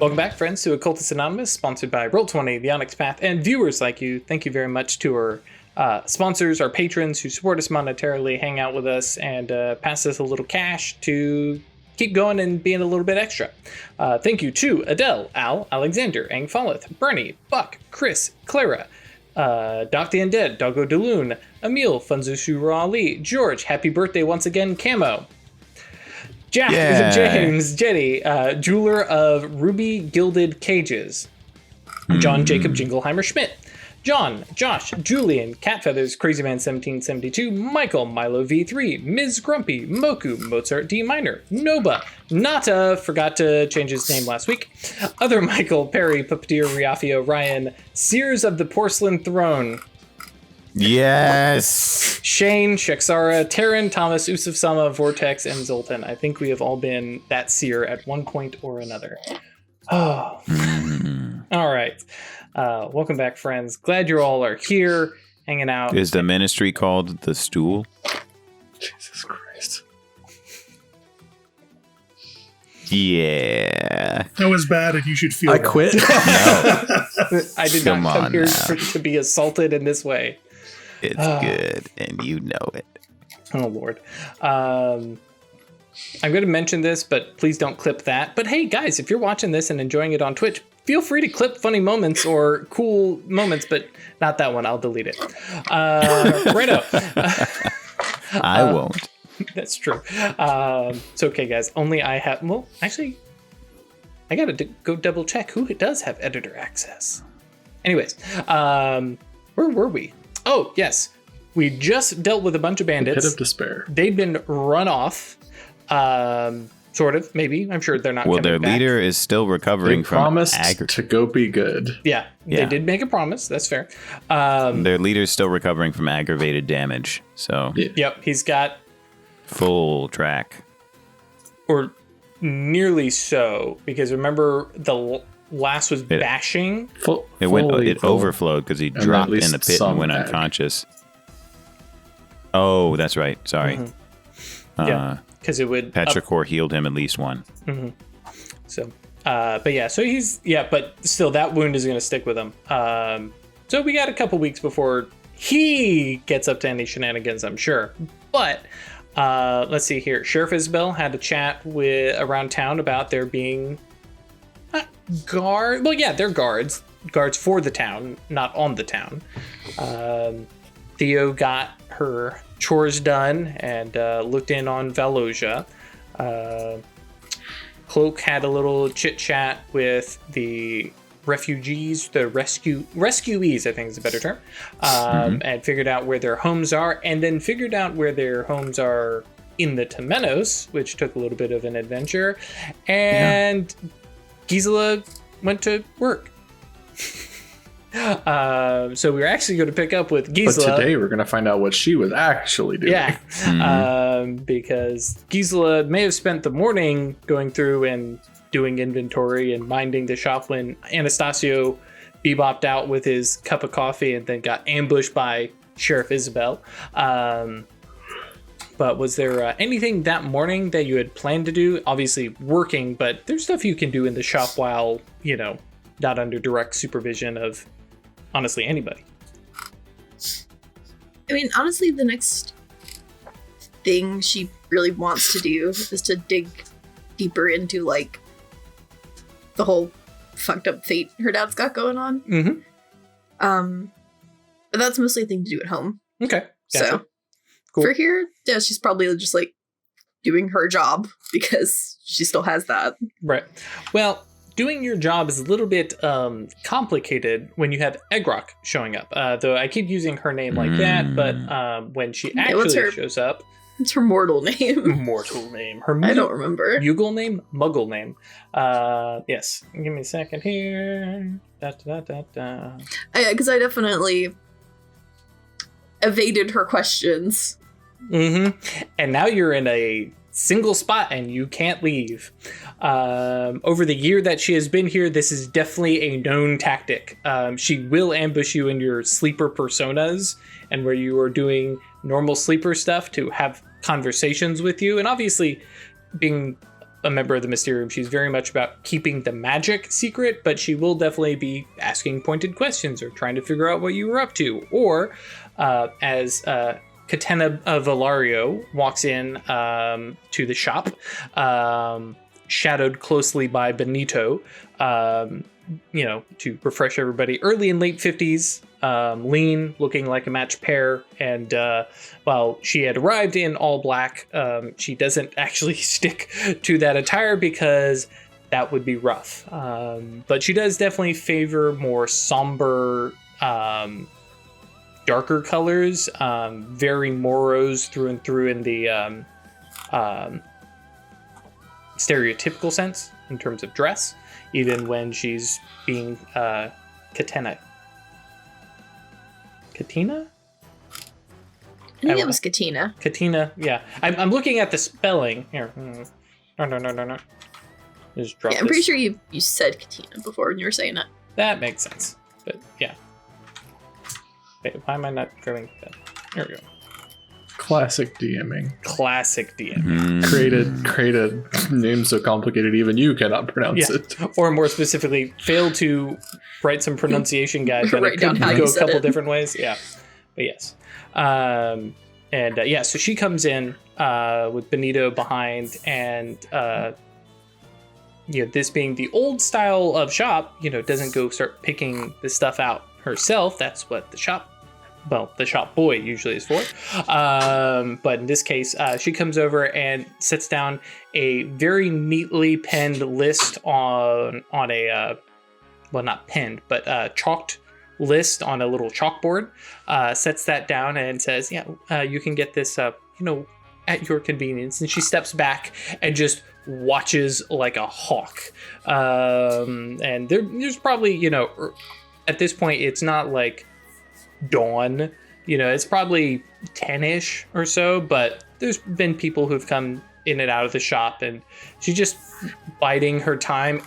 Welcome back, friends, to Occultists Anonymous, sponsored by Roll20, The Onyx Path, and viewers like you. Thank you very much to our sponsors, our patrons who support us monetarily, hang out with us, and pass us a little cash to keep going and being a little bit extra. Thank you to Adele, Al, Alexander, Ang Falleth, Bernie, Buck, Chris, Clara, Doc the Undead, Doggo DeLune, Emil, Funzushura Ali, George, happy birthday once again, Camo, Jack, James, Jetty, jeweler of Ruby Gilded Cages, John Jacob Jingleheimer Schmidt, John, Josh, Julian, Catfeathers, Crazyman 1772, Michael, Milo V3, Ms. Grumpy, Moku, Mozart D Minor, Noba, Nata, forgot to change his name last week, Other Michael, Perry, Puppeteer, Riafio, Ryan, Sears of the Porcelain Throne, yes, Shane, Sheksara, Taryn, Thomas, Usuf Sama, Vortex, and Zoltan. I think we have all been that seer at one point or another. Oh. All right. Welcome back, friends. Glad you all are here, hanging out. Is the ministry called the Stool? Jesus Christ. Yeah. That was bad, and you should feel I bad. quit. No, I did Come not come on here now. to be assaulted in this way. it's good, and you know it. Oh, Lord. I'm going to mention this, but please don't clip that. But hey, guys, if you're watching this and enjoying it on Twitch, feel free to clip funny moments or cool moments, but not that one. I'll delete it. Righto. I won't. That's true. It's okay, guys. Only I have... Well, actually, I got to go double check who does have editor access. Anyways, where were we? Oh, yes. We just dealt with a bunch of bandits. Pit of despair. They'd been run off. Sort of, maybe. I'm sure they're not Well, coming their back. leader is still recovering They from promised to go be good. Yeah, they Yeah. did make a promise. That's fair. Their leader's still recovering from aggravated damage, so Yep, he's got, full track. or nearly so, because remember the last was bashing. It overflowed because he at dropped in least the pit and some went ag. unconscious. Oh, that's right. Sorry. Yeah, because it would... Petrichor healed him at least one. So, but yeah, so but still that wound is going to stick with him. So we got a couple weeks before he gets up to any shenanigans, I'm sure. But let's see here. Sheriff Isabel had a chat around town about there being guard. Well, yeah, they're guards for the town, not on the town. Theo got her chores done and looked in on Valosia. Cloak had a little chit chat with the refugees, the rescuees, I think is a better term, and figured out where their homes are, and then figured out where their homes are in the Temenos, which took a little bit of an adventure, and Gisela went to work. So we were actually going to pick up with Gisela. But today we're going to find out what she was actually doing. Yeah, because Gisela may have spent the morning going through and doing inventory and minding the shop when Anastasio bebopped out with his cup of coffee and then got ambushed by Sheriff Isabel. But was there anything that morning that you had planned to do? Obviously working, but there's stuff you can do in the shop while, not under direct supervision of honestly anybody. I mean, honestly, the next thing she really wants to do is to dig deeper into, like, the whole fucked up fate her dad's got going on. Mm-hmm. But that's mostly a thing to do at home. Okay. Gotcha. So, Cool. for here, yeah, she's probably just, like, doing her job because she still has that. Right. Well, doing your job is a little bit complicated when you have Egrock showing up. Though I keep using her name like that, but when she actually shows up... It's her mortal name. Mortal name. Her I don't remember. Bugle name? Muggle name. Yes. Give me a second here. Because I definitely evaded her questions. Mm-hmm. And now you're in a single spot and you can't leave. Over the year that she has been here, this is definitely a known tactic. She will ambush you in your sleeper personas and where you are doing normal sleeper stuff to have conversations with you. And obviously, being a member of the Mysterium. She's very much about keeping the magic secret, but she will definitely be asking pointed questions or trying to figure out what you were up to. Or as Catena Valario walks in to the shop, shadowed closely by Benito, to refresh everybody, early and late 50s, lean, looking like a matched pair. And while she had arrived in all black, she doesn't actually stick to that attire because that would be rough. But she does definitely favor more somber, darker colors, very Moros through and through in the stereotypical sense in terms of dress, even when she's being Catena? I think it was Katina. Katina, yeah. I'm looking at the spelling here. No. Just drop I'm pretty sure you said Katina before when you were saying it. That makes sense. But yeah. Wait, why am I not grabbing that? There we go. Classic DMing. Classic DMing. Created name so complicated even you cannot pronounce it. Or more specifically, failed to write some pronunciation guide that it could go a couple different ways. Yeah. But yes. So she comes in with Benito behind, and this being the old style of shop, doesn't go start picking the stuff out herself. That's what the shop boy usually is for. But in this case, she comes over and sets down a very neatly penned list on a, not penned, but chalked list on a little chalkboard, sets that down and says, you can get this, at your convenience. And she steps back and just watches like a hawk. And there's probably, at this point, it's not like dawn, it's probably 10-ish or so, but there's been people who've come in and out of the shop, and she's just biding her time,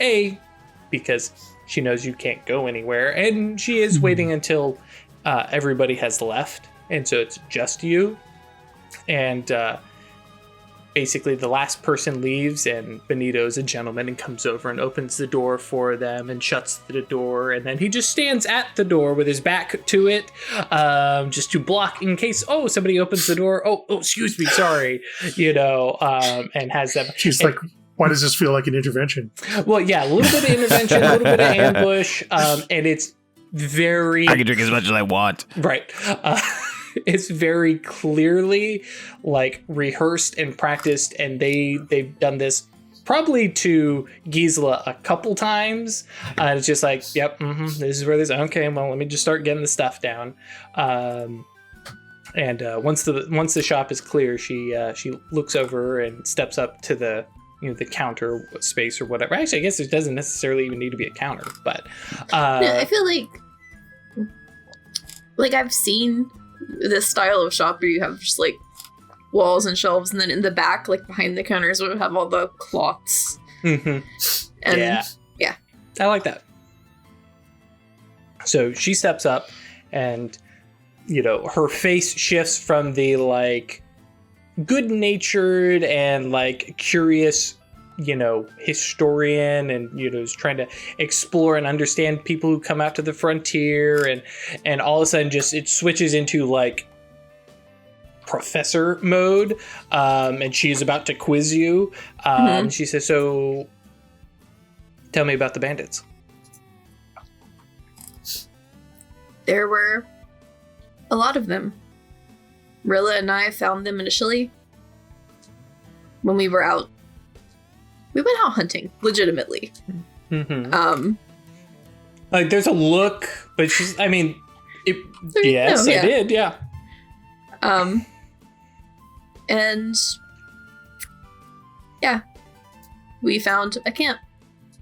because she knows you can't go anywhere, and she is waiting until everybody has left, and so it's just you. And basically the last person leaves, and Benito's a gentleman and comes over and opens the door for them and shuts the door, and then he just stands at the door with his back to it, just to block in case somebody opens the door. Oh, excuse me, sorry, and has them. She's like, why does this feel like an intervention? Well, yeah, a little bit of intervention, a little bit of ambush, and it's very. I can drink as much as I want. Right. It's very clearly like rehearsed and practiced, and they've done this probably to Gisela a couple times. It's just like, yep, this is where this. Okay, well, let me just start getting the stuff down. And once the shop is clear, she looks over and steps up to the the counter space or whatever. Actually, I guess it doesn't necessarily even need to be a counter, but I feel like I've seen this style of shop where you have just like walls and shelves, and then in the back, like behind the counters, we would have all the cloths. And yeah, I like that. So she steps up, and her face shifts from the like good-natured and like curious historian, and is trying to explore and understand people who come out to the frontier, and all of a sudden just it switches into like professor mode, and she's about to quiz you. She says, so tell me about the bandits. There were a lot of them. Rilla and I found them initially when we were out. We went out hunting, legitimately. Like, there's a look, but she's, I mean, yes, I did, yeah. And yeah, we found a camp.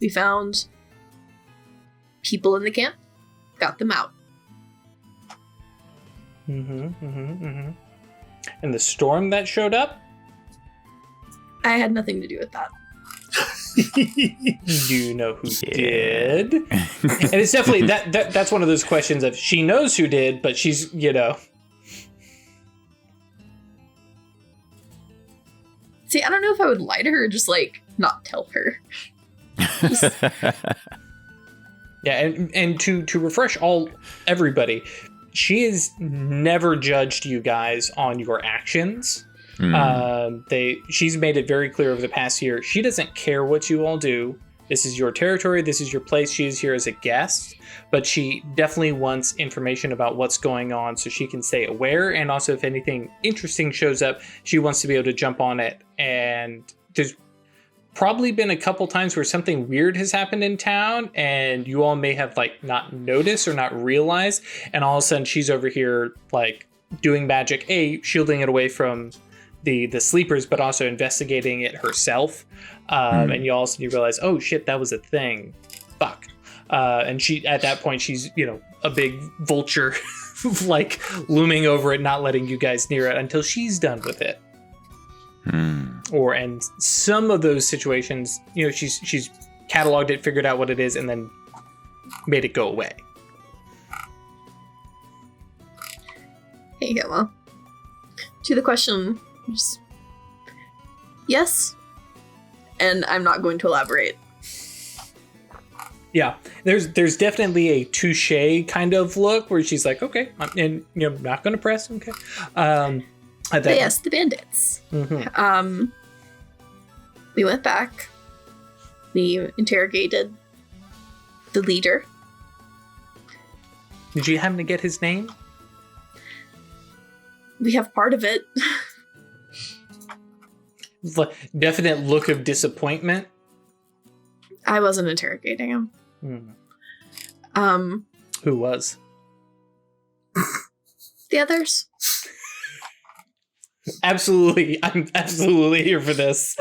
We found people in the camp, got them out. And the storm that showed up? I had nothing to do with that. Do you know who did? And it's definitely that's one of those questions of she knows who did, but she's See, I don't know if I would lie to her, just like not tell her. Yeah, and to refresh everybody, she has never judged you guys on your actions. She's made it very clear over the past year, she doesn't care what you all do. This is your territory, this is your place, she is here as a guest, but she definitely wants information about what's going on so she can stay aware, and also if anything interesting shows up, she wants to be able to jump on it. And there's probably been a couple times where something weird has happened in town and you all may have like not noticed or not realized, and all of a sudden she's over here like doing magic, shielding it away from the sleepers, but also investigating it herself. And you realize, oh shit, that was a thing. Fuck. And she, at that point, she's, a big vulture like looming over it, not letting you guys near it until she's done with it. And some of those situations, she's cataloged it, figured out what it is, and then made it go away. Hey, well, to the question, yes, and I'm not going to elaborate. Yeah, there's definitely a touche kind of look where she's like, okay, and not going to press, okay. But yes, the bandits. Mm-hmm. We went back. We interrogated the leader. Did you happen to get his name? We have part of it. Definite look of disappointment. I wasn't interrogating him. Who was? The others. Absolutely. I'm absolutely here for this.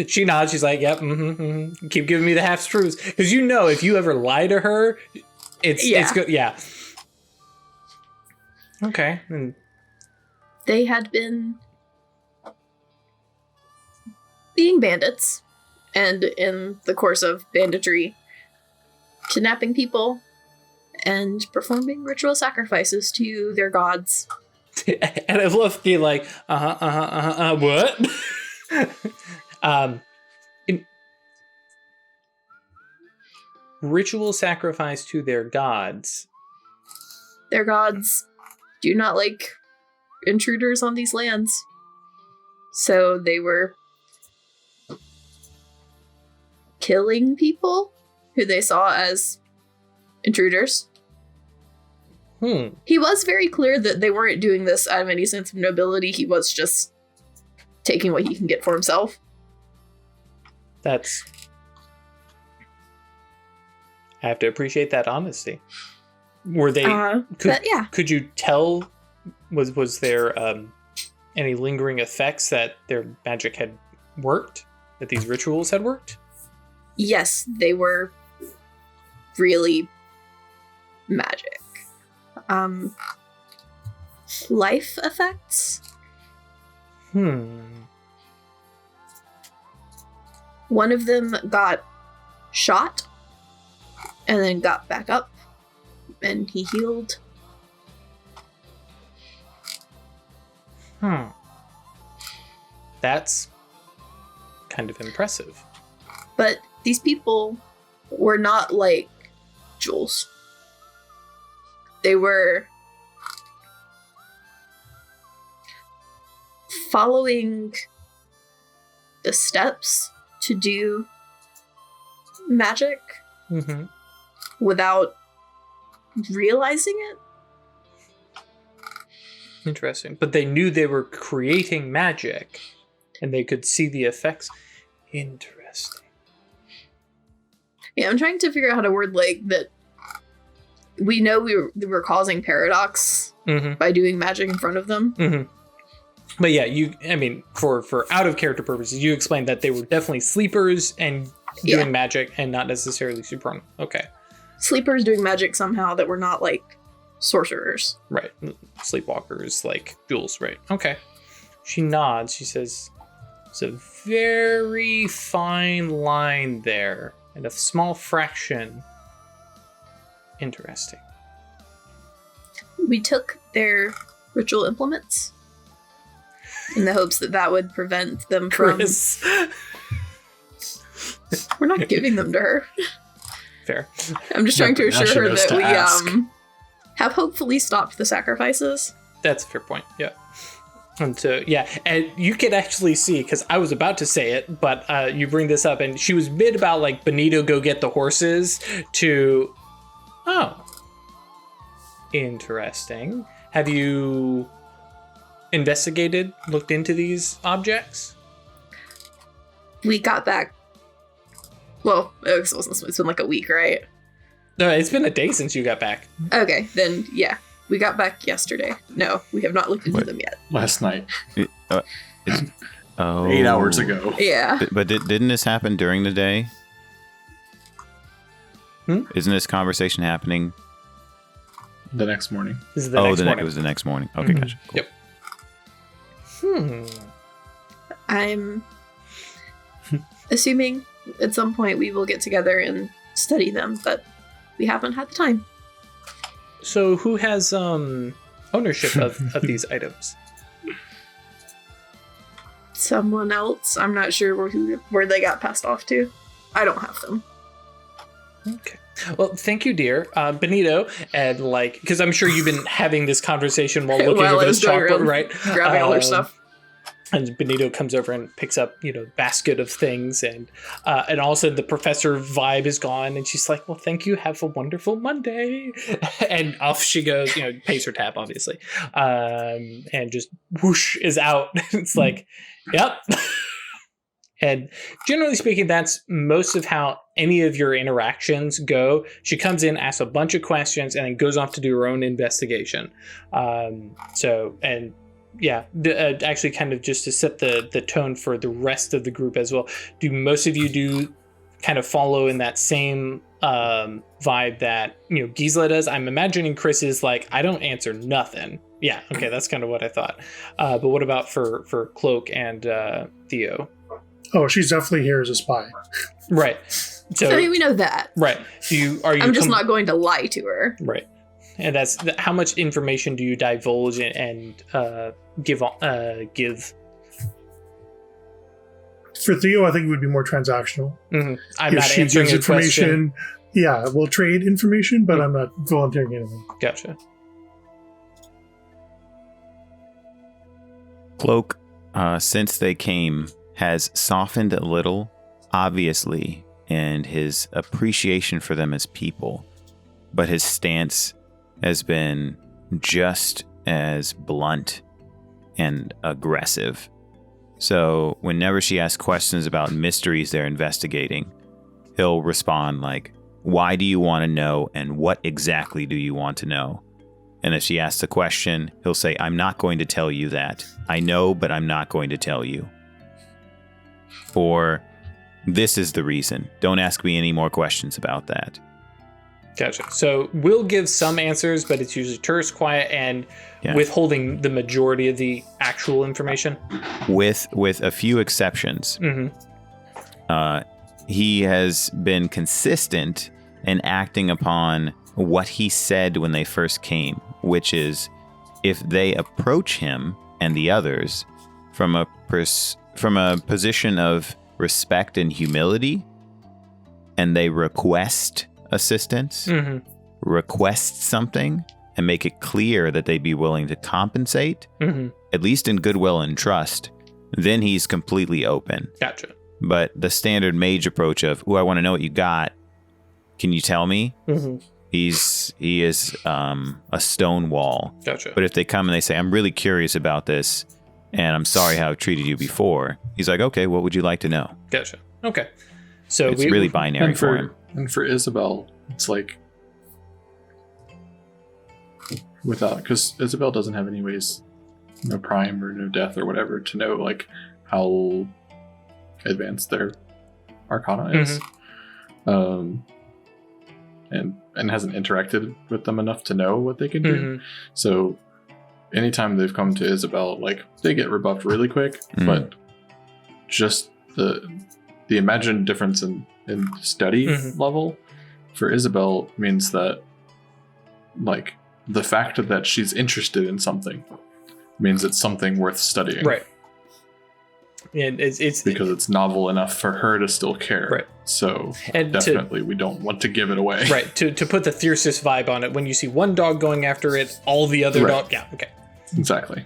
She nods. She's like, yep. Keep giving me the half truths. Because if you ever lie to her, it's good. Yeah. Okay. And they had been being bandits, and in the course of banditry, kidnapping people and performing ritual sacrifices to their gods. And I love being like, what? Ritual sacrifice to their gods. Their gods do not like intruders on these lands. So they were killing people who they saw as intruders. He was very clear that they weren't doing this out of any sense of nobility. He was just taking what he can get for himself. I have to appreciate that honesty. Were they? Could you tell? Was there any lingering effects that their magic had worked? That these rituals had worked? Yes, they were really magic. Life effects. One of them got shot and then got back up and he healed. That's kind of impressive. But these people were not like Jules. They were following the steps to do magic without realizing it. Interesting. But they knew they were creating magic and they could see the effects. Interesting. Yeah, I'm trying to figure out how to word like that. We know we were causing paradox by doing magic in front of them. But yeah, for out of character purposes, you explained that they were definitely sleepers and doing magic and not necessarily super. Okay. Sleepers doing magic somehow that were not like sorcerers. Right. Sleepwalkers like Jules, right. Okay. She nods. She says, it's a very fine line there and a small fraction. Interesting. We took their ritual implements in the hopes that that would prevent them from. Chris. We're not giving them to her. Fair. I'm just trying to Yeah, but now she assure her knows that to we ask. have hopefully stopped the sacrifices. That's a fair point. Yeah. And so, yeah, and you could actually see, because I was about to say it, but you bring this up, and she was mid about like Benito go get the horses to, oh, interesting. Have you investigated, looked into these objects? We got back. Well, it's been like a week, right? No, it's been a day since you got back. Okay, then yeah. We got back yesterday. No, we have not looked into them yet. Last night, Oh, 8 hours ago. Yeah. But didn't this happen during the day? Isn't this conversation happening? The next morning. This is the next morning. It was the next morning. Okay, gotcha. Cool. Yep. I'm assuming at some point we will get together and study them, but we haven't had the time. So who has ownership of these items? Someone else. I'm not sure where they got passed off to. I don't have them. Okay. Well, thank you, dear. Benito, and like, because I'm sure you've been having this conversation while looking While over I this was doing chalkboard, it, right? grabbing all their stuff. And Benito comes over and picks up, basket of things, and all of a sudden the professor vibe is gone, and she's like, "Well, thank you. Have a wonderful Monday," and off she goes. Pays her tab, obviously, and just whoosh is out. It's like, yep. And generally speaking, that's most of how any of your interactions go. She comes in, asks a bunch of questions, and then goes off to do her own investigation. Actually kind of just to set the tone for the rest of the group as well. Do most of you do kind of follow in that same vibe that, Gisela does? I'm imagining Chris is like, I don't answer nothing. Yeah, okay, that's kind of what I thought. But what about for Cloak and Theo? Oh, she's definitely here as a spy. Right. So I mean, we know that. right. I'm just not going to lie to her. right. And that's how much information do you divulge and give? For Theo, I think it would be more transactional. Mm-hmm. I'm If not she answering gives a question. yeah, we'll trade information, but I'm not volunteering anything. Gotcha. Cloak, since they came, has softened a little, obviously, in his appreciation for them as people, but his stance has been just as blunt and aggressive. So whenever she asks questions about mysteries they're investigating, he'll respond like, "Why do you want to know, and what exactly do you want to know?" And if she asks a question, he'll say, "I'm not going to tell you that. I know, but I'm not going to tell you." Or, "This is the reason. Don't ask me any more questions about that." Gotcha. So we'll give some answers, but it's usually terse, quiet, and withholding the majority of the actual information. With a few exceptions. Mm-hmm. He has been consistent in acting upon what he said when they first came, which is, if they approach him and the others from a position of respect and humility, and they request assistance, request something, and make it clear that they'd be willing to compensate, at least in goodwill and trust, then he's completely open. Gotcha. But the standard mage approach of, "Ooh, I want to know what you got. Can you tell me?" He is a stone wall. Gotcha. But if they come and they say, "I'm really curious about this, and I'm sorry how I've treated you before," he's like, "Okay, what would you like to know?" Gotcha. Okay. So It's really binary for him. And for Isabel, it's like because Isabel doesn't have any ways, no prime or no death or whatever, to know like how advanced their arcana is, and hasn't interacted with them enough to know what they can do. So anytime they've come to Isabel, like, they get rebuffed really quick, but just the imagined difference in study level for Isabel means that, like, the fact that she's interested in something means it's something worth studying. Right. and it's because it's novel enough for her to still care. Right. So And definitely we don't want to give it away. right to put the fiercest vibe on it. When you see one dog going after it, all the other Right. dog. Yeah. Okay. Exactly.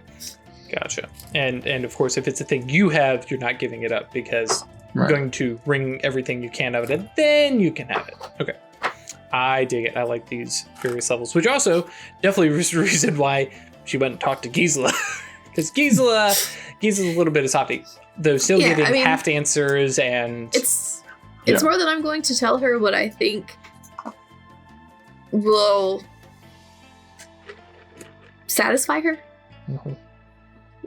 Gotcha. And of course, if it's a thing you have, you're not giving it up because you're Right. going to wring everything you can out of it, and then you can have it. Okay. I dig it. I like these various levels, which also definitely was the reason why she went and talked to Gisela. Because Gisela's a little bit of softy, though still Yeah, getting I mean, half answers, and It's Yeah. more than I'm going to tell her what I think will satisfy her. Mhm.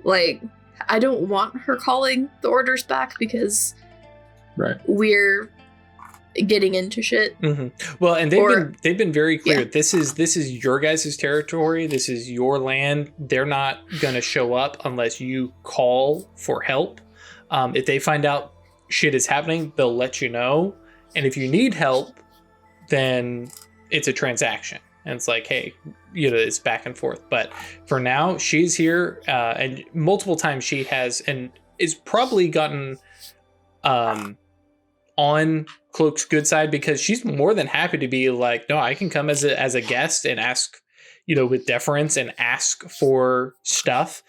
Like, I don't want her calling the orders back because Right. we're getting into shit. Mhm. Well, and they've been very clear. Yeah. This is your guys' territory. This is your land. They're not gonna show up unless you call for help. If they find out shit is happening, they'll let you know. And if you need help, then it's a transaction. And it's like, hey, it's back and forth. But for now, she's here, and multiple times she has, and is probably gotten on Cloak's good side, because she's more than happy to be like, no, I can come as a guest and ask, with deference and ask for stuff.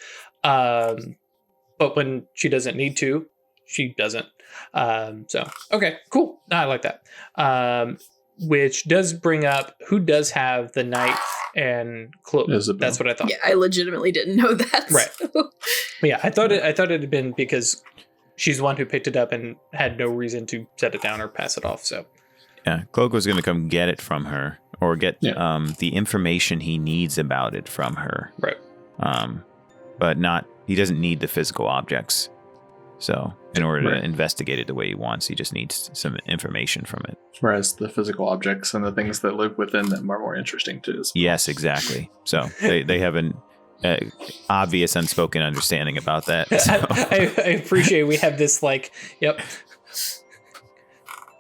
But when she doesn't need to, she doesn't. So, okay, cool. I like that. Which does bring up who does have the knife and cloak. Isabel. That's what I thought. Yeah, I legitimately didn't know that. Right. so- Yeah, I thought it had been because she's the one who picked it up and had no reason to set it down or pass it off. So Yeah, Cloak was going to come get it from her, or get the information he needs about it from her. right. But he doesn't need the physical objects. So in order Right. to investigate it the way he wants, he just needs some information from it. Whereas the physical objects and the things that live within them are more interesting too. Yes, exactly. So they have an obvious unspoken understanding about that. So. I appreciate we have this yep.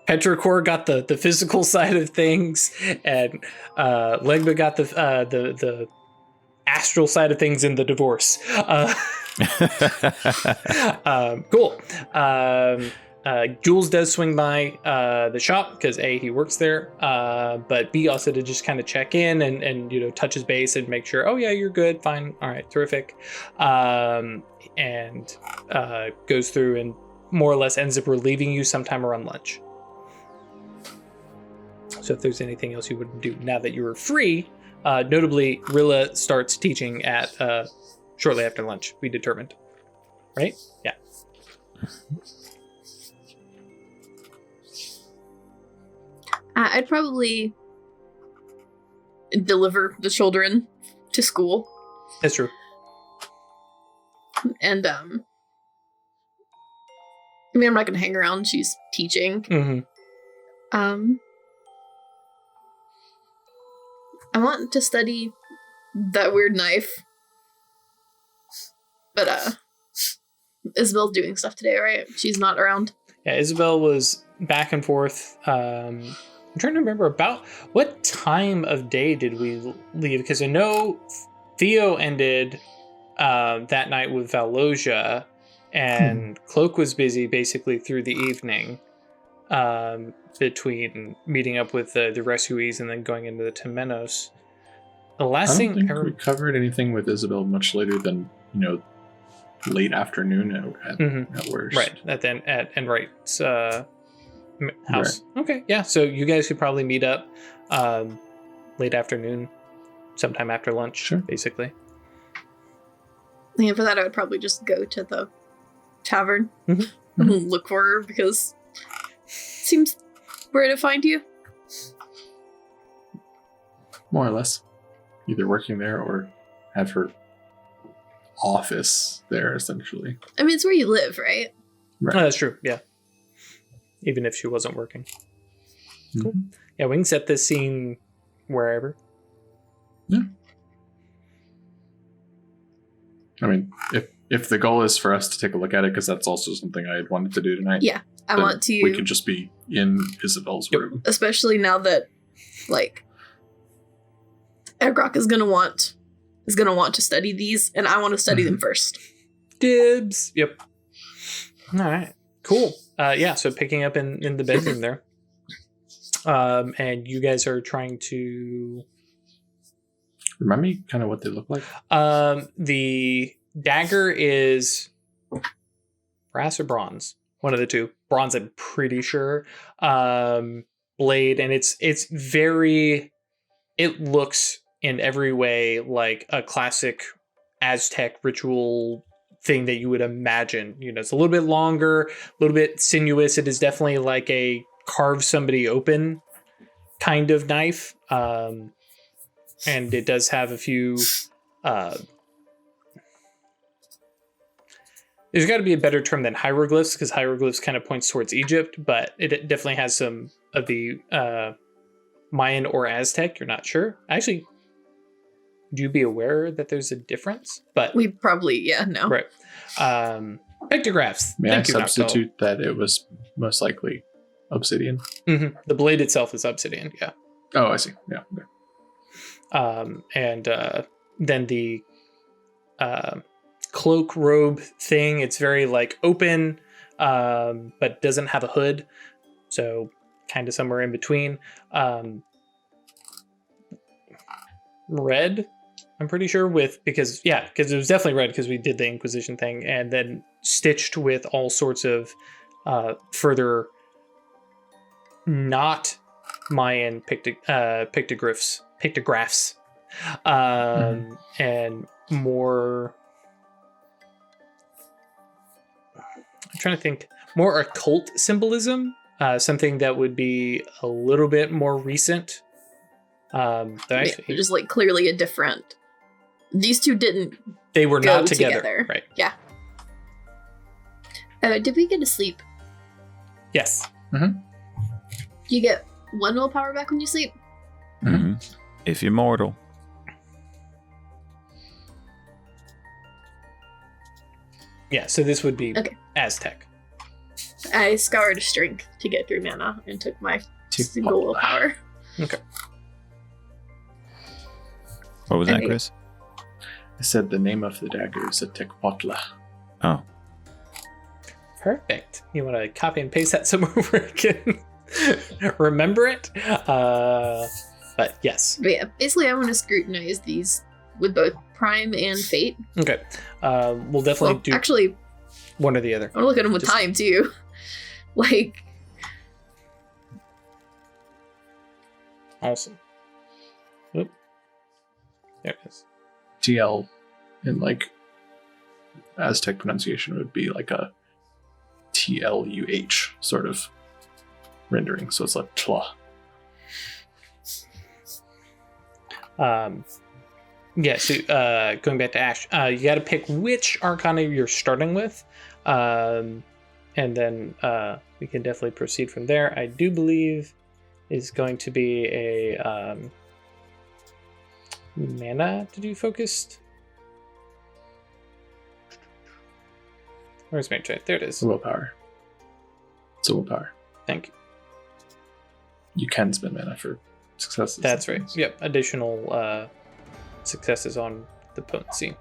Petrichor got the physical side of things, and Legba got the astral side of things in the divorce. Cool. Jules does swing by the shop because A, he works there, but B, also to just kind of check in and touch his base and make sure, oh yeah, you're good, fine, all right, terrific, and goes through and more or less ends up relieving you sometime around lunch. So if there's anything else you would do now that you were free, notably Rilla starts teaching at shortly after lunch, we determined. Right? Yeah. I'd probably deliver the children to school. That's true. And, I mean, I'm not going to hang around. She's teaching. Mm-hmm. I want to study that weird knife. But, Isabel's doing stuff today, right? She's not around. Yeah, Isabel was back and forth. I'm trying to remember about what time of day did we leave? Because I know Theo ended that night with Valosia, and Cloak was busy basically through the evening, between meeting up with the rescuees and then going into the Temenos. The last I thing don't think we covered anything with Isabel much later than late afternoon at worst. right at Enright's house. Right. Okay, yeah. So you guys could probably meet up late afternoon, sometime after lunch, sure. Basically. Yeah, for that I would probably just go to the tavern Mm-hmm. and look for her, because it seems where to find you. More or less. Either working there or have her office there, essentially. I mean, it's where you live, right? Right. Oh, that's true, yeah. Even if she wasn't working. Mm-hmm. Cool. Yeah, we can set this scene wherever. Yeah. I mean, if the goal is for us to take a look at it, because that's also something I had wanted to do tonight. Yeah, I want to. We could just be in Isabel's room. Especially now that, Egrok is gonna want to study these, and I want to study them first. Dibs. Yep. All right. Cool. Yeah. So picking up in the bedroom there, and you guys are trying to. Remind me kind of what they look like. The dagger is brass or bronze, one of the two. Bronze, I'm pretty sure. Blade, and it's very. It looks in every way like a classic Aztec ritual thing that you would imagine. You know, it's a little bit longer, a little bit sinuous. It is definitely like a carve somebody open kind of knife. And it does have a few there's got to be a better term than hieroglyphs, because hieroglyphs kind of points towards Egypt, but it definitely has some of the Mayan or Aztec. You're not sure. Actually, would you be aware that there's a difference? But We probably, know. right. Pictographs. May Thank I you, substitute that it was most likely obsidian? Mm-hmm. The blade itself is obsidian. Yeah. Oh, I see. Yeah. Okay. And then the cloak robe thing, it's very like open, but doesn't have a hood, so kind of somewhere in between. Red, I'm pretty sure, because it was definitely red because we did the Inquisition thing, and then stitched with all sorts of further not Mayan pictographs, and more. I'm trying to think, more occult symbolism, something that would be a little bit more recent. Actually, just like clearly a different. These two didn't. They were go not together, right? Yeah. Did we get to sleep? Yes. Mm-hmm. You get 1 willpower back when you sleep. Mm-hmm. If you're mortal. Yeah, so this would be Okay. Aztec. I scoured strength to get through mana and took my single willpower. Okay. What was that, Chris? I said the name of the dagger is a Tecpotla. Oh. Perfect. You want to copy and paste that somewhere where I can remember it? But yes. But yeah, basically I want to scrutinize these with both Prime and Fate. Okay. We'll definitely do actually one or the other. I want to look at them with time too. Like, awesome. Oop. There it is. TL in like Aztec pronunciation would be like a TLUH sort of rendering. So it's like tla. Yeah, so going back to Ash, you got to pick which arcana you're starting with, and then we can definitely proceed from there. I do believe is going to be a mana to do focused. Where's my trait? There it is. Willpower. It's a willpower. Thank you. You can spend mana for successes. That's right. Yep, additional successes on the potency.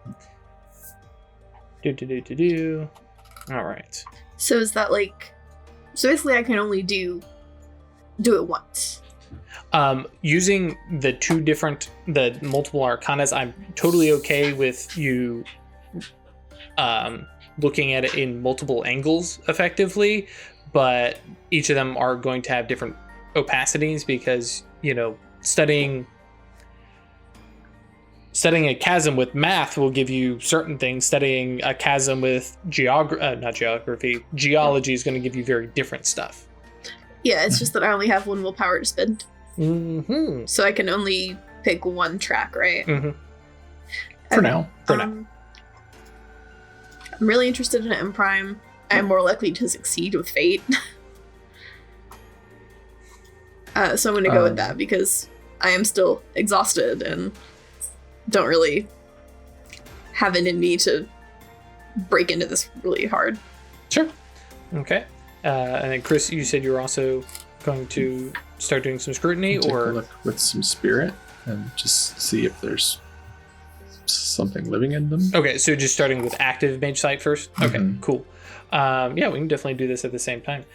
Do. All right. so is that like? So basically, I can only do it once. Using the multiple arcanas, I'm totally okay with you looking at it in multiple angles effectively, but each of them are going to have different opacities because, studying a chasm with math will give you certain things. Studying a chasm with geology is going to give you very different stuff. Yeah, it's just that I only have 1 willpower to spend. Mm-hmm. So I can only pick one track, right? Mm-hmm. For now. I'm really interested in M Prime. I'm more likely to succeed with Fate. So I'm going to go with that because I am still exhausted and don't really have it in me to break into this really hard. Sure. Okay. And then Chris, you said you were also going to start doing some scrutiny, Take a or look with some spirit and just see if there's something living in them. Okay, so just starting with active mage sight first. Okay, Mhm. cool. Yeah, we can definitely do this at the same time.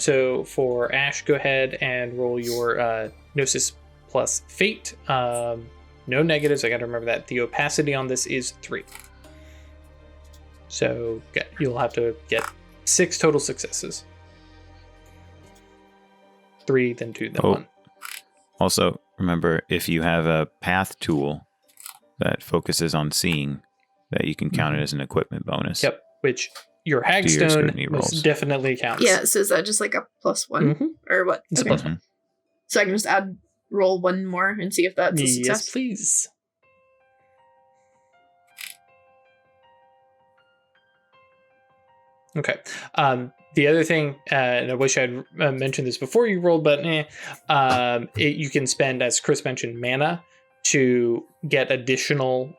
So for Ash, go ahead and roll your Gnosis plus Fate. No negatives. I got to remember that. The opacity on this is 3. So you'll have to get 6 total successes. 3, then 2, then 1. Also, remember, if you have a path tool that focuses on seeing, that you can count it as an equipment bonus. Yep, which your Do your Hagstone scrutiny most rolls. definitely counts. Yeah, so is that just like a +1 Mhm. or what? It's a Okay. +1. So I can just roll one more and see if that's a success. Yes, please. Okay. The other thing, and I wish I'd mentioned this before you rolled, but you can spend, as Chris mentioned, mana to get additional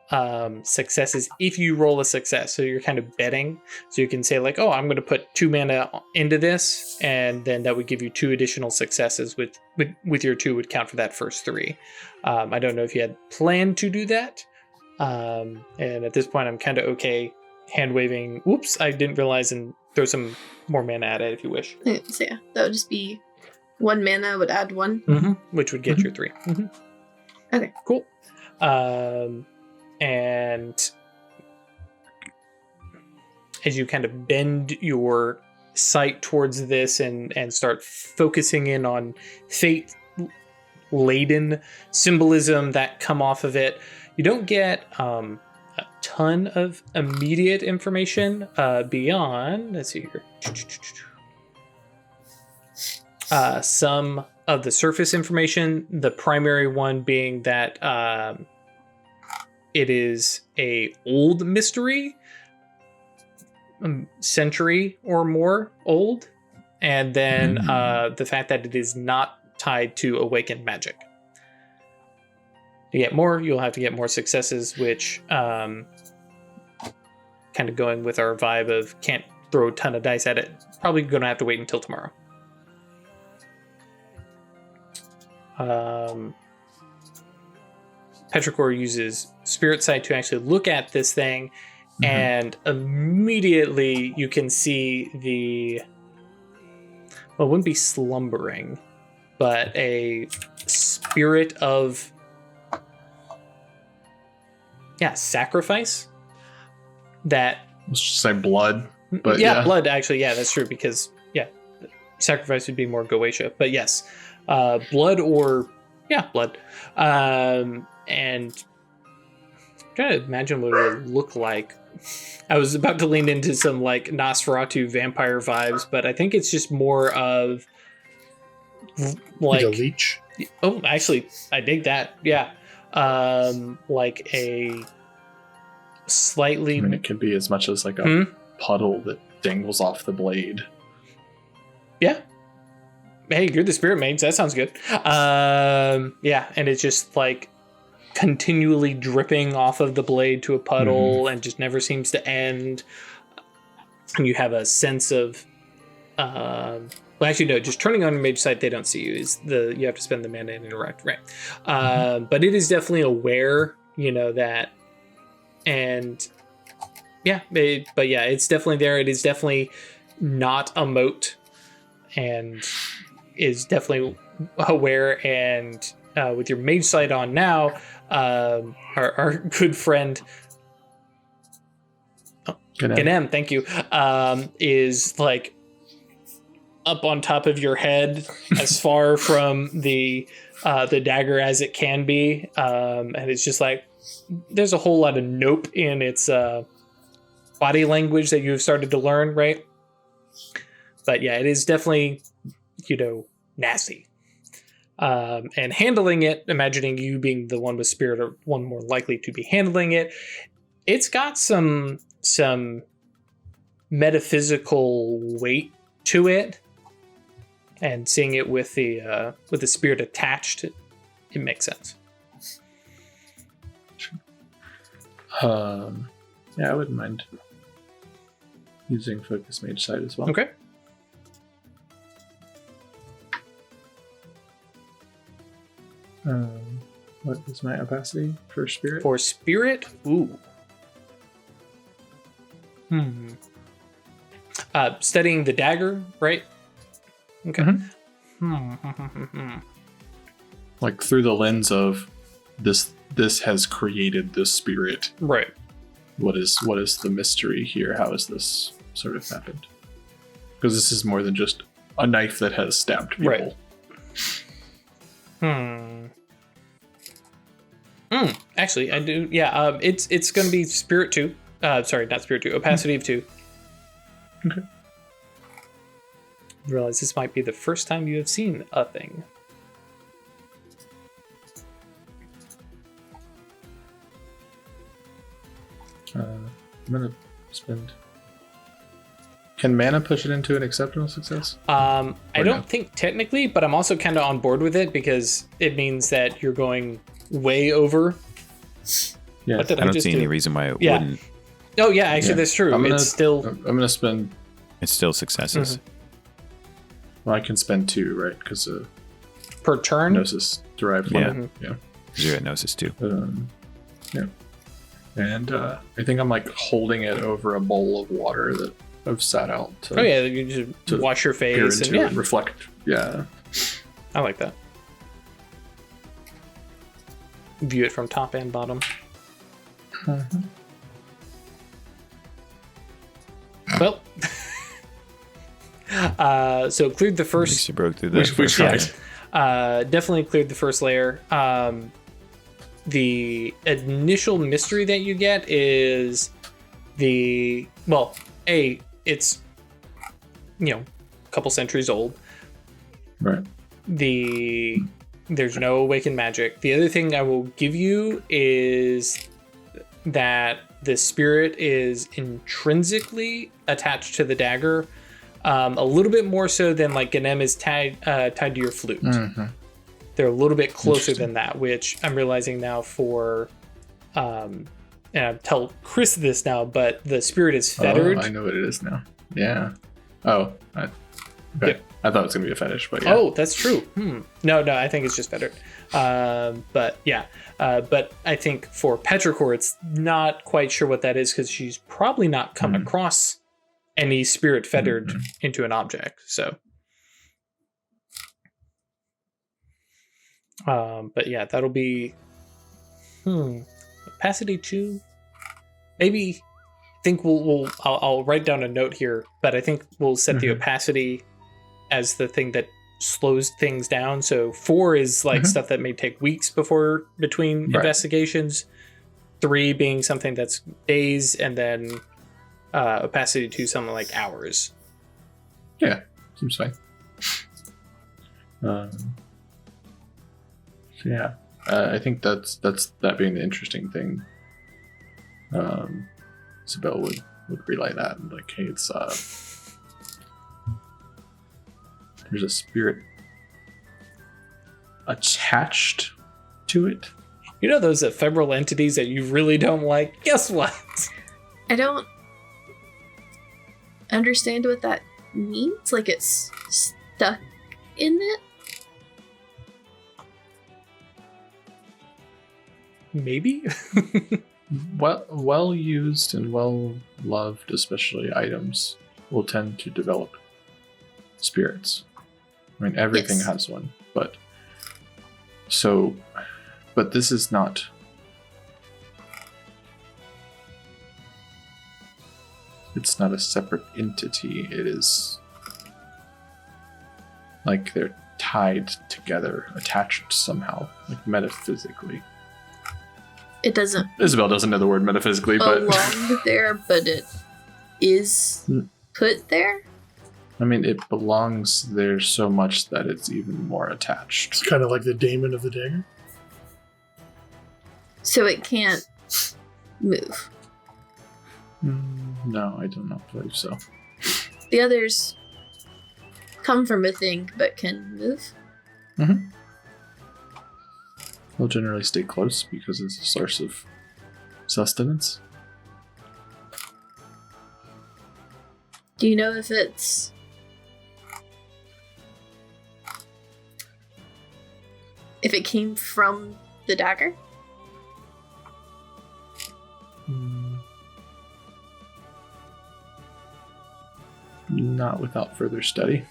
successes if you roll a success. So you're kind of betting. So you can say like, oh, I'm going to put 2 mana into this, and then that would give you 2 additional successes. With your 2 would count for that first 3. I don't know if you had planned to do that. And at this point, I'm kind of okay hand waving. Whoops, I didn't realize, and throw some more mana at it if you wish. So yeah, that would just be 1 mana would add 1. Which would get your 3. Okay. Cool. And as you kind of bend your sight towards this and start focusing in on fate laden symbolism that come off of it, you don't get a ton of immediate information beyond, let's see here, some of the surface information, the primary one being that it is a old mystery, century or more old, and then the fact that it is not tied to awakened magic. To get more, you'll have to get more successes, which kind of going with our vibe of can't throw a ton of dice at it, probably going to have to wait until tomorrow. Petrichor uses Spirit Sight to actually look at this thing, and immediately you can see it wouldn't be slumbering, but a spirit of sacrifice that, Let's just say blood. But blood, actually, that's true, because sacrifice would be more Goetia, but yes, blood or blood. And I'm trying to imagine what it would look like. I was about to lean into some like Nosferatu vampire vibes, but I think it's just more of Like a leech. Oh, actually, I dig that. Yeah. Like a slightly. I mean, it could be as much as like a puddle that dangles off the blade. Yeah. Hey, you're the spirit mage. That sounds good. And it's just like continually dripping off of the blade to a puddle and just never seems to end. And you have a sense of. Well, actually, no. Just turning on your mage sight, they don't see you. You have to spend the mana and interact, right? But it is definitely aware, that, and it's definitely there. It is definitely not a moat, and is definitely aware. And with your mage sight on now, our good friend Ganem, thank you, is like up on top of your head, as far from the dagger as it can be, and it's just like there's a whole lot of nope in its body language that you've started to learn, right? But it is definitely nasty, and handling it, imagining you being the one with spirit or one more likely to be handling it, it's got some metaphysical weight to it. And seeing it with the spirit attached, it makes sense. I wouldn't mind using Focus Mage Sight as well. Okay. What is my opacity for spirit? For spirit, ooh. Studying the dagger, right? Okay. Like through the lens of this has created this spirit. Right. What is the mystery here? How has this sort of happened? Because this is more than just a knife that has stabbed people. Right. Actually, I do. Yeah. It's going to be spirit 2. Sorry, not spirit 2. Opacity of 2. Okay. I realize this might be the first time you have seen a thing. I'm gonna spend. Can mana push it into an exceptional success? I Or don't no? think technically, but I'm also kind of on board with it because it means that you're going way over. Yeah. What did I don't just see do? any reason why it Yeah. wouldn't. Oh yeah, actually Yeah. that's true. I'm gonna- It's still I'm gonna spend. It's still successes. Well, I can spend 2, right? Because per turn. gnosis derived from Yeah. it. Yeah. You're at Gnosis too. Yeah. And I think I'm like holding it over a bowl of water that I've sat out to Oh yeah, you just to wash your peer face and into yeah, and reflect. Yeah. I like that. View it from top and bottom. Well, so cleared the At least first. you broke through the We first tried. layer. Definitely cleared the first layer. The initial mystery that you get is it's a couple centuries old. Right. There's no awakened magic. The other thing I will give you is that the spirit is intrinsically attached to the dagger, a little bit more so than like Ganem is tied to your flute. Mm-hmm. They're a little bit closer than that, which I'm realizing now for, and I tell Chris this now, but the spirit is fettered. Oh, I know what it is now. Yeah. Oh. Okay. Yep. I thought it was gonna be a fetish, but yeah. Oh, that's true. No, I think it's just fettered. But yeah, but I think for Petrichor, it's not quite sure what that is because she's probably not come across any spirit fettered into an object. So, but yeah, that'll be opacity 2. Maybe I think I'll write down a note here, but I think we'll set the opacity as the thing that slows things down. So 4 is like stuff that may take weeks between Right. investigations. 3 being something that's days, and then opacity 2 something like hours. Yeah. Seems fine. So yeah. I think that's that being the interesting thing. Isabel would relay that and like, hey, it's there's a spirit attached to it. You know those ephemeral entities that you really don't like? Guess what? I don't understand what that means. Like it's stuck in it. Maybe? Well used and well loved, especially items, will tend to develop spirits. I mean, everything Yes. has one, but this is not. It's not a separate entity. It is like they're tied together, attached somehow, like metaphysically. It doesn't Isabel doesn't know the word metaphysically, but belong there, but it is put there. I mean, it belongs there so much that it's even more attached. It's kind of like the daemon of the dagger. So it can't move. No, I do not believe so. The others come from a thing but can move. They'll generally stay close because it's a source of sustenance. Do you know if it's if it came from the dagger? Not without further study.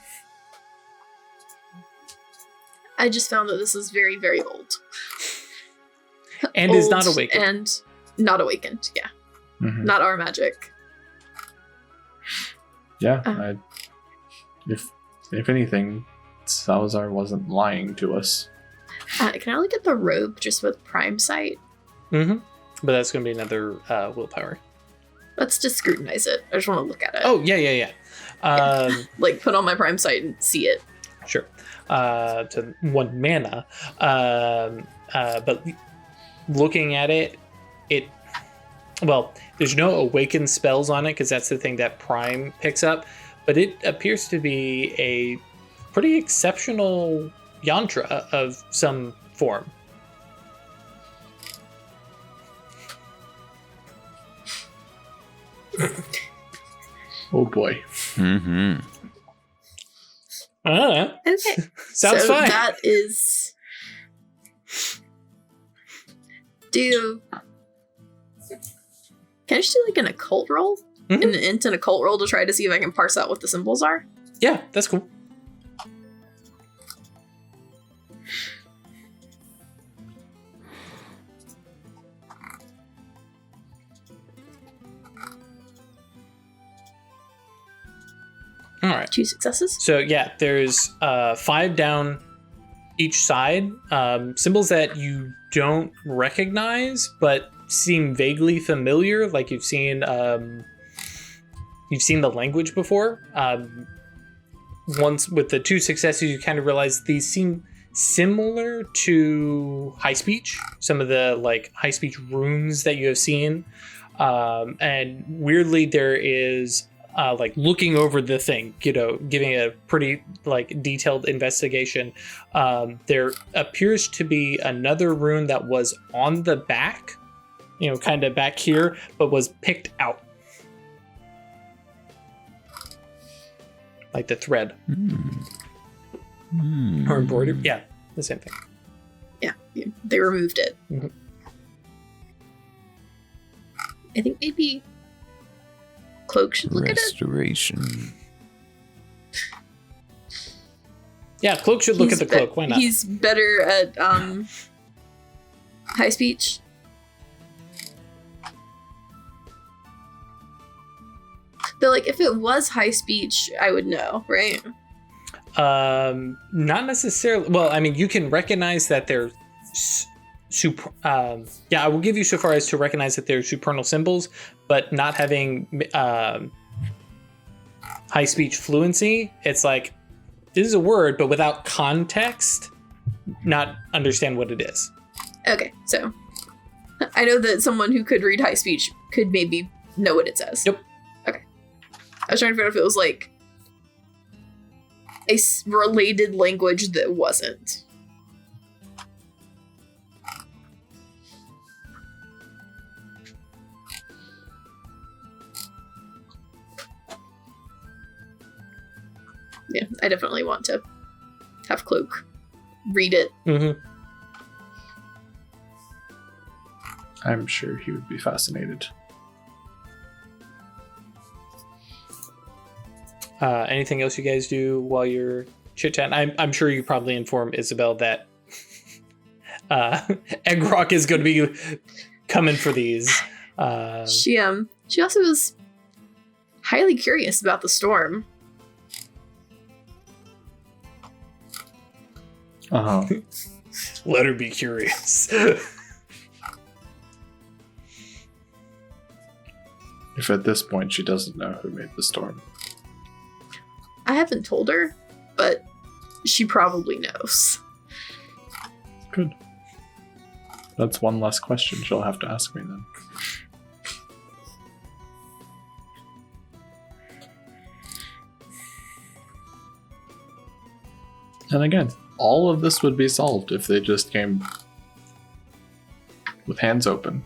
I just found that this is very, very old. And is not awakened. And not awakened, yeah. Mhm. Not our magic. Yeah, if anything, Salazar wasn't lying to us. Can I look at the robe just with prime sight? Mm-hmm. But that's going to be another willpower. Let's just scrutinize it. I just want to look at it. Oh, yeah. Like, put on my prime sight and see it. Sure. To 1 mana. But looking at it, there's no awakened spells on it because that's the thing that Prime picks up. But it appears to be a pretty exceptional yantra of some form. Oh boy. Mm-hmm. I don't know. Okay. Sounds so fine. That is. Can I just do like an occult roll? Mhm. An int and occult roll to try to see if I can parse out what the symbols are? Yeah, that's cool. All right. 2 successes. So yeah, there's 5 down each side. Symbols that you don't recognize, but seem vaguely familiar, like you've seen the language before. Once with the 2 successes, you kind of realize these seem similar to high speech. Some of the like high speech runes that you have seen, and weirdly, there is. Like looking over the thing, giving a pretty like detailed investigation. There appears to be another rune that was on the back, kind of back here, but was picked out. Like the thread. Or embroidered. Yeah, the same thing. Yeah, they removed it. Mhm. I think maybe Cloak should look at it. Restoration. Yeah, Cloak should look at the cloak. Why not? He's better at high speech. But like, if it was high speech, I would know, right? Not necessarily. Well, I mean, you can recognize that they're yeah, I will give you so far as to recognize that they're supernal symbols, but not having high speech fluency, it's like this is a word, but without context, not understand what it is. Okay, so I know that someone who could read high speech could maybe know what it says. Yep. Okay. I was trying to figure out if it was like a related language that wasn't. Yeah, I definitely want to have Cloak read it. Mm-hmm. I'm sure he would be fascinated. Anything else you guys do while you're chit-chatting? I'm sure you probably inform Isabel that Egg Rock is going to be coming for these. She also was highly curious about the storm. Uh-huh. Let her be curious. If at this point she doesn't know who made the storm. I haven't told her, but she probably knows. Good. That's one less question she'll have to ask me then. And again, all of this would be solved if they just came with hands open.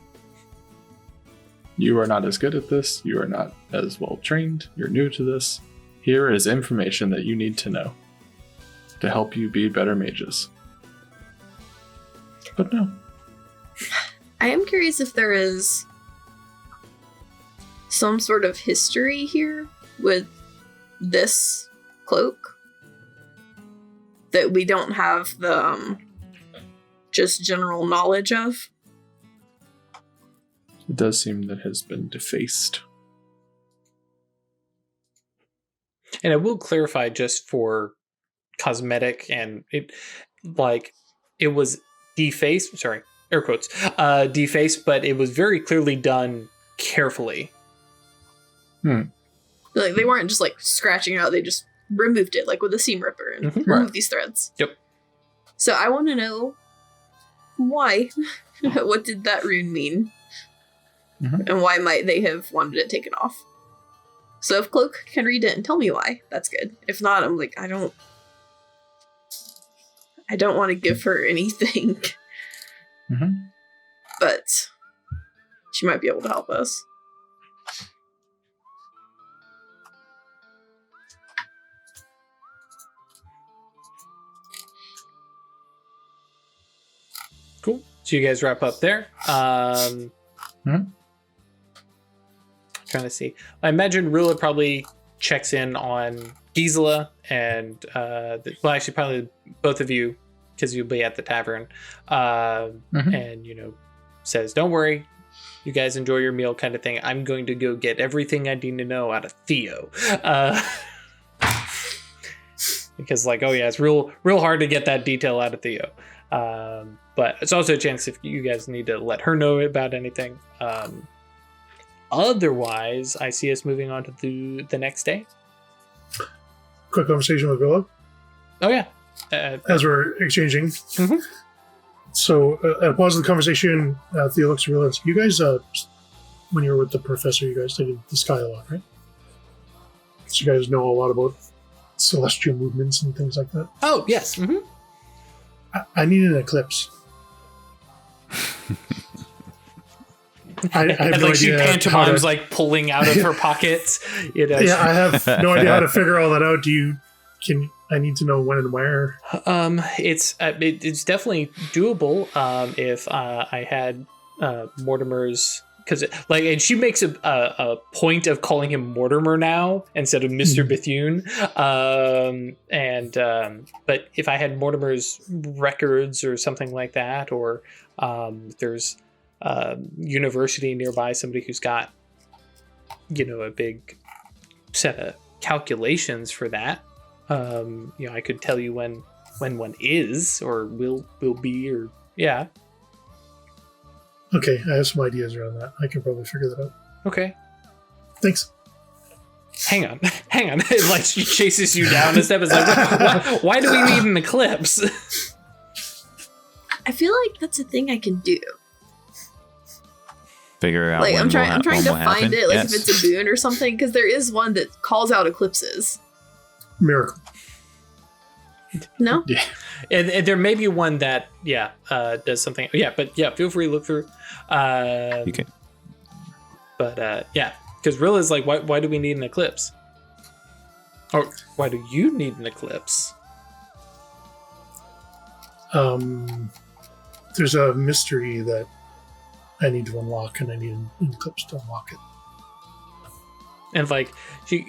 You are not as good at this. You are not as well trained. You're new to this. Here is information that you need to know to help you be better mages. But no, I am curious if there is some sort of history here with this cloak that we don't have the just general knowledge of. It does seem that it has been defaced. And I will clarify just for cosmetic and it was defaced, sorry, air quotes, defaced, but it was very clearly done carefully. Like they weren't just like scratching it out, they just removed it like with a seam ripper and removed these threads. Yep. So I want to know why. What did that rune mean? And why might they have wanted it taken off? So if Cloak can read it and tell me why, that's good. If not, I'm like, I don't want to give her anything. But she might be able to help us. Cool. So you guys wrap up there. Trying to see. I imagine Rilla probably checks in on Gisela and well, actually, probably both of you because you'll be at the tavern. And says, "Don't worry, you guys enjoy your meal," kind of thing. I'm going to go get everything I need to know out of Theo. Because it's real hard to get that detail out of Theo. But it's also a chance if you guys need to let her know about anything. Otherwise, I see us moving on to the next day. Quick conversation with Villa. Oh, yeah. As we're exchanging. So, at a pause of the conversation, Theo looks at Villa and says, "You guys, when you were with the professor, you guys studied the sky a lot, right? So you guys know a lot about celestial movements and things like that?" Oh, yes. I need an eclipse. I have no she idea pantomimes pulling out of her pockets. Yeah, I have no idea how to figure all that out. I need to know when and where. It's definitely doable. If I had Mortimer's, because and she makes a point of calling him Mortimer now instead of Mr. Bethune. But if I had Mortimer's records or something like that, or there's university nearby, somebody who's got a big set of calculations for that, I could tell you when one is or will be, or yeah. Okay, I have some ideas around that. I can probably figure that out. Okay. Thanks. Hang on. It she chases you down a step. It's like, why do we need an eclipse? I feel like that's a thing I can do. Figure out. I'm trying to find happen. it, if it's a boon or something, because there is one that calls out eclipses. Miracle. No? Yeah. And there may be one that, does something. Yeah, but feel free to look through. You can. But because Rilla's like, why do we need an eclipse? Or why do you need an eclipse? There's a mystery that I need to unlock, and I need an eclipse to unlock it. And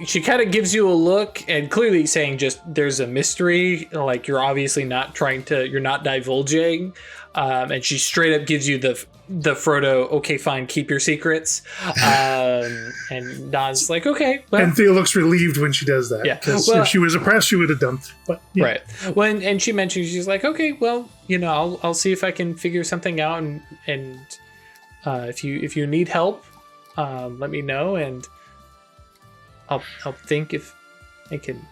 she kind of gives you a look, and clearly saying just there's a mystery. You're obviously you're not divulging. And she straight up gives you the Frodo, "Okay, fine, keep your secrets." And Don's like, "Okay." Well. And Theo looks relieved when she does that. Yeah. Because if she was oppressed, she would have dumped. But yeah. Right. When and she mentions, she's like, "Okay, well, I'll see if I can figure something out, and if you need help, let me know, and I'll think if I can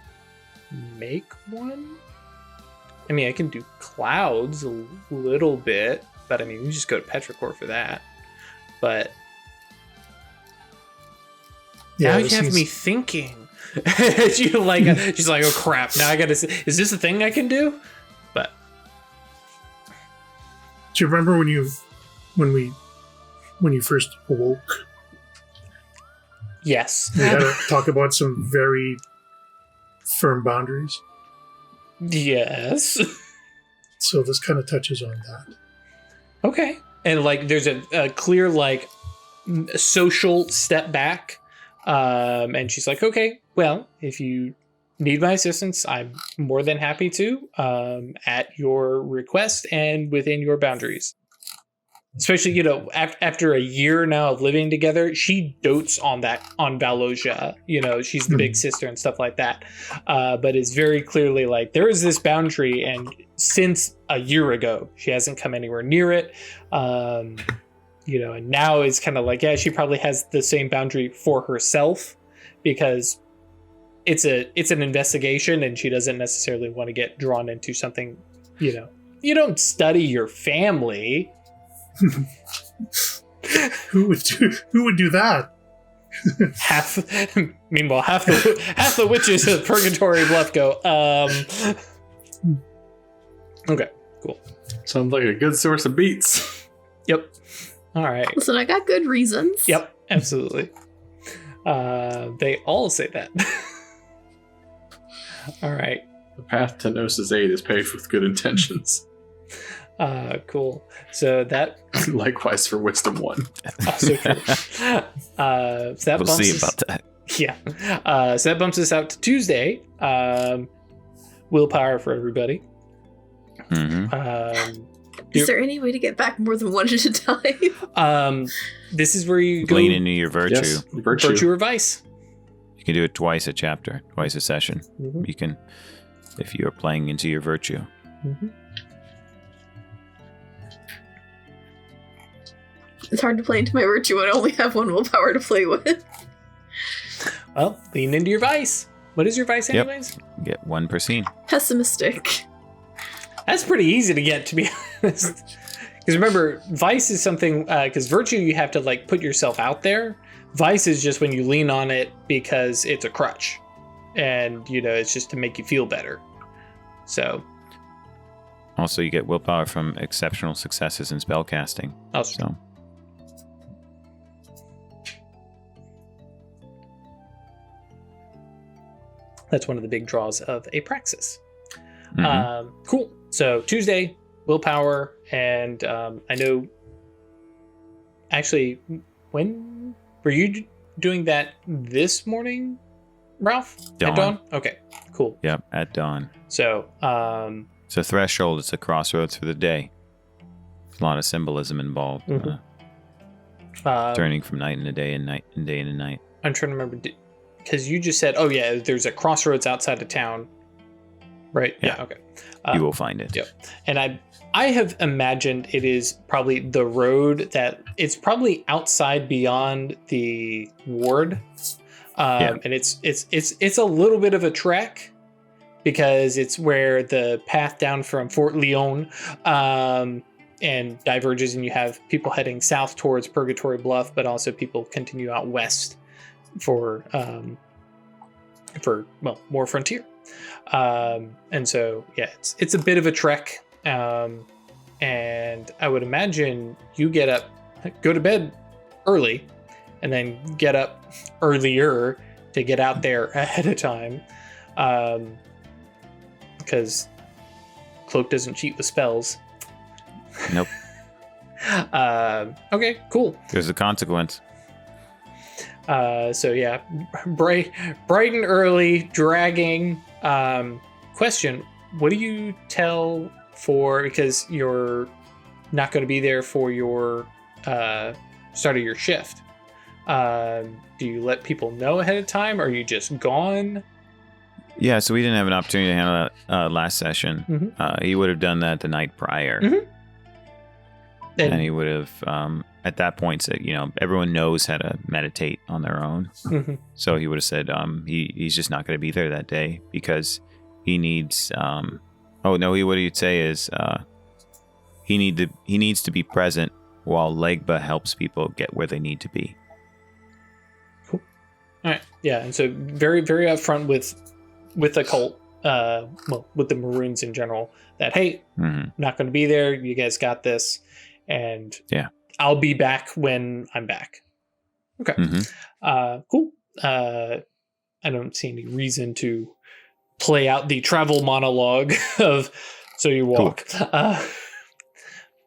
make one. I mean, I can do clouds a little bit, but I mean, we just go to Petrichor for that. But now you have me thinking." She's like, "Oh crap! Now I gotta. Is this a thing I can do?" But do you remember when you first awoke? Yes. We had to talk about some very firm boundaries. Yes. So this kind of touches on that. Okay. And like there's a clear like social step back. And she's like, okay, well, if you need my assistance, I'm more than happy to, at your request and within your boundaries. Especially, you know, after a year now of living together, she dotes on Valosia. You know, she's the big sister and stuff like that. But it's very clearly like there is this boundary, and since a year ago, she hasn't come anywhere near it. You know, and now it's kind of like, yeah, she probably has the same boundary for herself because it's an investigation, and she doesn't necessarily want to get drawn into something. You know, you don't study your family. Who would do that? Meanwhile, half the witches of Purgatory Bluff go. Okay, cool. Sounds like a good source of beats. Yep. All right. Listen, I got good reasons. Yep. Absolutely. They all say that. All right. The path to Gnosis Aid is paved with good intentions. Cool. So that likewise for Wisdom 1. So true. So that We'll see about that. Yeah. So that bumps us out to Tuesday. Willpower for everybody. Mm-hmm. Is there any way to get back more than one at a time? This is where you go. Lean into your virtue. Yes, virtue or vice. You can do it twice a chapter, twice a session. Mm-hmm. You can, if you're playing into your virtue. Mm-hmm. It's hard to play into my virtue when I only have one willpower to play with. Well, lean into your vice. What is your vice, Yep. anyways? Get 1 per scene. Pessimistic. That's pretty easy to get, to be honest. Because remember, vice is something, because virtue, you have to like put yourself out there. Vice is just when you lean on it because it's a crutch. And, you know, it's just to make you feel better. So. Also, you get willpower from exceptional successes in spellcasting. Oh, so. That's one of the big draws of a praxis. Mm-hmm. Cool. So Tuesday, willpower, and I know. Actually, when were you doing that this morning, Ralph? Dawn. At dawn? Okay, cool. Yep, at dawn. So, It's a threshold. It's a crossroads for the day. There's a lot of symbolism involved. Mhm. Turning from night into day and night and day into night. I'm trying to remember because you just said, "Oh yeah, there's a crossroads outside of town." Right? Yeah. Okay. You will find it. Yep. And I have imagined it is probably the road that it's probably outside beyond the ward, and it's a little bit of a trek because it's where the path down from Fort Leon and diverges, and you have people heading south towards Purgatory Bluff, but also people continue out west for more frontier. And so, yeah, it's a bit of a trek. And I would imagine you go to bed early and then get up earlier to get out there ahead of time. Because Cloak doesn't cheat with spells. Nope. Okay, cool. There's a consequence. So yeah, bright and early, dragging. Question: what do you tell because you're not going to be there for your start of your shift? Do you let people know ahead of time, or are you just gone? Yeah, so we didn't have an opportunity to handle that last session. Mm-hmm. He would have done that the night prior. Mm-hmm. And he would have, at that point, said, everyone knows how to meditate on their own. Mm-hmm. So he would have said he's just not going to be there that day because he needs... what he would say is he needs to be present while Legba helps people get where they need to be. Cool. All right. Yeah, and so very, very upfront with the cult, with the Maroons in general, that, hey, not going to be there. You guys got this. And yeah, I'll be back when I'm back. Okay. Cool. I don't see any reason to play out the travel monologue of so you walk. Cool.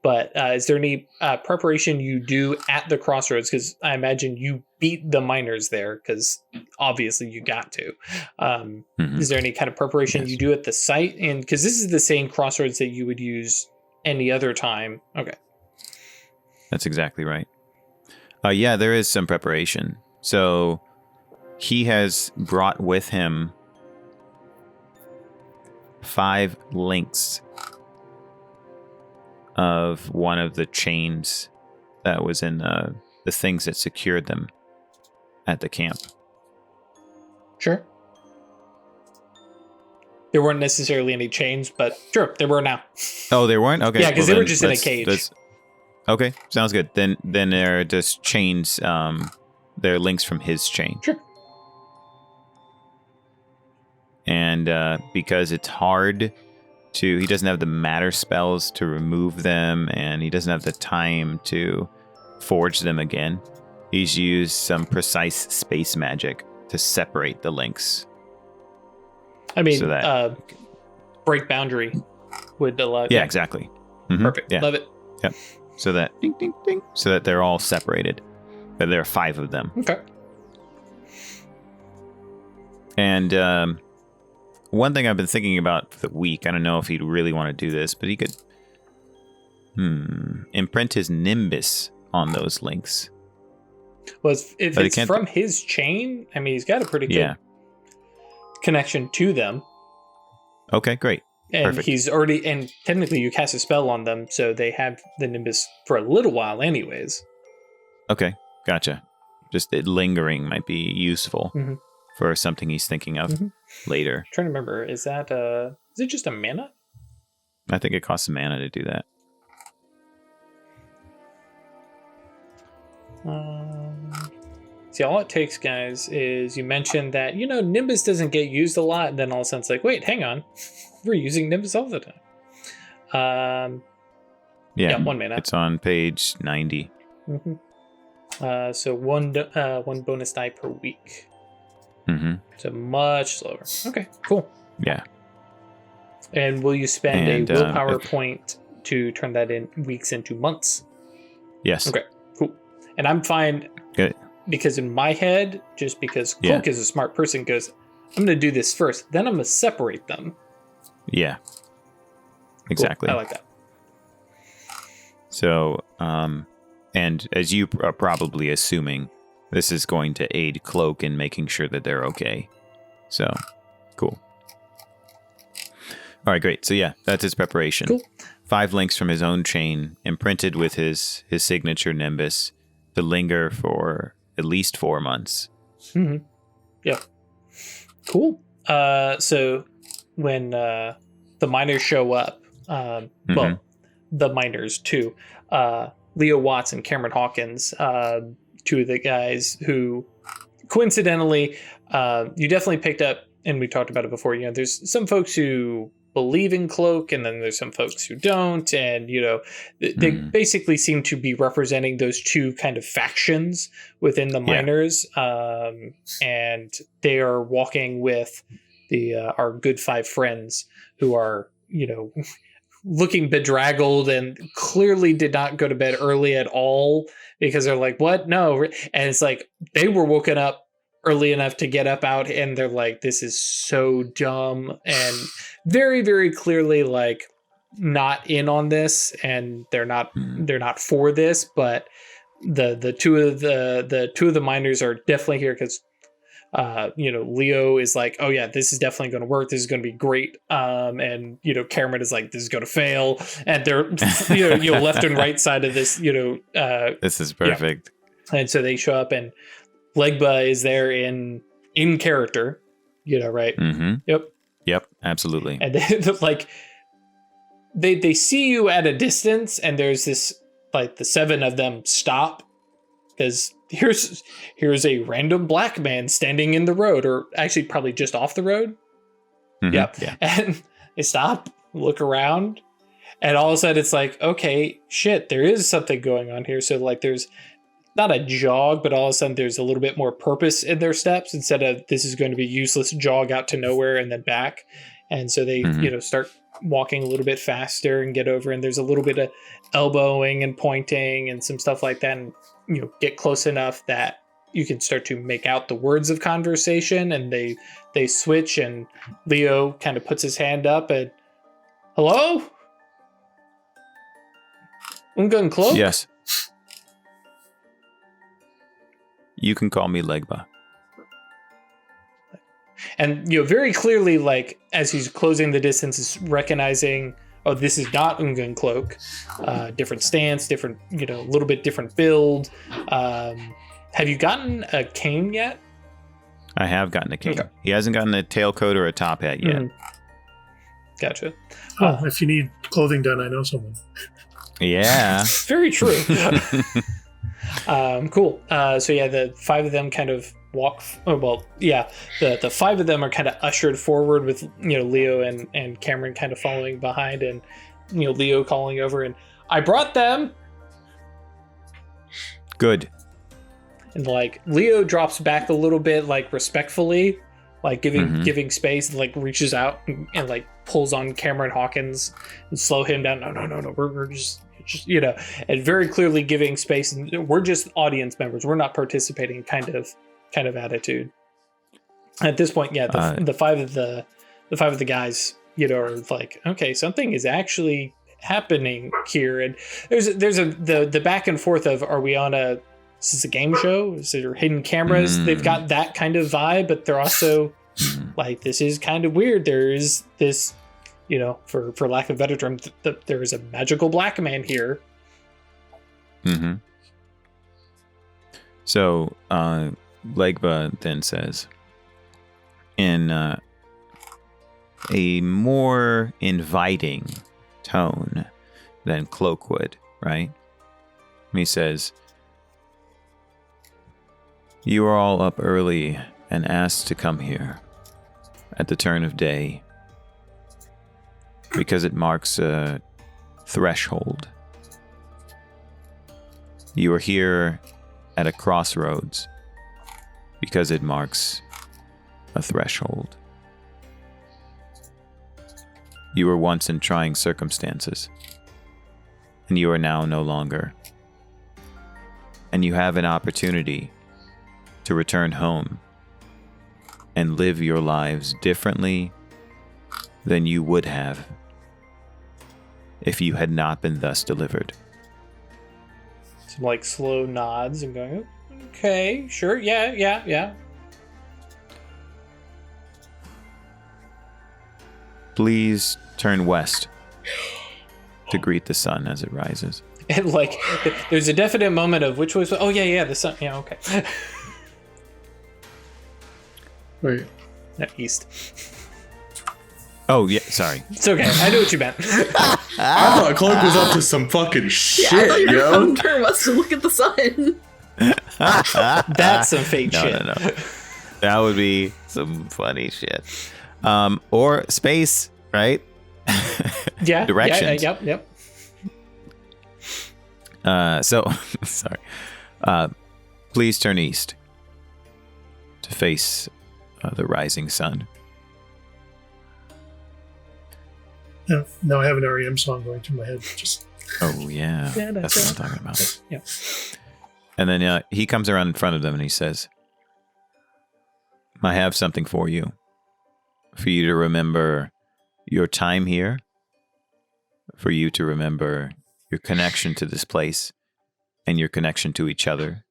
But is there any preparation you do at the crossroads? Because I imagine you beat the miners there, because obviously you got to. Is there any kind of preparation you do at the site? And because this is the same crossroads that you would use any other time. Okay. That's exactly right. Yeah, there is some preparation. So he has brought with him 5 links of one of the chains that was in the things that secured them at the camp. Sure. There weren't necessarily any chains, but sure, there were now. Oh, there weren't? Okay. Yeah, because they were just in a cage. Okay, sounds good. Then they're just chains. They're links from his chain. Sure. And because it's hard he doesn't have the matter spells to remove them, and he doesn't have the time to forge them again, he's used some precise space magic to separate the links. I mean, so that, break boundary would allow. Yeah, exactly. Mm-hmm. Perfect. Yeah. Love it. Yep. So that ding, ding, ding, so that they're all separated. But there are 5 of them. Okay. And one thing I've been thinking about for the week, I don't know if he'd really want to do this, but he could imprint his nimbus on those links. Well, if it's from his chain, I mean, he's got a pretty good connection to them. Okay, great. And Perfect. he's already, and technically you cast a spell on them, so they have the nimbus for a little while anyways. Okay, gotcha. Just it lingering might be useful for something he's thinking of later. I'm trying to remember, is it just a mana? I think it costs a mana to do that. See, all it takes, guys, is you mentioned that, Nimbus doesn't get used a lot, and then all of a sudden it's like, wait, hang on. We're using Nimbus all the time. Yeah, 1 mana. It's on page 90. So one bonus die per week. So much slower. Okay, cool. Yeah. And will you spend a willpower point to turn that in weeks into months? Yes. Okay, cool. And I'm fine. Good. Because in my head, just because Cloak is a smart person, goes, I'm going to do this first, then I'm going to separate them. Yeah. Exactly. Cool. I like that. So, and as you are probably assuming, this is going to aid Cloak in making sure that they're okay. So, cool. All right, great. So yeah, that's his preparation. Cool. 5 links from his own chain, imprinted with his signature nimbus, to linger for at least 4 months. Yeah. Cool. So when the miners show up, well, the miners too, Leo Watts and Cameron Hawkins, 2 of the guys who coincidentally, you definitely picked up, and we talked about it before, there's some folks who believe in Cloak, and then there's some folks who don't, and they basically seem to be representing those 2 kind of factions within the miners, and they are walking with our good 5 friends who are looking bedraggled and clearly did not go to bed early at all, because they're like, what? No. And it's like they were woken up early enough to get up out, and they're like, this is so dumb, and very, very clearly like not in on this, and they're not for this. But the two of the miners are definitely here because Leo is like, oh yeah, this is definitely going to work, this is going to be great, and Cameron is like, this is going to fail, and they're left and right side of this, this is perfect. And so they show up, and Legba is there in character, right? Yep, absolutely. And they see you at a distance, and there's this, like, the 7 of them stop because here's a random black man standing in the road, or actually probably just off the road. Yeah. And they stop, look around, and all of a sudden it's like, okay, shit, there is something going on here. So like there's not a jog, but all of a sudden there's a little bit more purpose in their steps instead of this is going to be useless jog out to nowhere and then back. And so they, start, walking a little bit faster and get over, and there's a little bit of elbowing and pointing and some stuff like that, and get close enough that you can start to make out the words of conversation, and they switch, and Leo kind of puts his hand up and, hello? Ungun Cloak? Yes. You can call me Legba. And very clearly, like, as he's closing the distance, is recognizing, oh, this is not Ungun Cloak. Different stance, different, a little bit different build. Have you gotten a cane yet? I have gotten a cane. Okay. He hasn't gotten a tailcoat or a top hat yet. Gotcha. If you need clothing done, I know someone. Yeah. Very true. Cool. So yeah, the 5 of them kind of walk. The 5 of them are kind of ushered forward with Leo and Cameron kind of following behind, and Leo calling over, and I brought them. Good. And like Leo drops back a little bit, like respectfully, like giving space, and like reaches out and like pulls on Cameron Hawkins and slow him down. No. We're just and very clearly giving space, and we're just audience members. We're not participating kind of attitude. At this point, yeah, the 5 of the guys, are like, okay, something is actually happening here, and there's the back and forth of, are we on is this a game show? Is there hidden cameras? They've got that kind of vibe, but they're also like, this is kind of weird. There is this, for lack of a better term, there is a magical black man here. Mm-hmm. So, Legba then says, in a more inviting tone than Cloak would, right? He says, you are all up early and asked to come here at the turn of day because it marks a threshold. You are here at a crossroads because it marks a threshold. You were once in trying circumstances, and you are now no longer. And you have an opportunity to return home and live your lives differently than you would have if you had not been thus delivered. Some like slow nods and going, okay, sure, yeah. Please turn west to greet the sun as it rises. And like, there's a definite moment of which way. Oh yeah, the sun. Yeah, okay. Wait. No, east. Oh yeah, sorry. It's okay. I know what you meant. I thought Cloak was up to some fucking shit, I thought you were yo. going to turn west to look at the sun. That's some fake shit. No. That would be some funny shit. Or space, right? Yeah. Directions. Yep. So, sorry. Please turn east to face the rising sun. Now I have an REM song going through my head. Just Oh, yeah. That's what I'm talking about. Yeah. And then he comes around in front of them and he says, I have something for you to remember your time here, for you to remember your connection to this place and your connection to each other,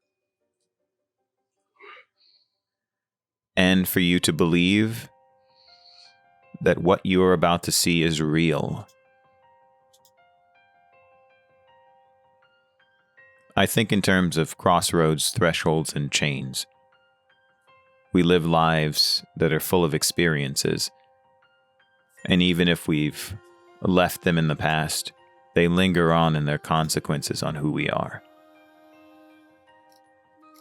and for you to believe that what you are about to see is real. I think in terms of crossroads, thresholds, and chains. We live lives that are full of experiences, and even if we've left them in the past, they linger on in their consequences on who we are.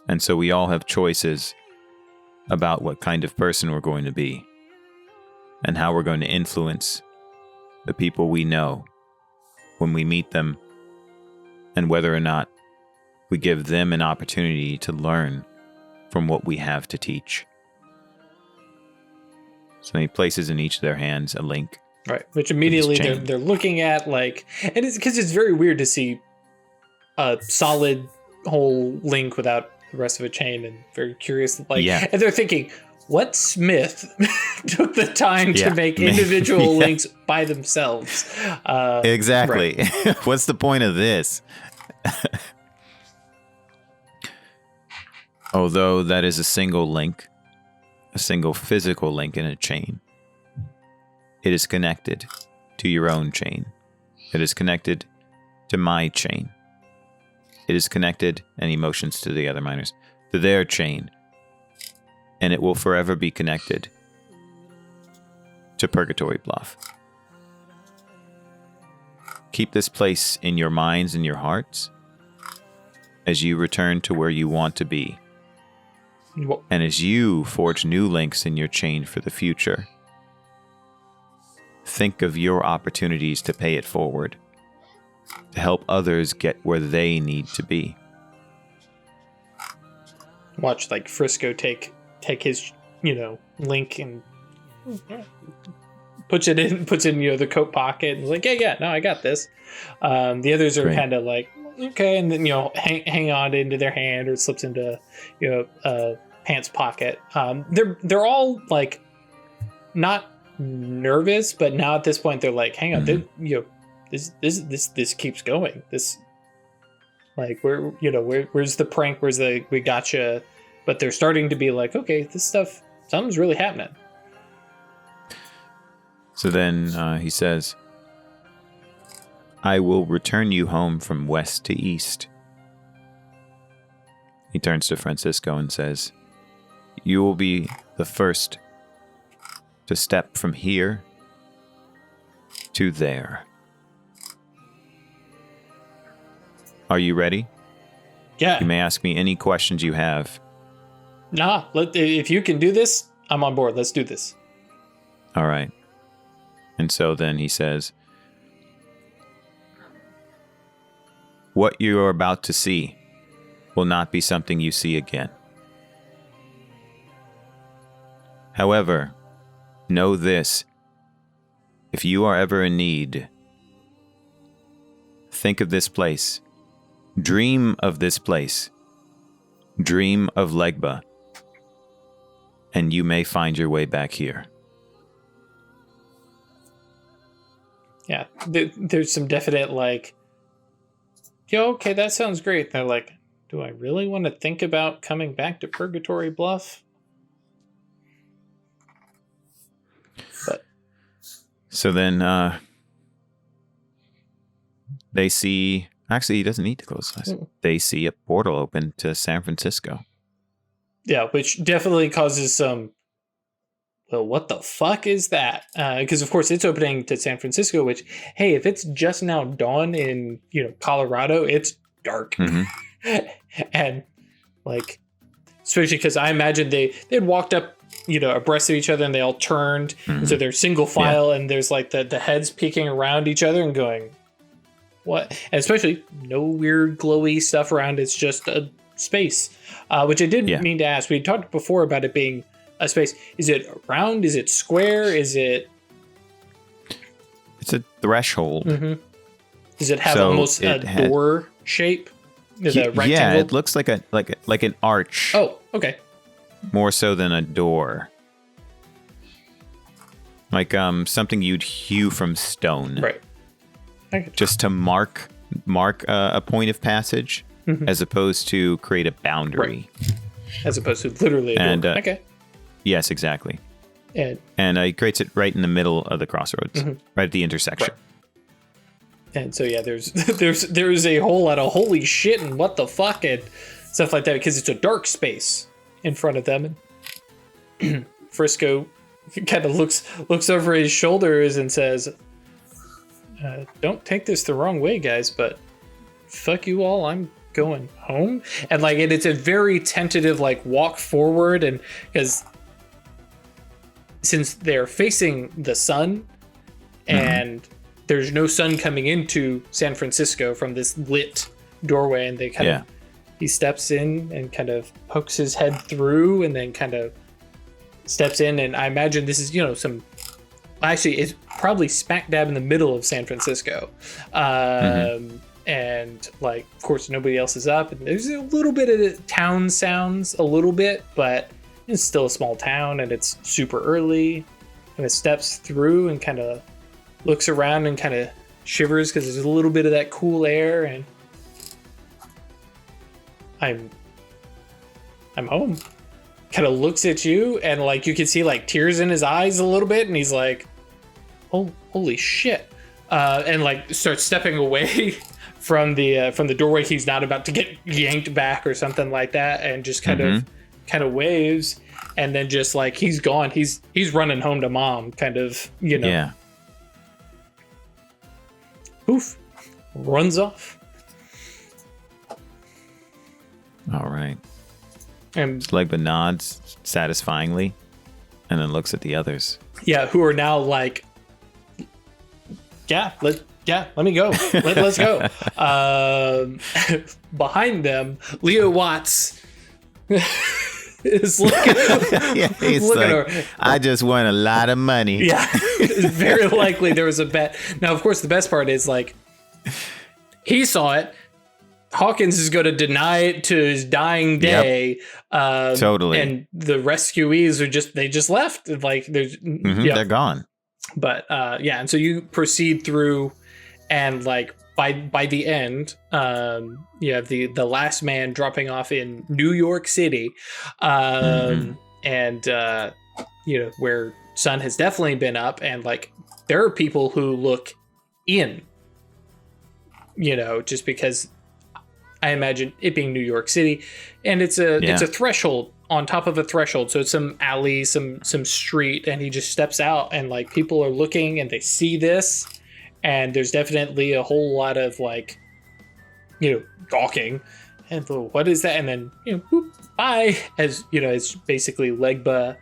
And so we all have choices about what kind of person we're going to be, and how we're going to influence the people we know when we meet them, and whether or not we give them an opportunity to learn from what we have to teach. So he places in each of their hands a link Right, which immediately chain. they're looking at like, and it's because it's very weird to see a solid whole link without the rest of a chain, and very curious, like, and they're thinking, what smith took the time to make individual links by themselves? Exactly. Right. What's the point of this? Although that is a single link, a single physical link in a chain, it is connected to your own chain. It is connected to my chain. It is connected, any motions to the other miners, to their chain. And it will forever be connected to Purgatory Bluff. Keep this place in your minds and your hearts as you return to where you want to be. And as you forge new links in your chain for the future, think of your opportunities to pay it forward, to help others get where they need to be. Watch like Frisco take his, link and puts in the coat pocket and is like, yeah, no, I got this. The others are kind of like, okay, and then hang on into their hand, or it slips into pants pocket. They're all like not nervous, but now at this point they're like, hang on, this keeps going. This, like, where's the prank? Where's the we gotcha? But they're starting to be like, okay, this stuff, something's really happening. So then he says, I will return you home from west to east. He turns to Francisco and says, you will be the first to step from here to there. Are you ready? Yeah. You may ask me any questions you have. Nah, if you can do this, I'm on board. Let's do this. All right. And so then he says, what you are about to see will not be something you see again. However, know this. If you are ever in need, think of this place. Dream of this place. Dream of Legba. And you may find your way back here. Yeah, there's some definite like, okay, that sounds great. They're like, do I really want to think about coming back to Purgatory Bluff? But so then they see, actually he doesn't need to close his eyes. They see a portal open to San Francisco. Yeah, which definitely causes some, well, what the fuck is that? Because of course it's opening to San Francisco, which, hey, if it's just now dawn in, Colorado, it's dark. Mm-hmm. And like, especially because I imagine they'd walked up, abreast of each other, and they all turned. Mm-hmm. And so they're single file, and there's like the heads peeking around each other and going, what? And especially no weird glowy stuff around. It's just a space, which I did mean to ask. We talked before about it being a space. Is it round? Is it square? Is it? It's a threshold. Mm-hmm. Does it have almost a door shape? Rectangle? Yeah, it looks like an arch. Oh, okay. More so than a door. Like something you'd hew from stone. Right. Just to mark a point of passage, as opposed to create a boundary. Right. As opposed to literally a door. Okay. Yes, exactly. And he creates it right in the middle of the crossroads, right at the intersection. Right. And so there's a whole lot of holy shit and what the fuck and stuff like that, because it's a dark space in front of them. And Frisco kind of looks over his shoulders and says, don't take this the wrong way, guys, but fuck you all, I'm going home. And like, it's a very tentative like walk forward, and because since they're facing the sun and there's no sun coming into San Francisco from this lit doorway, and they kind of, he steps in and kind of pokes his head through and then kind of steps in, and I imagine this is, some actually, it's probably smack dab in the middle of San Francisco. And like, of course, nobody else is up. And there's a little bit of town sounds, a little bit, but it's still a small town, and it's super early. And it steps through and kind of looks around and kind of shivers because there's a little bit of that cool air. And I'm home. Kind of looks at you, and like you can see like tears in his eyes a little bit, and he's like, "Oh, holy shit!" And like starts stepping away from the doorway. He's not about to get yanked back or something like that, and just kind of waves, and then just like he's gone. He's running home to mom, kind of, you know. Yeah. Poof, runs off. All right. And Legba nods satisfyingly and then looks at the others. yeah, who are now like, let me go. Let's go. Behind them, Leo Watts is looking. Yeah, he's looking like, over. I just won a lot of money. Yeah, it's very likely there was a bet. Now, of course, the best part is like he saw it. Hawkins is going to deny it to his dying day. Totally. And the rescuees are just left. Like there's, They're gone. But and so you proceed through, and like by the end, you have the last man dropping off in New York City, and where sun has definitely been up, and like there are people who look in, just because I imagine it being New York City, and it's a threshold on top of a threshold. So it's some alley, some street, and he just steps out, and like people are looking and they see this, and there's definitely a whole lot of like, gawking, and what is that? And then whoop, bye, as it's basically Legba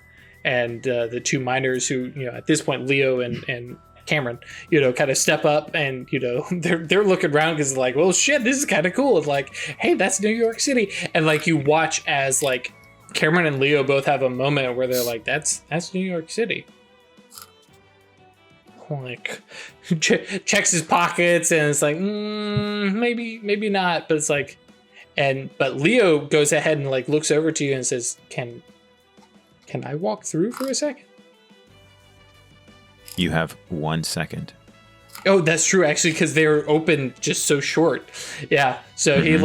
and the two miners who at this point Leo and Cameron, kind of step up, and they're looking around because like, well, shit, this is kind of cool. It's like, hey, that's New York City, and like you watch as like Cameron and Leo both have a moment where they're like, that's New York City. Like checks his pockets, and it's like, maybe not, but it's like, but Leo goes ahead and like looks over to you and says, can I walk through for a second? You have 1 second. Oh, that's true, actually, because they're open just so short. Yeah, so he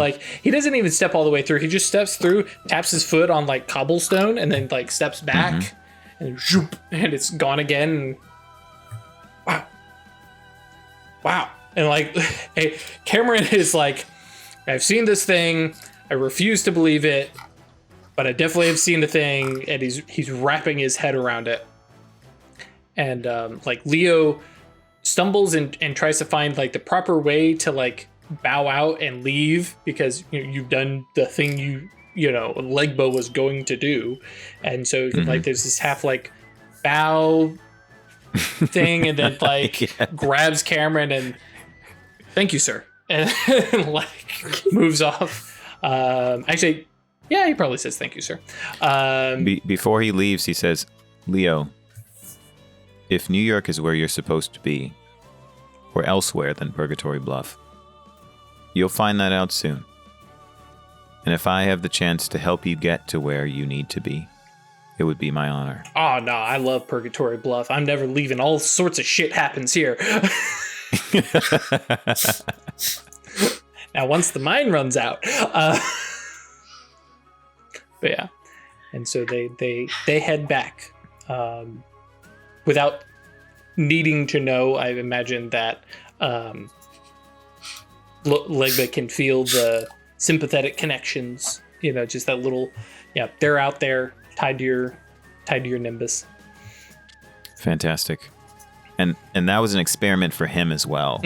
doesn't even step all the way through. He just steps through, taps his foot on like cobblestone, and then like steps back, and zoop, and it's gone again. And, wow, and like, hey, Cameron is like, I've seen this thing. I refuse to believe it, but I definitely have seen the thing, and he's wrapping his head around it. And like Leo stumbles and tries to find like the proper way to like bow out and leave, because you've done the thing Legba was going to do, and so like there's this half like bow thing, and then like grabs Cameron and thank you, sir, and like moves off. Actually, yeah, he probably says thank you, sir. Before he leaves, he says, Leo, if New York is where you're supposed to be, or elsewhere than Purgatory Bluff, you'll find that out soon. And if I have the chance to help you get to where you need to be, it would be my honor. Oh, no, I love Purgatory Bluff. I'm never leaving. All sorts of shit happens here. Now, once the mine runs out. But yeah. And so they head back. Without needing to know, I imagine that Legba can feel the sympathetic connections. Just that little, they're out there tied to your nimbus. Fantastic, and that was an experiment for him as well.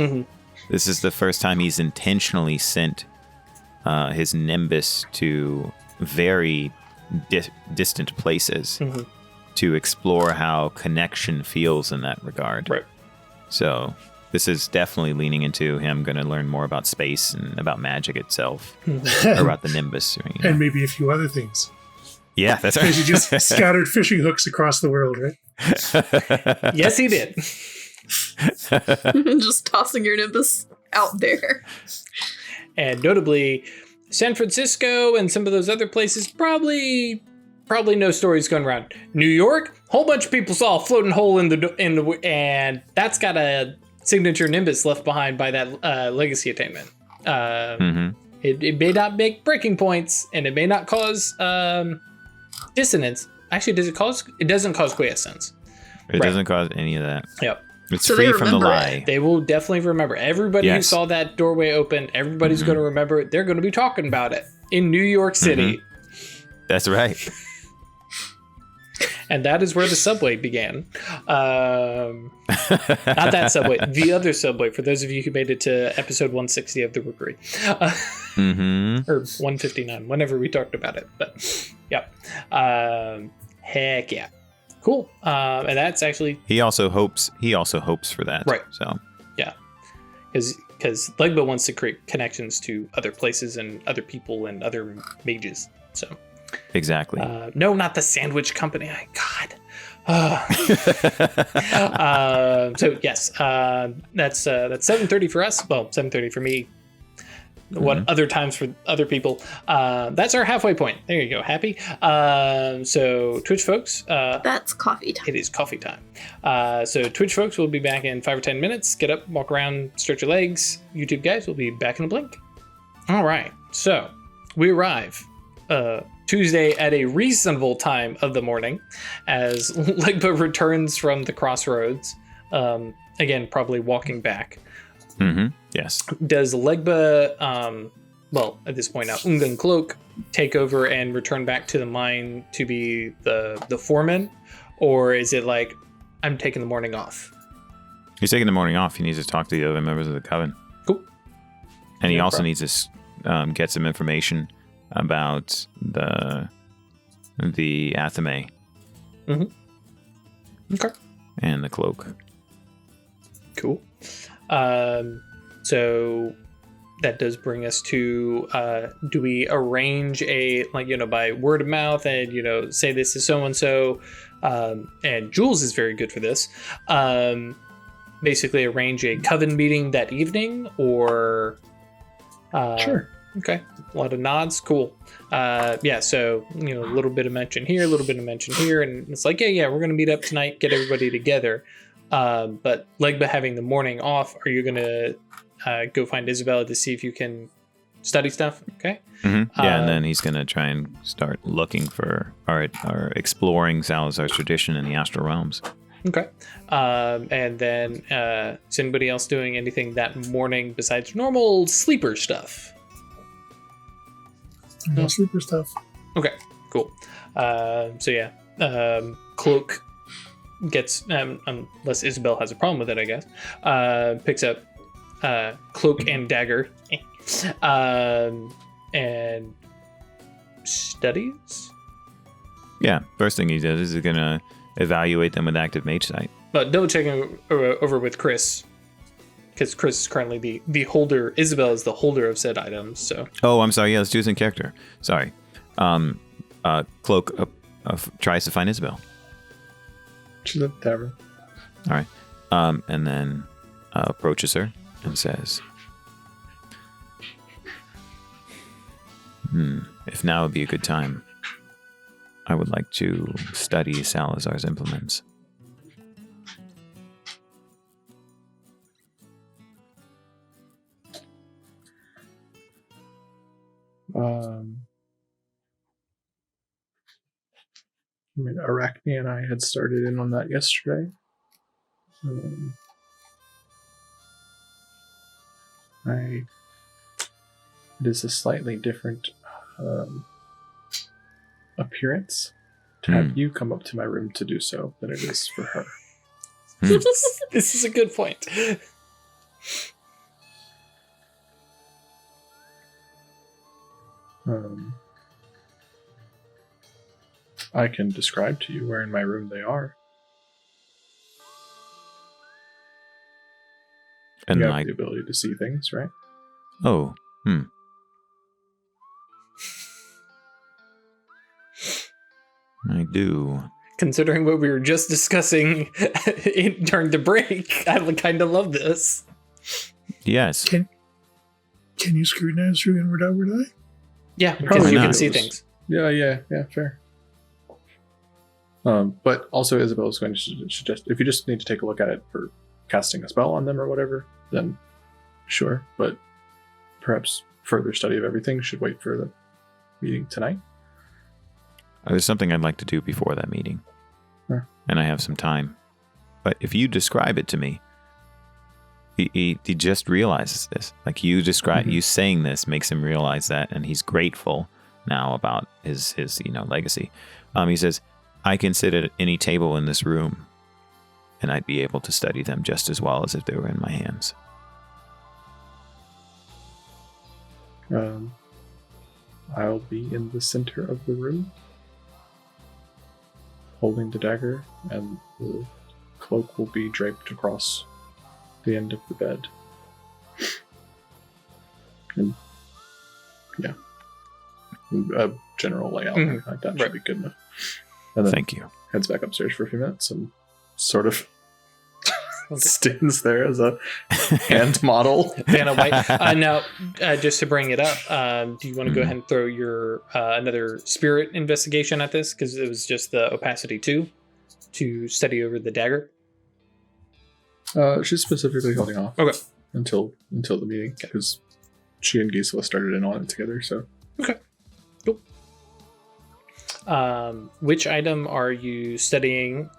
This is the first time he's intentionally sent his nimbus to very distant places. To explore how connection feels in that regard. Right. So this is definitely leaning into him going to learn more about space and about magic itself. Or about the Nimbus. And maybe a few other things. Yeah, that's right. Because you just scattered fishing hooks across the world, right? Yes, he did. Just tossing your Nimbus out there. And notably, San Francisco and some of those other places, probably no stories going around. New York, whole bunch of people saw a floating hole in the and that's got a signature Nimbus left behind by that legacy attainment. It may not make breaking points, and it may not cause dissonance. Actually, does it cause? It doesn't cause quiescence. It doesn't cause any of that. Yep. It's So free they from the remember lie. it. They will definitely remember. Everybody who saw that doorway open, everybody's going to remember it. They're going to be talking about it in New York City. That's right. And that is where the subway began. Not that subway, the other subway, for those of you who made it to episode 160 of the Rookery. Or 159, whenever we talked about it. But, yeah. Heck yeah. Cool. And that's actually... He also hopes for that. Right. So yeah. Because Legba wants to create connections to other places and other people and other mages. So... exactly. No, not the sandwich company. God. So yes, that's 7:30 for us. Well, 7:30 for me. What other times for other people? That's our halfway point. There you go. Happy. So Twitch folks. That's coffee time. It is coffee time. So Twitch folks will be back in 5 or 10 minutes. Get up, walk around, stretch your legs. YouTube guys will be back in a blink. All right. So we arrive. Tuesday at a reasonable time of the morning as Legba returns from the crossroads. Again, probably walking back. Yes. Does Legba, well, at this point now, Ungan Cloak take over and return back to the mine to be the foreman? Or is it like, I'm taking the morning off? He's taking the morning off. He needs to talk to the other members of the coven. Cool. And he also needs to get some information about the Athame. Okay. And the cloak. Cool. So that does bring us to, do we arrange by word of mouth and, say this is so-and-so, and Jules is very good for this, basically arrange a coven meeting that evening or... Sure. Okay. A lot of nods. Cool. So, a little bit of mention here, a little bit of mention here. And it's like, yeah, we're going to meet up tonight, get everybody together. But Legba having the morning off, are you going to go find Isabella to see if you can study stuff? Okay. And then he's going to try and start looking for or exploring Salazar's tradition in the astral realms. Okay. And then is anybody else doing anything that morning besides normal sleeper stuff? No sleeper stuff. Okay, cool. Cloak gets, unless Isabel has a problem with it, I guess, picks up Cloak and Dagger and studies? Yeah, first thing he does is he's going to evaluate them with active mage sight. But double checking over with Chris, because Chris is currently the holder. Isabel is the holder of said items. So. Oh, I'm sorry. Yeah, let's do this in character. Sorry. Cloak tries to find Isabel. She's at the tavern. All right. And then approaches her and says, if now would be a good time, I would like to study Salazar's implements. Arachne and I had started in on that yesterday. It is a slightly different appearance to have you come up to my room to do so than it is for her. This is a good point. I can describe to you where in my room they are. And you have the ability to see things, right? Oh, I do. considering what we were just discussing during the break, I kind of love this. Yes. Can you scrutinize through inward outward eye? Yeah, because Probably you not. can see things. Yeah, fair. But also Isabel is going to suggest if you just need to take a look at it for casting a spell on them or whatever, then sure. But perhaps further study of everything should wait for the meeting tonight. There's something I'd like to do before that meeting. Sure. And I have some time. But if you describe it to me, he just realizes this. Like you describe, you saying this makes him realize that, and he's grateful now about his legacy. He says, I can sit at any table in this room, and I'd be able to study them just as well as if they were in my hands. I'll be in the center of the room, holding the dagger, and the cloak will be draped across the end of the bed. And yeah, a general layout like that should be good enough. And then Thank you. heads back upstairs for a few minutes and sort of stands there as a hand model. Vanna White. Now, just to bring it up, do you want to go ahead and throw your another spirit investigation at this? Because it was just the opacity 2 to study over the dagger. She's specifically holding off. Okay. Until the meeting, because she and Gisela started in on it together. So okay, cool. Which item are you studying,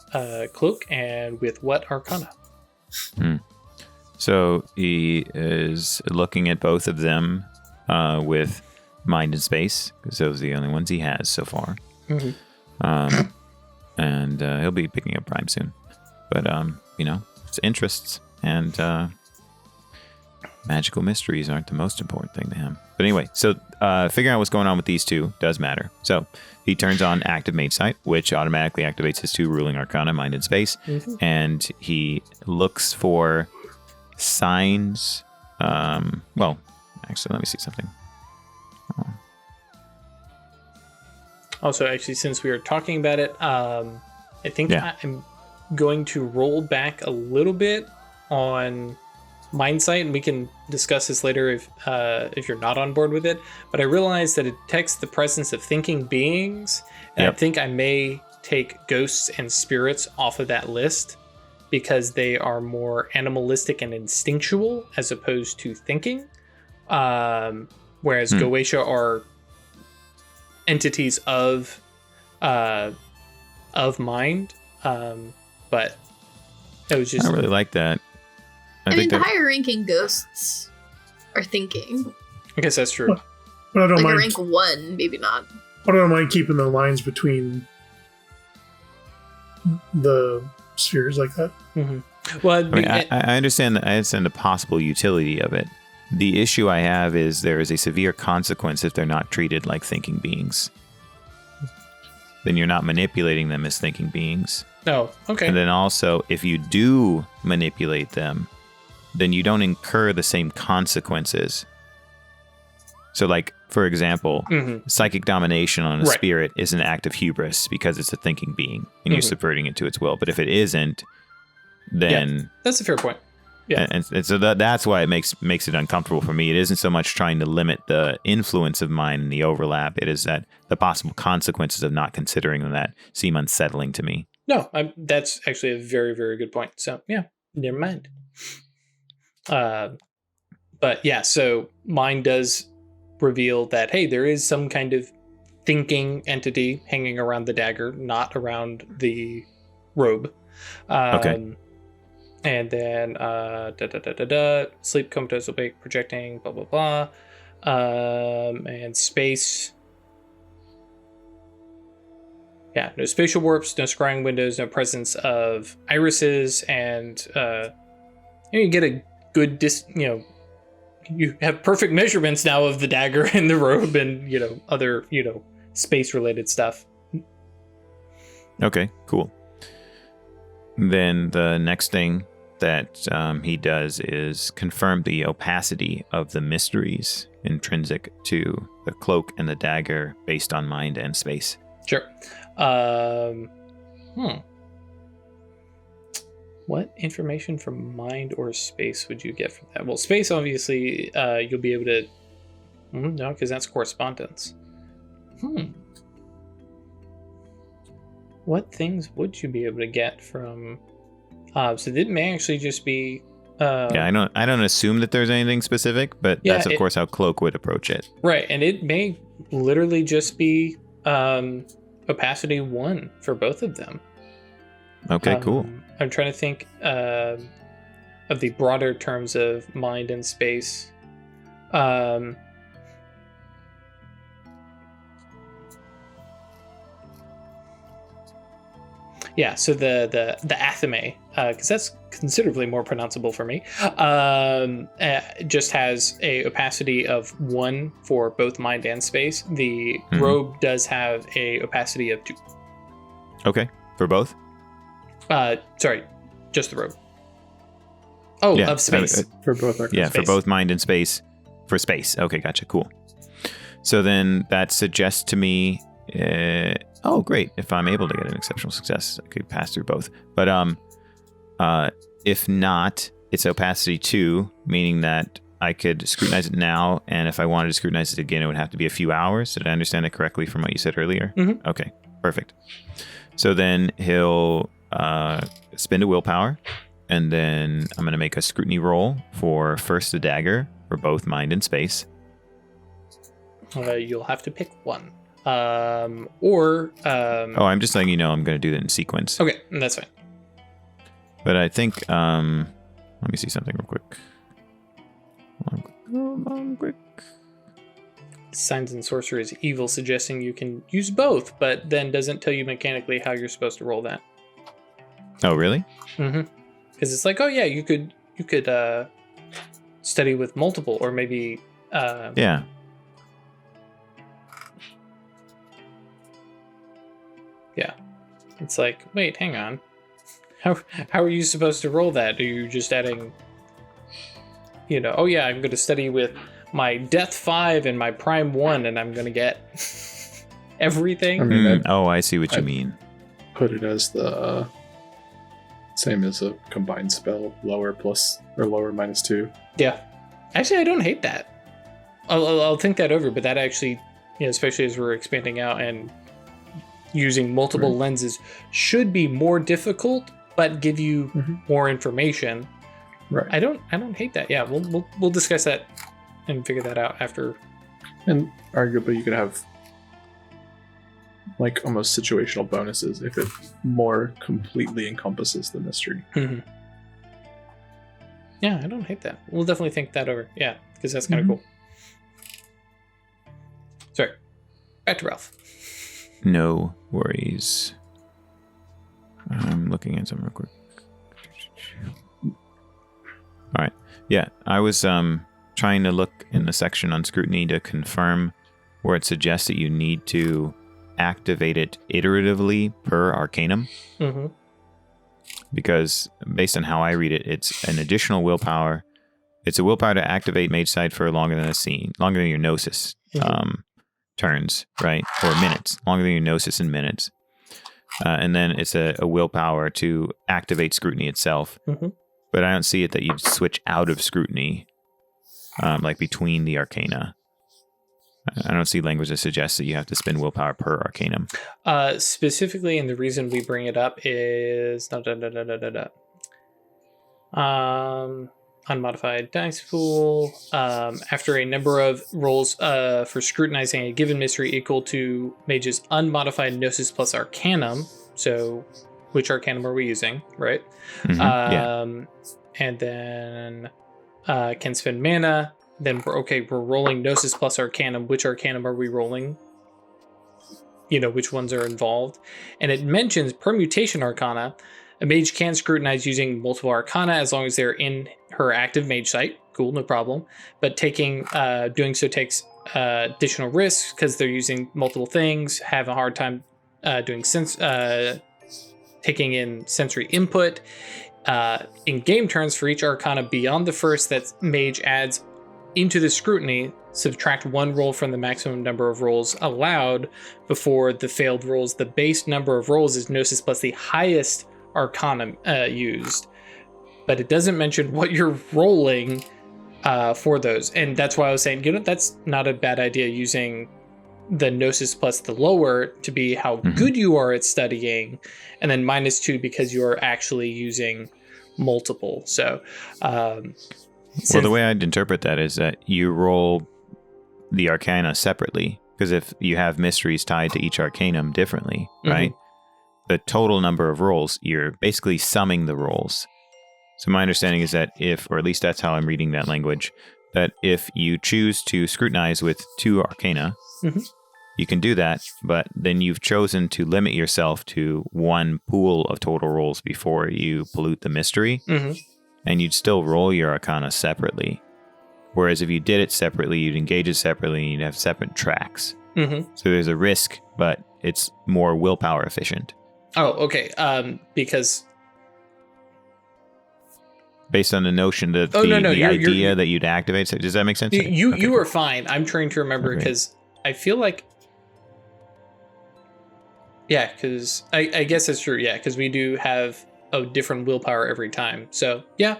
Cloak, and with what arcana? So he is looking at both of them with mind and space, because those are the only ones he has so far. And he'll be picking up Prime soon. But, it's interests, and magical mysteries aren't the most important thing to him. But anyway, so figuring out what's going on with these two does matter. So he turns on Active Mage Sight, which automatically activates his 2 ruling arcana, mind and space, and he looks for signs. Well, actually, let me see something. Also, actually, since we were talking about it, I think I'm going to roll back a little bit on Mind Sight, and we can discuss this later if you're not on board with it. But I realized that it detects the presence of thinking beings, and I think I may take ghosts and spirits off of that list because they are more animalistic and instinctual as opposed to thinking. Whereas Goche are entities of mind. But it was just... I really like that. I mean, the higher ranking ghosts are thinking. I guess that's true. But I don't Like mind. a rank 1, maybe not. But I don't mind keeping the lines between the spheres like that. Well, I understand that. I understand the possible utility of it. The issue I have is there is a severe consequence if they're not treated like thinking beings. Then you're not manipulating them as thinking beings. Oh, okay. And then also, if you do manipulate them, then you don't incur the same consequences. So, like, for example, psychic domination on a spirit is an act of hubris because it's a thinking being and you're subverting it to its will. But if it isn't, then... that's a fair point. Yeah. And so that's why it makes it uncomfortable for me. It isn't so much trying to limit the influence of mine and the overlap. It is that the possible consequences of not considering that seem unsettling to me. No, that's actually a very, very good point. So, yeah, never mind. But yeah, so mine does reveal that, hey, there is some kind of thinking entity hanging around the dagger, not around the robe. Okay. And then sleep, comatose, awake, projecting, blah blah blah, and space. Yeah, no spatial warps, no scrying windows, no presence of irises, and you get a good you have perfect measurements now of the dagger and the robe, and other space related stuff. Okay, cool. Then the next thing that he does is confirm the opacity of the mysteries intrinsic to the cloak and the dagger based on mind and space. Sure. What information from mind or space would you get from that? Well, space, obviously, you'll be able to... no, because that's correspondence. What things would you be able to get from... so it may actually just be... yeah, I don't assume that there's anything specific, but that's, of course, how Cloak would approach it. Right, and it may literally just be opacity 1 for both of them. Okay, cool. I'm trying to think of the broader terms of mind and space. Yeah, so the athame, because that's considerably more pronounceable for me, just has a opacity of 1 for both mind and space. The robe does have a opacity of 2. Okay, for both? Sorry, just the robe. Oh, yeah, of space. For both. Yeah, space. For both mind and space. For space. Okay, gotcha. Cool. So then that suggests to me... oh, great. If I'm able to get an exceptional success, I could pass through both. But if not, it's opacity 2, meaning that I could scrutinize it now, and if I wanted to scrutinize it again, it would have to be a few hours. Did I understand it correctly from what you said earlier? Mm-hmm. Okay, perfect. So then he'll spend a willpower, and then I'm going to make a scrutiny roll for first the dagger for both mind and space. You'll have to pick one. I'm just letting you know I'm going to do that in sequence. Okay, that's fine. But I think, let me see something real quick. Quick. Signs and Sorcerer is evil, suggesting you can use both, but then doesn't tell you mechanically how you're supposed to roll that. Oh, really? Mm-hmm. Because it's like, oh yeah, you could study with multiple, or maybe... yeah. Yeah. It's like, wait, hang on. How are you supposed to roll that? Are you just adding, oh yeah, I'm going to study with my Death 5 and my Prime 1, and I'm going to get everything? I mean, I see what you mean. Put it as the same as a combined spell, lower plus or lower -2. Yeah. Actually, I don't hate that. I'll think that over, but that actually, especially as we're expanding out and using multiple lenses, should be more difficult, but give you more information. Right. I don't hate that. Yeah, we'll discuss that and figure that out after. And arguably, you could have like almost situational bonuses if it more completely encompasses the mystery. Mm-hmm. Yeah, I don't hate that. We'll definitely think that over. Yeah, because that's kind of cool. Sorry, back to Ralph. No worries. I'm looking at something real quick. All right. Yeah, I was trying to look in the section on scrutiny to confirm where it suggests that you need to activate it iteratively per arcanum. Mm-hmm. Because based on how I read it, it's an additional willpower. It's a willpower to activate Mage Side for longer than your Gnosis turns, right? Or minutes, longer than your Gnosis in minutes. And then it's a willpower to activate scrutiny itself. Mm-hmm. But I don't see it that you switch out of scrutiny, like between the arcana. I don't see language that suggests that you have to spend willpower per arcanum. Specifically, and the reason we bring it up is unmodified dice pool. After a number of rolls for scrutinizing a given mystery equal to mage's unmodified Gnosis plus Arcanum. So, which Arcanum are we using, right? Mm-hmm, and then can spend mana. Then we're rolling Gnosis plus Arcanum. Which Arcanum are we rolling? Which ones are involved. And it mentions Permutation Arcana. A mage can scrutinize using multiple Arcana as long as they're in her active mage site. Cool, no problem. But doing so takes additional risks because they're using multiple things, have a hard time taking in sensory input. In game turns, for each Arcana beyond the first that mage adds into the scrutiny, subtract 1 roll from the maximum number of rolls allowed before the failed rolls. The base number of rolls is Gnosis plus the highest Arcana used, but it doesn't mention what you're rolling for those. And that's why I was saying, that's not a bad idea, using the Gnosis plus the lower to be how good you are at studying, and then -2 because you're actually using multiple. So, well, the way I'd interpret that is that you roll the Arcana separately, because if you have mysteries tied to each Arcanum differently, right? The total number of rolls, you're basically summing the rolls. So my understanding is that or at least that's how I'm reading that language, that if you choose to scrutinize with 2 Arcana, you can do that, but then you've chosen to limit yourself to 1 pool of total rolls before you pollute the mystery, and you'd still roll your Arcana separately. Whereas if you did it separately, you'd engage it separately, and you'd have separate tracks. So there's a risk, but it's more willpower efficient. Oh, okay. Because... Based on the notion that the idea that you'd activate. So does that make sense? You are fine. I'm trying to remember because I feel like... Yeah, because I guess that's true. Yeah, because we do have a different willpower every time. So, yeah.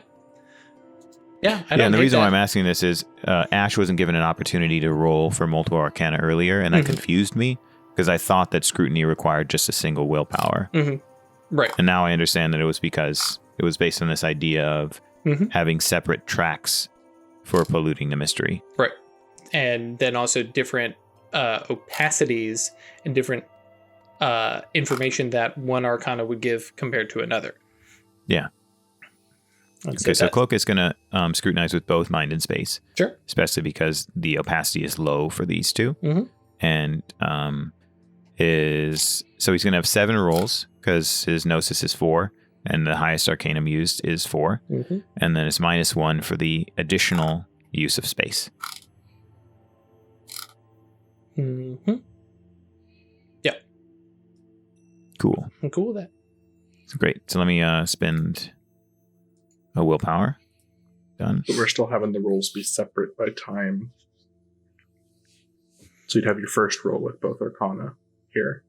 Yeah, and the reason why I'm asking this is Ash wasn't given an opportunity to roll for multiple Arcana earlier, and that confused me because I thought that scrutiny required just a single willpower. Right. And now I understand that it was because it was based on this idea of having separate tracks for polluting the mystery. Right. And then also different opacities and different information that one Arcana would give compared to another. Yeah. Okay, so Cloak is going to scrutinize with both mind and space. Sure. Especially because the opacity is low for these two. And so he's going to have 7 rolls because his Gnosis is 4 and the highest Arcanum used is 4. And then it's -1 for the additional use of space. Yep. Cool. I'm cool with that. So great. So let me spend a willpower. Done. But we're still having the rolls be separate by time. So you'd have your first roll with both Arcana here.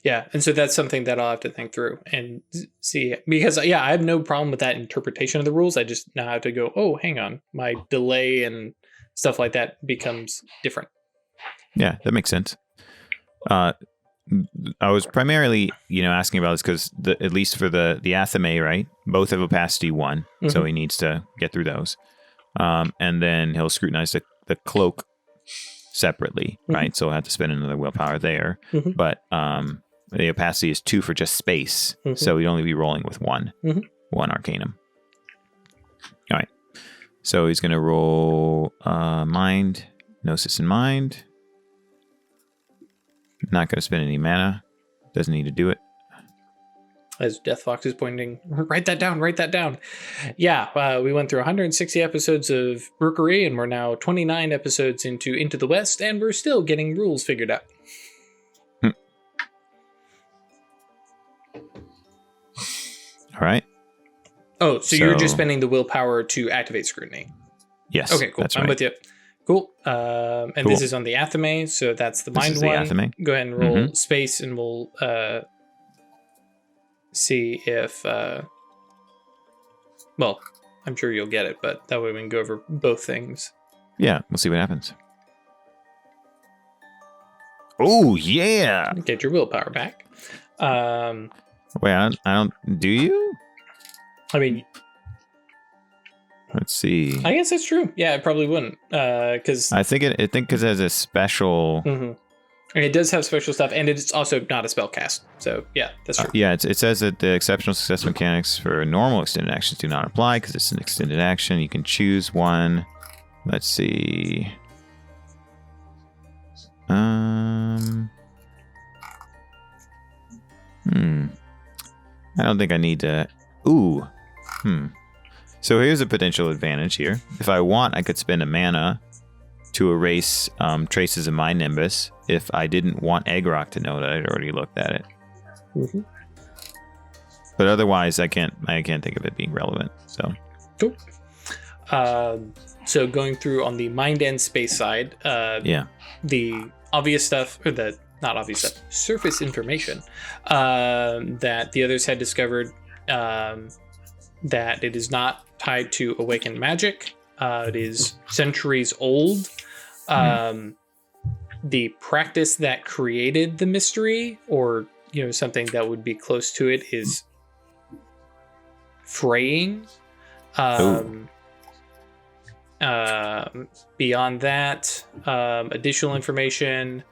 Yeah, and so that's something that I'll have to think through and see. Because, I have no problem with that interpretation of the rules. I just now have to go, oh, hang on. My delay and stuff like that becomes different. Yeah, that makes sense. I was primarily, asking about this because at least for the Athame, right? Both have opacity 1, so he needs to get through those. And then he'll scrutinize the Cloak separately, right? So I'll have to spend another willpower there. But the opacity is 2 for just space, so he'd only be rolling with 1 Arcanum. All right. So he's going to roll Mind, Gnosis and Mind. Not going to spend any mana. Doesn't need to do it. As Death Fox is pointing, write that down. Yeah, we went through 160 episodes of Rookery, and we're now 29 episodes into the West, and we're still getting rules figured out. All right. Oh, so you're just spending the willpower to activate scrutiny? Yes. Okay, cool. I'm with you. Cool. And this is on the Athame, so that's the mind one. Athame. Go ahead and roll space, and we'll see if... well, I'm sure you'll get it, but that way we can go over both things. Yeah, we'll see what happens. Oh, yeah! Get your willpower back. Wait, I don't... Do you? I mean... Let's see. I guess that's true. Yeah, it probably wouldn't. Because... I think because it has a special... And it does have special stuff, and it's also not a spell cast. So, yeah, that's true. Yeah, it says that the exceptional success mechanics for normal extended actions do not apply because it's an extended action. You can choose one. Let's see. I don't think I need to... Ooh. So here's a potential advantage here. If I want, I could spend a mana to erase traces of my Nimbus if I didn't want Eggrock to know that I'd already looked at it. But otherwise, I can't think of it being relevant. So cool. So going through on the mind and space side, the obvious stuff, or the not obvious stuff, surface information that the others had discovered, that it is not tied to awakened magic. It is centuries old. The practice that created the mystery, or something that would be close to it, is fraying. Beyond that, additional information,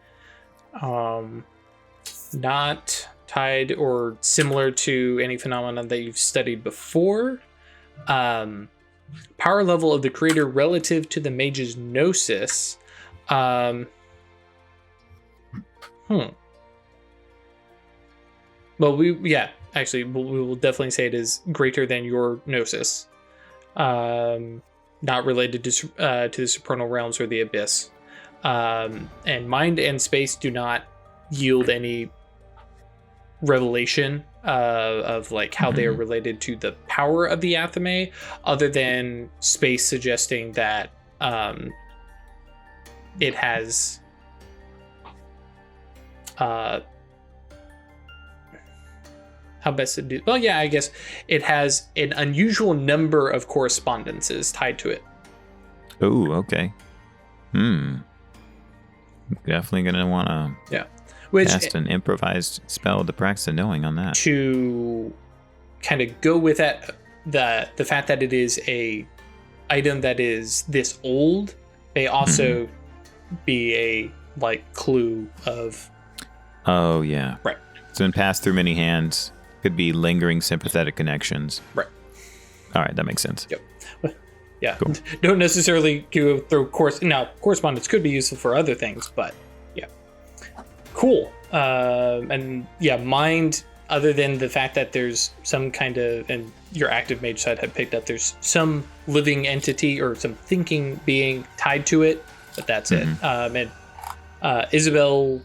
not tied or similar to any phenomenon that you've studied before. Power level of the creator relative to the mage's gnosis. Well, we will definitely say it is greater than your gnosis. Not related to the supernal realms or the abyss. And mind and space do not yield any revelation of like how they are related to the power of the athame, other than space suggesting that it has how best to do, well, yeah, I guess it has an unusual number of correspondences tied to it. Oh, okay. Definitely gonna want to cast an improvised spell to practice the knowing on that. To kind of go with that, the fact that it is a item that is this old may also be a like clue of. Oh yeah, right. It's been passed through many hands. Could be lingering sympathetic connections. Right. All right, that makes sense. Yep. Yeah. Cool. Don't necessarily go through correspondence could be useful for other things, but yeah. Cool. And yeah, mind, other than the fact that there's some kind of, and your active mage side had picked up, there's some living entity or some thinking being tied to it, but that's it. And Isabel,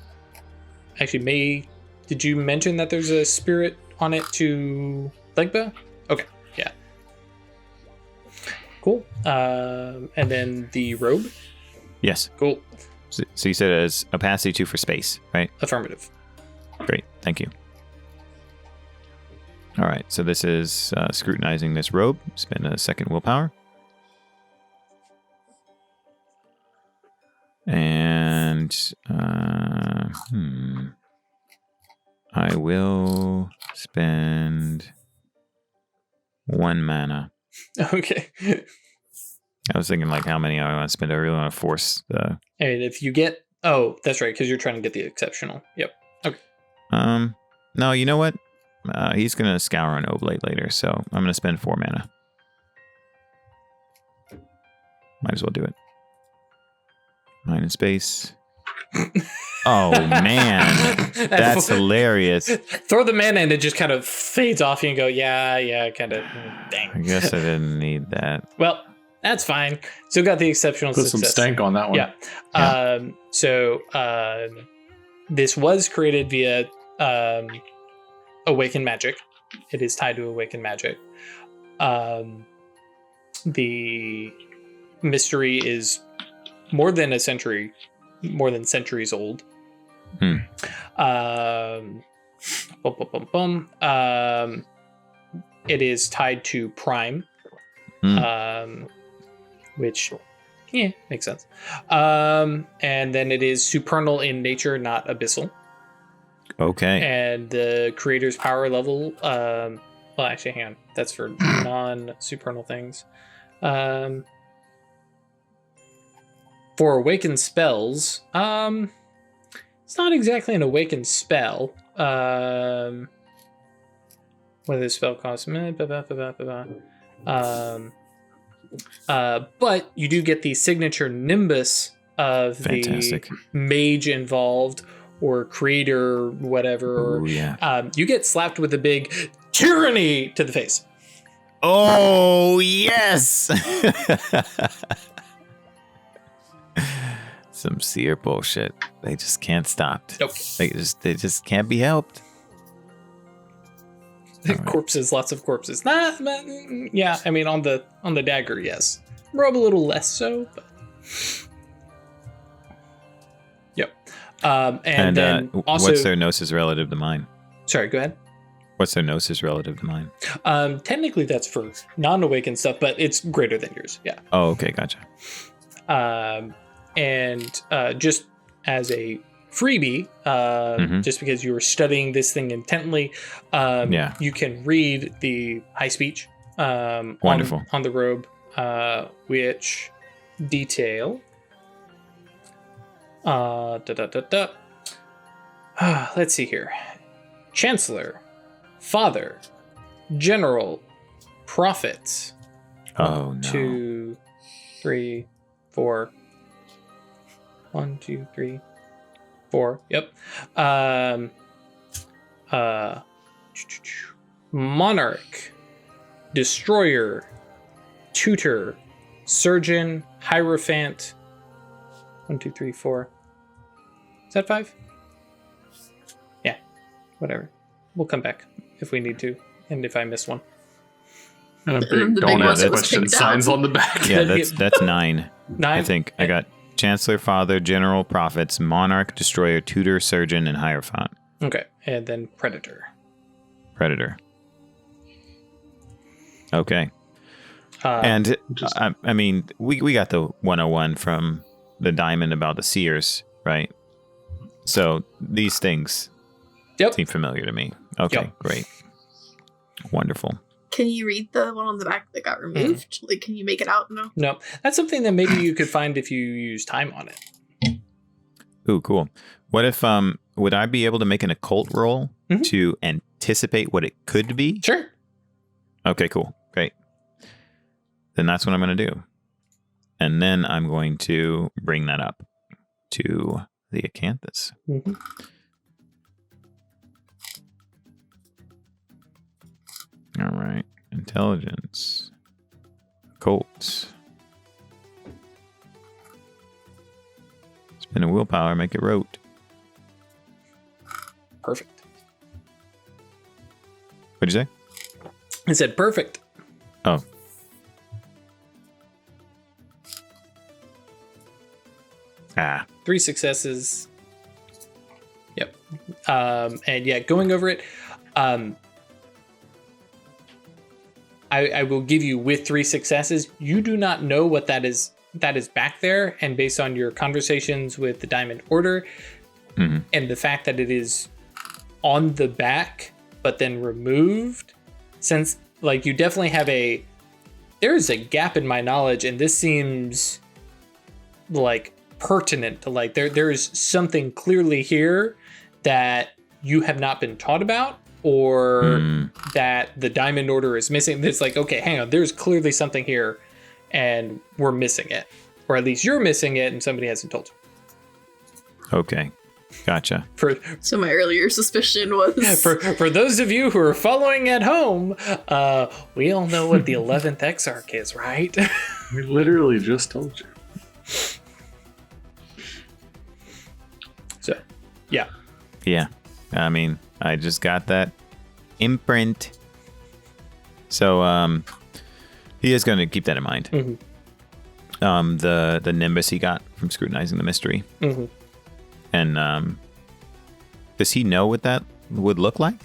actually, did you mention that there's a spirit on it to Legba? Okay, yeah. Cool. And then the robe? Yes. Cool. So you said it has opacity 2 for space, right? Affirmative. Great, thank you. All right, so this is scrutinizing this robe. Spend a second willpower. And I will spend 1 mana. Okay. I was thinking like how many I want to spend. I really want to force the. And if you get, oh, that's right, because you're trying to get the exceptional. Yep. Okay. No, you know what? He's gonna scour an oblate later, so I'm gonna spend 4 mana. Might as well do it. Mine in space. Oh man, that's hilarious. Throw the mana and it just kind of fades off. You and go, yeah, kind of. Dang. I guess I didn't need that. Well, that's fine. Still got the exceptional Put success. some stank on that one. Yeah. So this was created via awakened magic. It is tied to awakened magic. The mystery is more than centuries old. It is tied to Prime, which, yeah, makes sense. And then it is supernal in nature, not abyssal. Okay. And the creator's power level, well, actually, hang on. That's for non-supernal things. For awakened spells, it's not exactly an awakened spell. What does the spell cost? But you do get the signature nimbus of Fantastic. The mage involved or creator, whatever. Ooh, yeah. You get slapped with a big tyranny to the face. Oh, yes. Some seer bullshit. They just can't stop. Nope. They just can't be helped. Right. Corpses, lots of corpses. Yeah, I mean on the dagger, yes. Robe a little less so, but yep. And then also, what's their gnosis relative to mine? Sorry, go ahead. What's their gnosis relative to mine? Technically, that's for non-awakened stuff, but it's greater than yours. Yeah. Oh, okay, gotcha. And just as a freebie, just because you were studying this thing intently, you can read the high speech Wonderful. on the robe, which detail. Let's see here. Chancellor, Father, General, Prophet. Oh, no. 2, 3, 4. 1, 2, 3, 4. Yep. Monarch, Destroyer, Tutor, Surgeon, Hierophant. 1, 2, 3, 4. Is that 5? Yeah. Whatever. We'll come back if we need to, and if I miss one. And a The big big don't one ask that was question picked signs out. on the back. Yeah, that's 9. 9. I think I got Chancellor, Father, General, Prophets, Monarch, Destroyer, Tutor, Surgeon, and Hierophant. Okay, and then Predator. Predator. Okay. And And I mean, we got the 101 from the diamond about the seers, right? So these things seem familiar to me. Okay, great. Wonderful. Can you read the one on the back that got removed? Like, can you make it out? No. that's something that maybe you could find if you use time on it. Ooh, cool. What if would I be able to make an occult roll to anticipate what it could be? Sure. Okay, cool. Great. Then that's what I'm going to do. And then I'm going to bring that up to the Acanthus. Mm-hmm. All right. Intelligence. Occult. Spin a willpower, make it rote. Perfect. What'd you say? I said perfect. Oh. Ah. 3 successes. Yep. And yeah, going over it, I will give you with 3 successes. You do not know what that is back there, and based on your conversations with the Diamond Order and the fact that it is on the back but then removed, since like you definitely have there is a gap in my knowledge, and this seems like pertinent to like there is something clearly here that you have not been taught about, or that the Diamond Order is missing. It's like, okay, hang on, there's clearly something here and we're missing it, or at least you're missing it and somebody hasn't told you. Okay. Gotcha. So my earlier suspicion was For those of you who are following at home, we all know what the 11th Exarch is, right? We literally just told you. So, yeah. Yeah. I mean, I just got that imprint. So he is going to keep that in mind. The nimbus he got from scrutinizing the mystery. And does he know what that would look like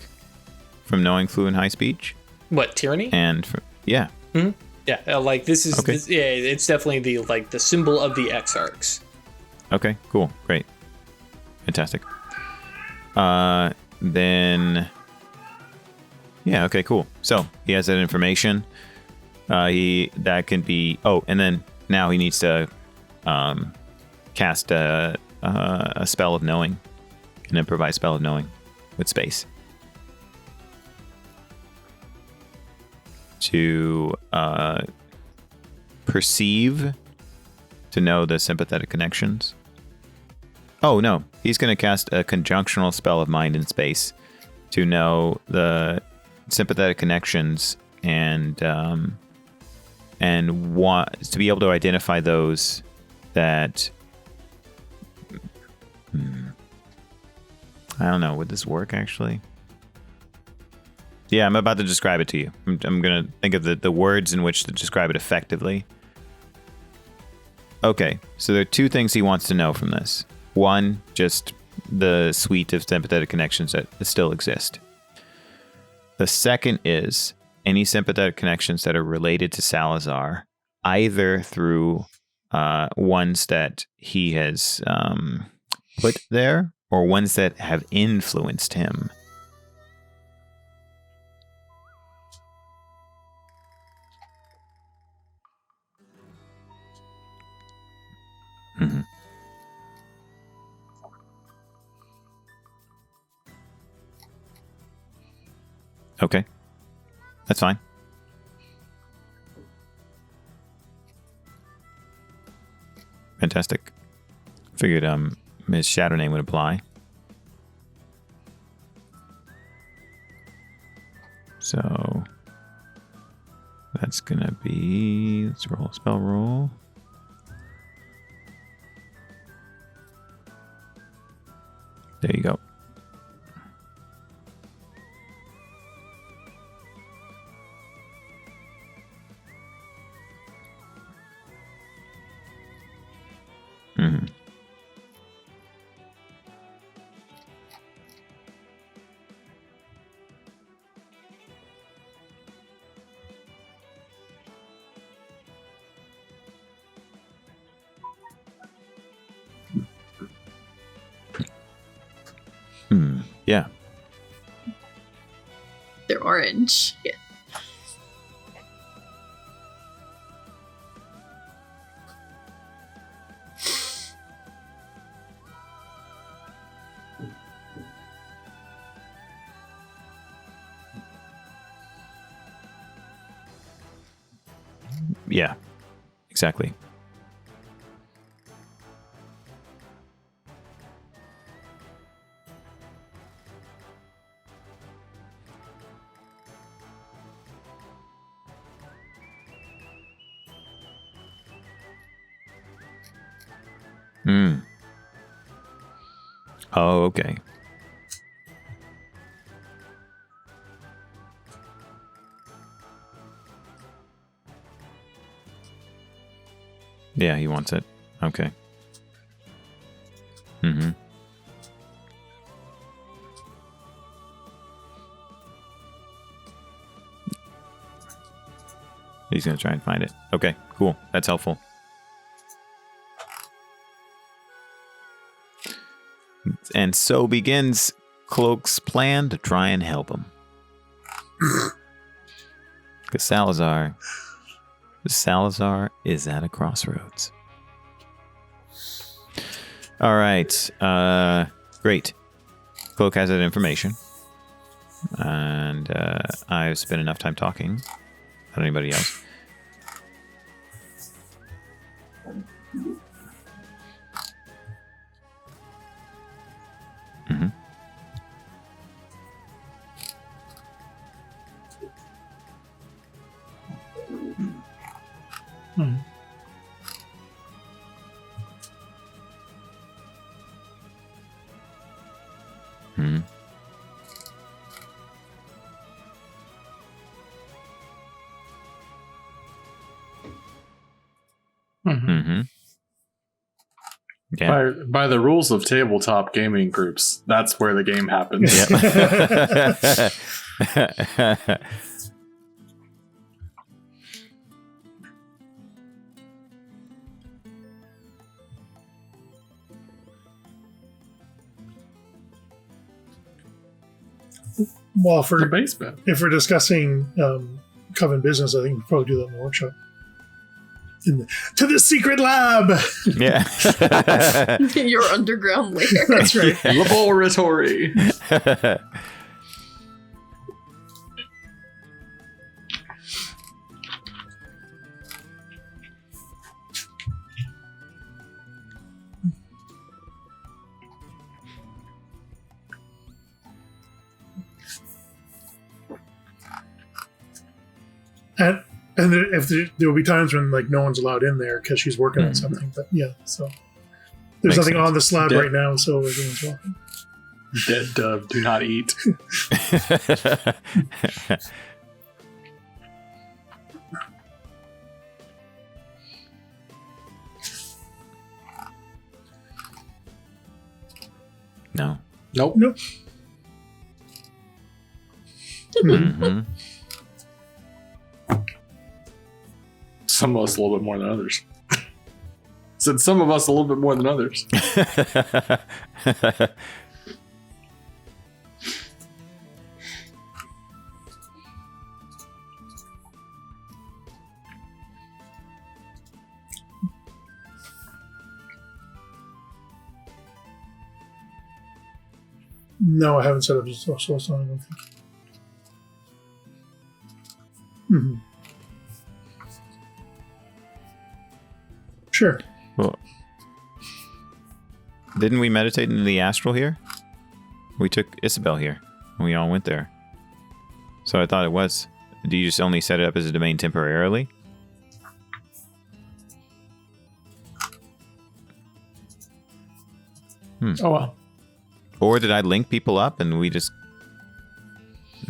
from knowing fluent high speech? What, tyranny? And yeah. Yeah, like this is Okay. yeah, it's definitely the symbol of the Exarchs. Okay, cool. Great. Fantastic. Then yeah, okay, cool. So he has that information. That can be and then now he needs to cast a spell of knowing, an improvised spell of knowing with space to perceive, to know the sympathetic connections. Oh no, he's going to cast a conjunctional spell of mind in space to know the sympathetic connections and want to be able to identify those that I don't know, would this work actually? Yeah, I'm about to describe it to you. I'm going to think of the words in which to describe it effectively. Okay, so there are two things he wants to know from this. One, just the suite of sympathetic connections that still exist. The second is any sympathetic connections that are related to Salazar, either through ones that he has put there or ones that have influenced him. Mm-hmm. Okay. That's fine. Fantastic. Figured his shadow name would apply. So that's gonna be, let's roll a spell roll. There you go. Mm-hmm. Yeah. They're orange. Yeah. Yeah. Exactly. Hmm. Oh, okay. Yeah, he wants it. Okay. Mm-hmm. He's going to try and find it. Okay, cool. That's helpful. And so begins Cloak's plan to try and help him. Because Salazar is at a crossroads. All right. Great. Cloak has that information. And I've spent enough time talking. Not anybody else. Mm-hmm. Mm-hmm. Mm-hmm. Yeah. By the rules of tabletop gaming groups, that's where the game happens. Yep. Well, The basement. if we're discussing coven business, I think we'll probably do that in the workshop. To the secret lab! Yeah. Your underground lair. That's right. Laboratory. And there will be times when like no one's allowed in there because she's working on something. But yeah, so there's Makes nothing sense. on the slab Yeah. right now, so everyone's welcome. Dead dove, do not eat. Nope. Nope. Mm-hmm. Some of us a little bit more than others. Said some of us a little bit more than others. No, I haven't set up a soul stone, I don't think. Mm-hmm. Sure. Well, didn't we meditate in the astral here? We took Isabel here. And we all went there. So I thought it was. Do you just only set it up as a domain temporarily? Oh well. Or did I link people up and we just?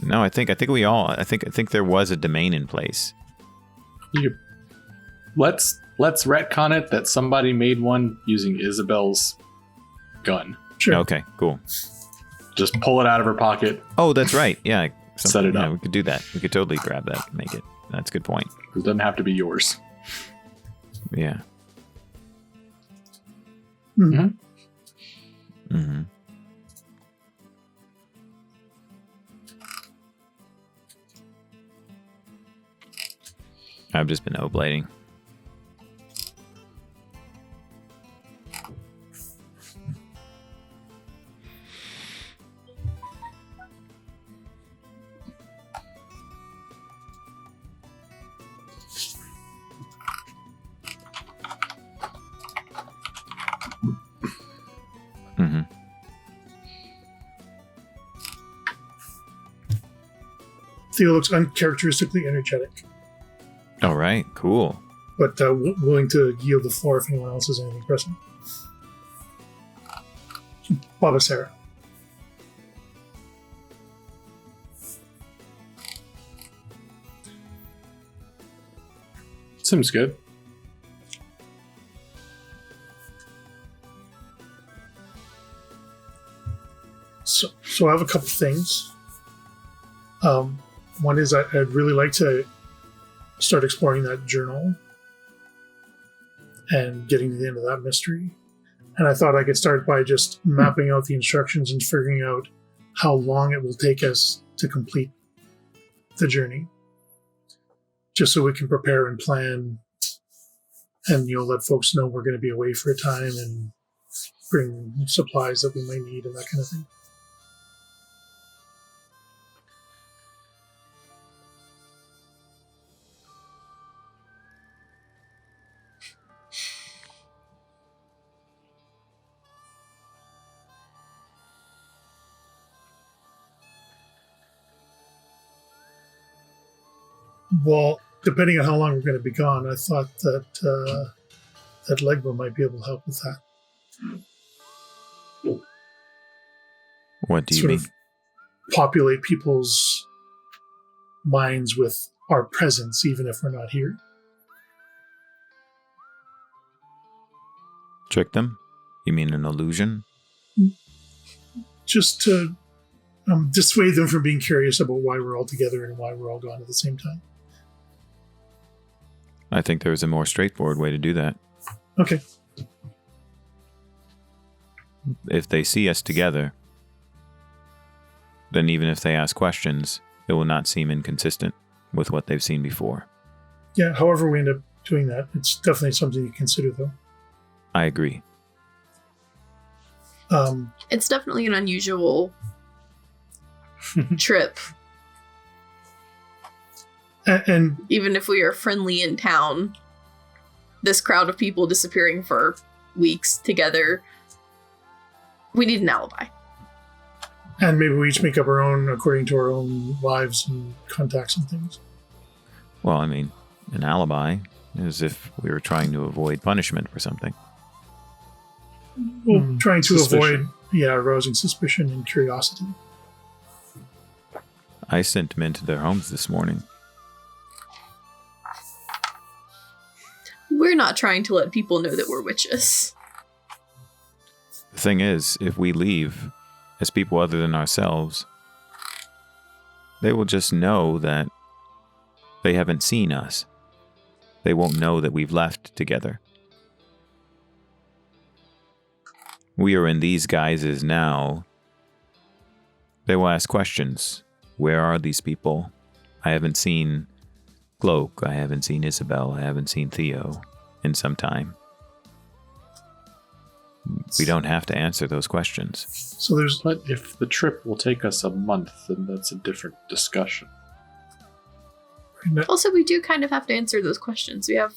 No, I think we all. I think there was a domain in place. Let's retcon it that somebody made one using Isabel's gun. Sure. Okay, cool. Just pull it out of her pocket. Oh, that's right. Yeah. Set it yeah, up. we could do that. We could totally grab that and make it. That's a good point. It doesn't have to be yours. Yeah. Mm-hmm. Mm-hmm. I've just been oblating. Mm-hmm. Theo looks uncharacteristically energetic, All right, cool. but willing to yield the floor if anyone else has anything pressing. Baba Sarah. Seems good. So I have a couple things. One is I'd really like to start exploring that journal and getting to the end of that mystery. And I thought I could start by just mapping out the instructions and figuring out how long it will take us to complete the journey. Just so we can prepare and plan and, let folks know we're going to be away for a time and bring supplies that we might need and that kind of thing. Well, depending on how long we're going to be gone, I thought that that Legba might be able to help with that. What do you Sort mean? of populate people's minds with our presence, even if we're not here. Trick them? You mean an illusion? Just to dissuade them from being curious about why we're all together and why we're all gone at the same time. I think there's a more straightforward way to do that. Okay. If they see us together, then even if they ask questions, it will not seem inconsistent with what they've seen before. Yeah, however we end up doing that, it's definitely something to consider, though. I agree. It's definitely an unusual trip. And Even if we are friendly in town, this crowd of people disappearing for weeks together, we need an alibi. and maybe we each make up our own according to our own lives and contacts and things. Well, I mean, an alibi is if we were trying to avoid punishment for something. Well, trying to Suspicion. avoid, arousing suspicion and curiosity. I sent men to their homes this morning. We're not trying to let people know that we're witches. The thing is, if we leave, as people other than ourselves, they will just know that they haven't seen us. They won't know that we've left together. We are in these guises now. They will ask questions. Where are these people? I haven't seen Cloak. I haven't seen Isabel. I haven't seen Theo in some time. We don't have to answer those questions. So there's... But if the trip will take us a month, then that's a different discussion. Also, we do kind of have to answer those questions. We have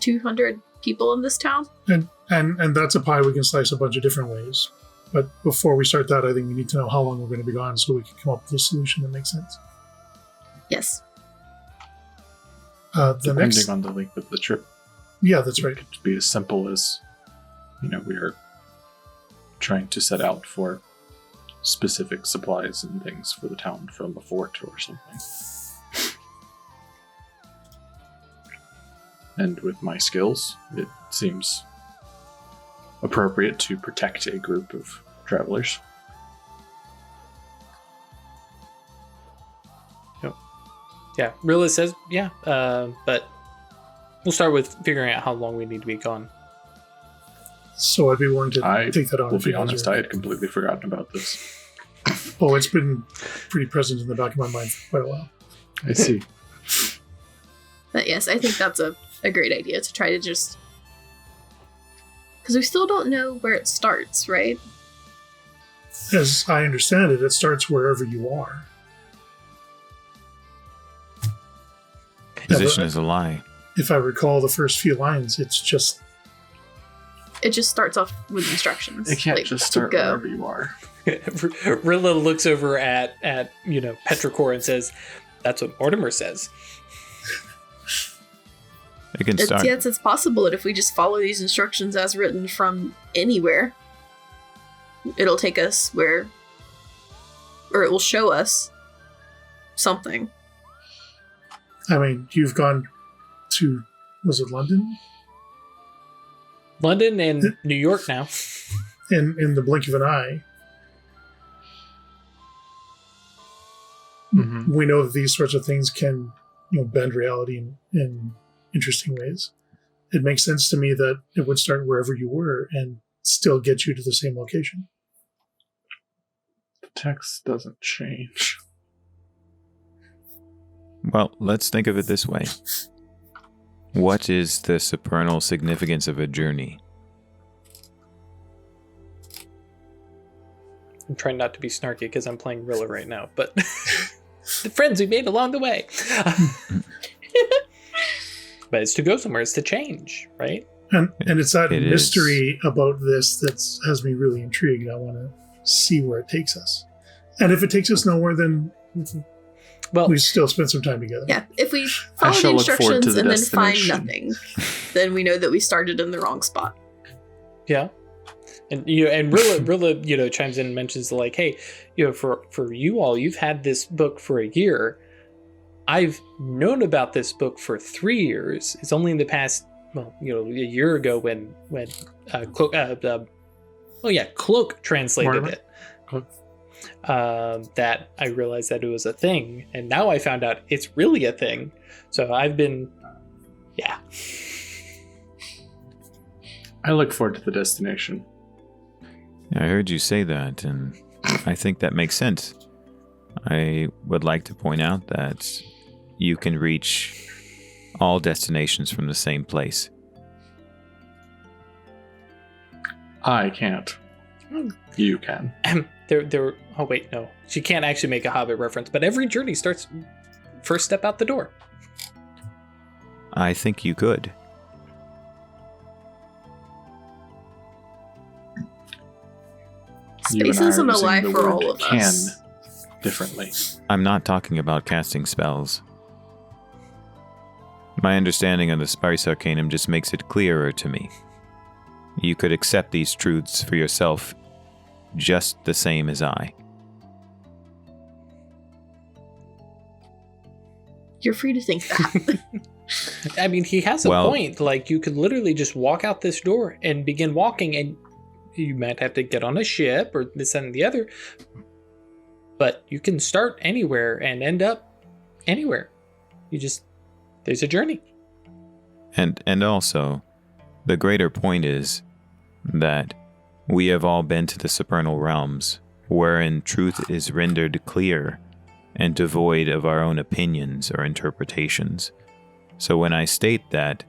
200 people in this town. And that's a pie we can slice a bunch of different ways. But before we start that, I think we need to know how long we're going to be gone so we can come up with a solution that makes sense. Yes. Depending on the length of the trip. Yeah, that's right. It could be as simple as, we are trying to set out for specific supplies and things for the town from a fort or something. And with my skills, it seems appropriate to protect a group of travelers. Yep. Yeah, Rilla says, yeah, but we'll start with figuring out how long we need to be gone. So I'd be willing to take that on. Will be honest, I had completely forgotten about this. Oh, it's been pretty present in the back of my mind for quite a while. I see. But yes, I think that's a great idea to try to just... Because we still don't know where it starts, right? As I understand it, it starts wherever you are. Position is a lie. If I recall the first few lines, it just starts off with instructions. It can't just start wherever you are. Rilla looks over at Petrichor and says, "That's what Mortimer says." It can start. Yes, it's possible that if we just follow these instructions as written from anywhere, it'll take us or it will show us something. I mean, you've gone to, was it London? London and New York now. In the blink of an eye. Mm-hmm. We know that these sorts of things can, bend reality in interesting ways. It makes sense to me that it would start wherever you were and still get you to the same location. The text doesn't change. Well, let's think of it this way. What is the supernal significance of a journey? I'm trying not to be snarky because I'm playing Rilla right now, but the friends we made along the way. But it's to go somewhere, it's to change, right? And it's that mystery about this that has me really intrigued. I want to see where it takes us. And if it takes us nowhere, then we still spend some time together. Yeah, if we follow the instructions and then find nothing, then we know that we started in the wrong spot. Yeah. And Rilla chimes in and mentions like, hey, for you all, you've had this book for a year. I've known about this book for 3 years. It's only in the past, a year ago when Cloak translated it. That I realized that it was a thing, and now I found out it's really a thing. So I've been, I look forward to the destination. I heard you say that, and I think that makes sense. I would like to point out that you can reach all destinations from the same place. I can't. You can. Oh wait, no. She can't actually make a Hobbit reference, but every journey starts first step out the door. I think you could. Space isn't alive for all of us. Differently. I'm not talking about casting spells. My understanding of the Spice Arcanum just makes it clearer to me. You could accept these truths for yourself just the same as I. You're free to think that. I mean, he has a point. Like, you could literally just walk out this door and begin walking, and You might have to get on a ship or this and the other. But you can start anywhere and end up anywhere. There's a journey. And also, the greater point is that we have all been to the supernal realms, wherein truth is rendered clear and devoid of our own opinions or interpretations. So when I state that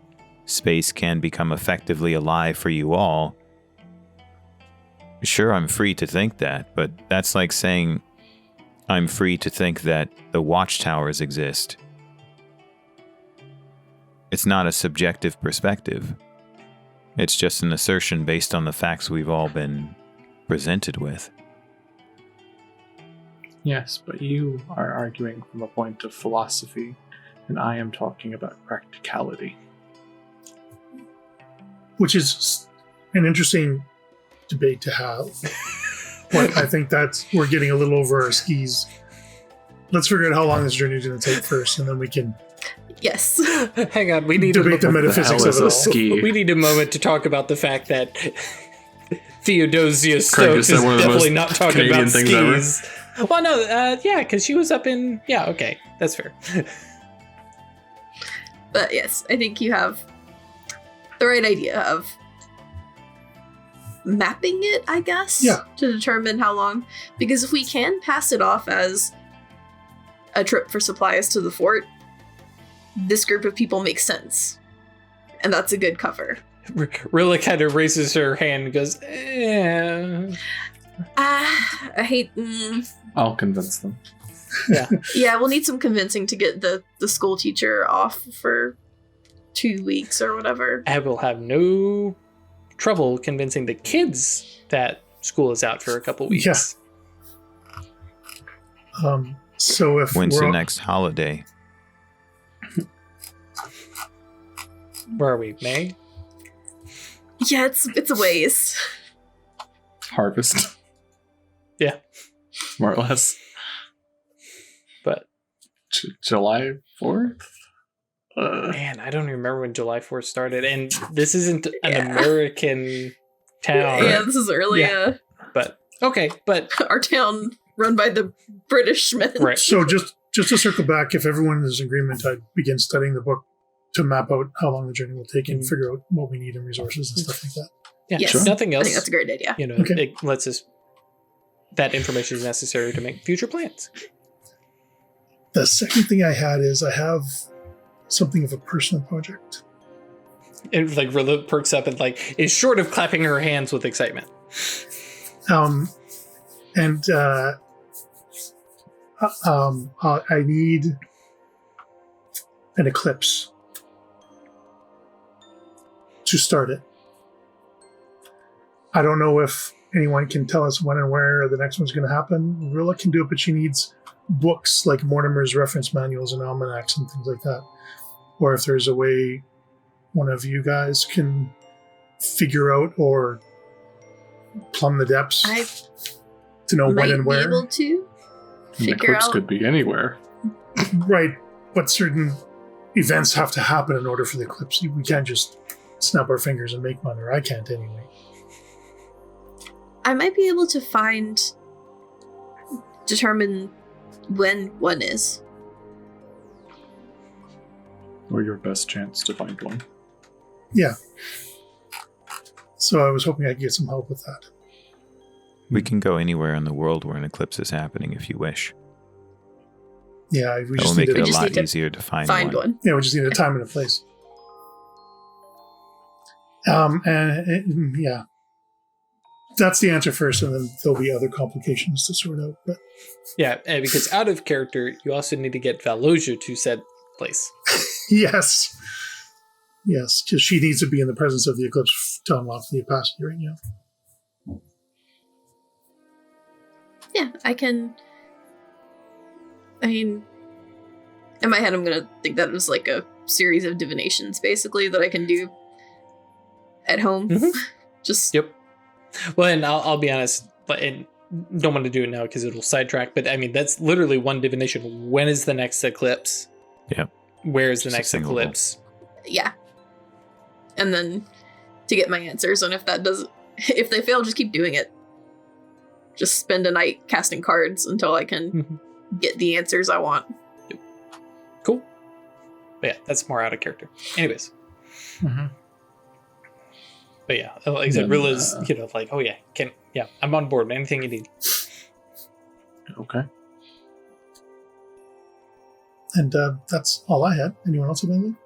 space can become effectively alive for you all, sure, I'm free to think that, but that's like saying I'm free to think that the watchtowers exist. It's not a subjective perspective. It's just an assertion based on the facts we've all been presented with. Yes, but you are arguing from a point of philosophy, and I am talking about practicality. Which is an interesting debate to have. But I think we're getting a little over our skis. Let's figure out how long this journey is going to take first, and then we can Yes. Hang on, we need debate the metaphysics of it all. ski? We need a moment to talk about the fact that Theodosia Craig Stokes just is said one of the definitely most not talking Canadian about things ever. skis. Well, no, yeah, because she was up in... Yeah, okay, that's fair. But yes, I think you have the right idea of mapping it, I guess, Yeah. to determine how long. Because if we can pass it off as a trip for supplies to the fort, this group of people makes sense. And that's a good cover. Rilla kind of raises her hand and goes, eh. I hate... I'll convince them. Yeah, we'll need some convincing to get the school teacher off for 2 weeks or whatever. I will have no trouble convincing the kids that school is out for a couple weeks. Yeah. So if When's we're the all- next holiday? Where are we? May? Yeah, it's a ways. Harvest. Yeah. More or less. But, July 4th? man, I don't even remember when July 4th started. And this isn't an Yeah. American town. Yeah, this is early. Yeah. But, okay, but... Our town run by the Britishmen. Right. So just to circle back, if everyone is in agreement, I'd begin studying the book to map out how long the journey will take and figure out what we need in resources and stuff like that. Yeah, Yes. sure. Nothing I else. think that's a great idea. You know, Okay. it lets us... That information is necessary to make future plans. The second thing I had is I have something of a personal project. And like Rilla perks up and like is short of clapping her hands with excitement. I need an eclipse to start it. I don't know if anyone can tell us when and where the next one's going to happen. Rilla can do it, but she needs books like Mortimer's reference manuals and almanacs and things like that. Or if there's a way one of you guys can figure out or plumb the depths I to know when might and be where. able to The figure eclipse out. could be anywhere. Right, but certain events have to happen in order for the eclipse. We can't just snap our fingers and make one, or I can't anyway. I might be able to determine when one is. Or your best chance to find one. Yeah. So I was hoping I could get some help with that. We can go anywhere in the world where an eclipse is happening if you wish. Yeah, we That will just make need it a to, just lot need to easier to find Find one. yeah, we just need a time and a place. Yeah, that's the answer first, and then there'll be other complications to sort out. But Yeah, and because out of character, you also need to get Valosia to said place. yes, because she needs to be in the presence of the eclipse to unlock the opacity right now. Yeah, I can. I mean, in my head, I'm gonna think that it was like a series of divinations, basically, that I can do at home. Mhm. Just Yep. Well, and I'll be honest, but and don't want to do it now because it'll sidetrack. But I mean, that's literally one divination. When is the next eclipse? Yep. Where is the Just a next single eclipse? yeah, and then to get my answers on if that does If they fail, just keep doing it. Just spend a night casting cards until I can get the answers I want. Cool. But yeah, that's more out of character. Anyways. But yeah, like I said, Rilla's, like, oh yeah, I'm on board. Anything you need. Okay. And that's all I had. Anyone else have anything?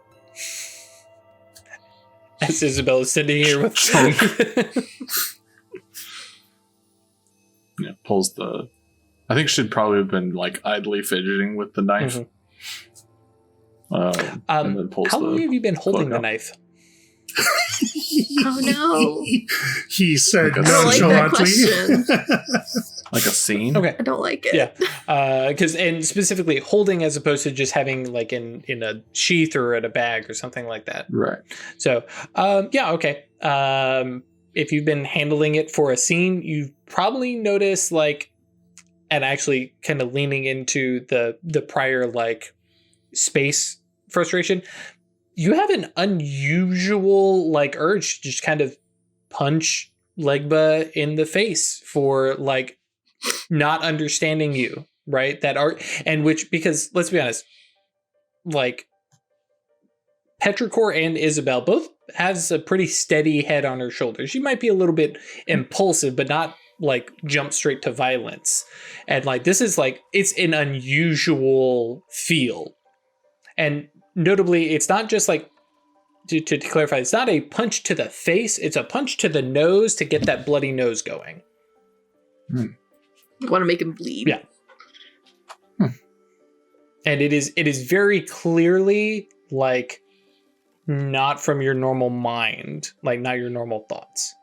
As Isabel is sitting here with Yeah, pulls the. I think she'd probably have been like idly fidgeting with the knife. And then pulls how long have you been holding the out. knife? Oh no! He said Like I don't like that nonchalantly. Like a scene. Okay. I don't like it. Yeah. Because and specifically holding as opposed to just having like in a sheath or in a bag or something like that. Right. So, okay. If you've been handling it for a scene, you've probably noticed like, and actually kind of leaning into the prior like space frustration, you have an unusual like urge to just kind of punch Legba in the face for like not understanding you, right? That art, and which, because let's be honest, like Petrichor and Isabel both has a pretty steady head on her shoulders. She might be a little bit impulsive, but not like jump straight to violence. And like this is like, it's an unusual feel. And notably, it's not just like, to clarify, it's not a punch to the face, it's a punch to the nose to get that bloody nose going. You want to make him bleed? Yeah. And it is very clearly like not from your normal mind, like not your normal thoughts.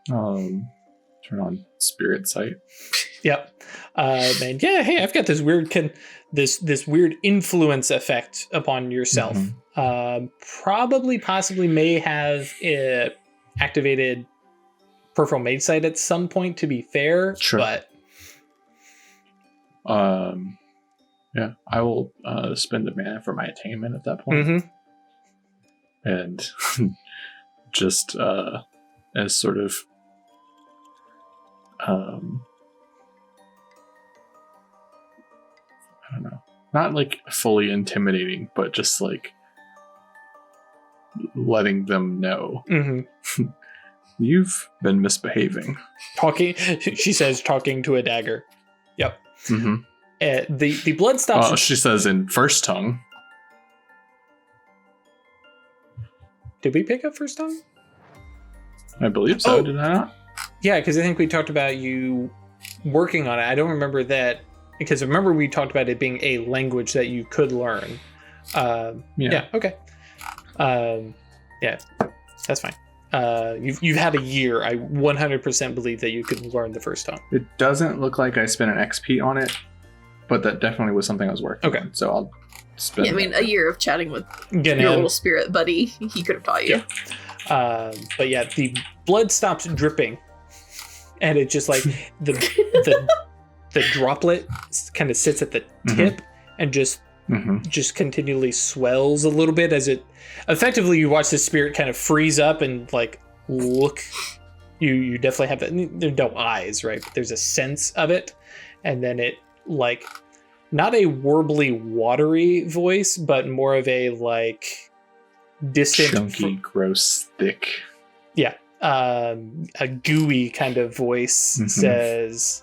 Turn on spirit sight. Yep. And yeah, hey, I've got this weird this weird influence effect upon yourself. Possibly may have activated peripheral mage sight at some point, to be fair. Sure. But yeah, I will spend a mana for my attainment at that point. And just as sort of I don't know, not like fully intimidating, but just like letting them know you've been misbehaving. She says, talking to a dagger. Yep. The blood stops. She says in first tongue. Did we pick up first tongue? I believe so. Did I not? Yeah, because I think we talked about you working on it. I don't remember that, because I remember we talked about it being a language that you could learn. Yeah. Okay. Yeah, that's fine. You've had a year. I 100% believe that you could learn the first tongue. It doesn't look like I spent an XP on it, but that definitely was something I was working on. So I'll spend. Yeah, I mean, a year of chatting with Get your in. little spirit buddy, he could have taught you. Yeah. But yeah, the blood stops dripping, and it just like the droplet kind of sits at the tip and just continually swells a little bit as it effectively, you watch the spirit kind of freeze up and like look. You definitely have that. There's no eyes, right? But there's a sense of it, and then it like not a warbly, watery voice, but more of a like distant, chunky, gross, thick. Yeah, a gooey kind of voice says,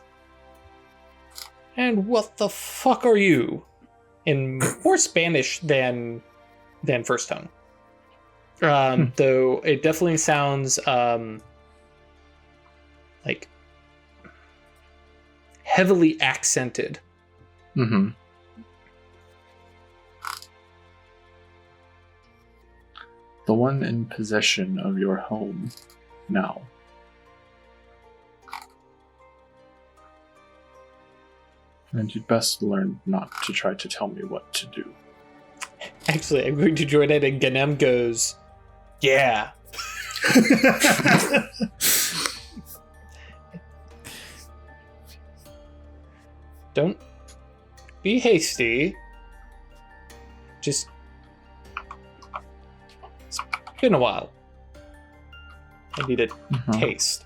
"And what the fuck are you?" In more Spanish than first tongue. Though it definitely sounds like heavily accented. The one in possession of your home now. And you'd best learn not to try to tell me what to do. Actually, I'm going to join it, and Ganem goes, "Yeah." Don't be hasty. Just, it's been a while. I need a taste.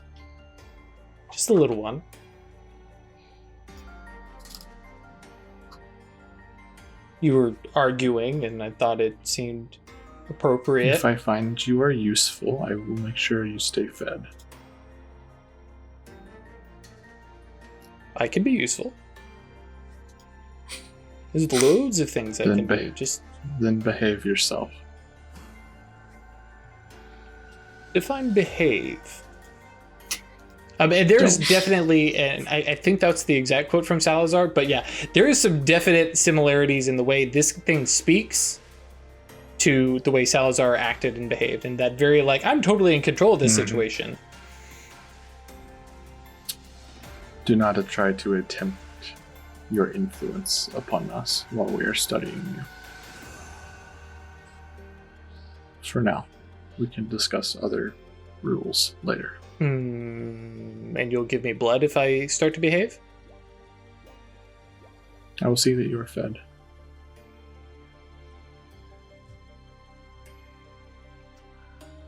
Just a little one. You were arguing, and I thought it seemed appropriate. If I find you are useful, I will make sure you stay fed. I can be useful. There's loads of things I can do. Just then behave yourself. define behave. There's definitely, and I think that's the exact quote from Salazar, but yeah, there is some definite similarities in the way this thing speaks to the way Salazar acted and behaved, and that very, like, I'm totally in control of this situation. Do not try to attempt your influence upon us while we are studying you. For now, we can discuss other rules later. And you'll give me blood if I start to behave? I will see that you are fed.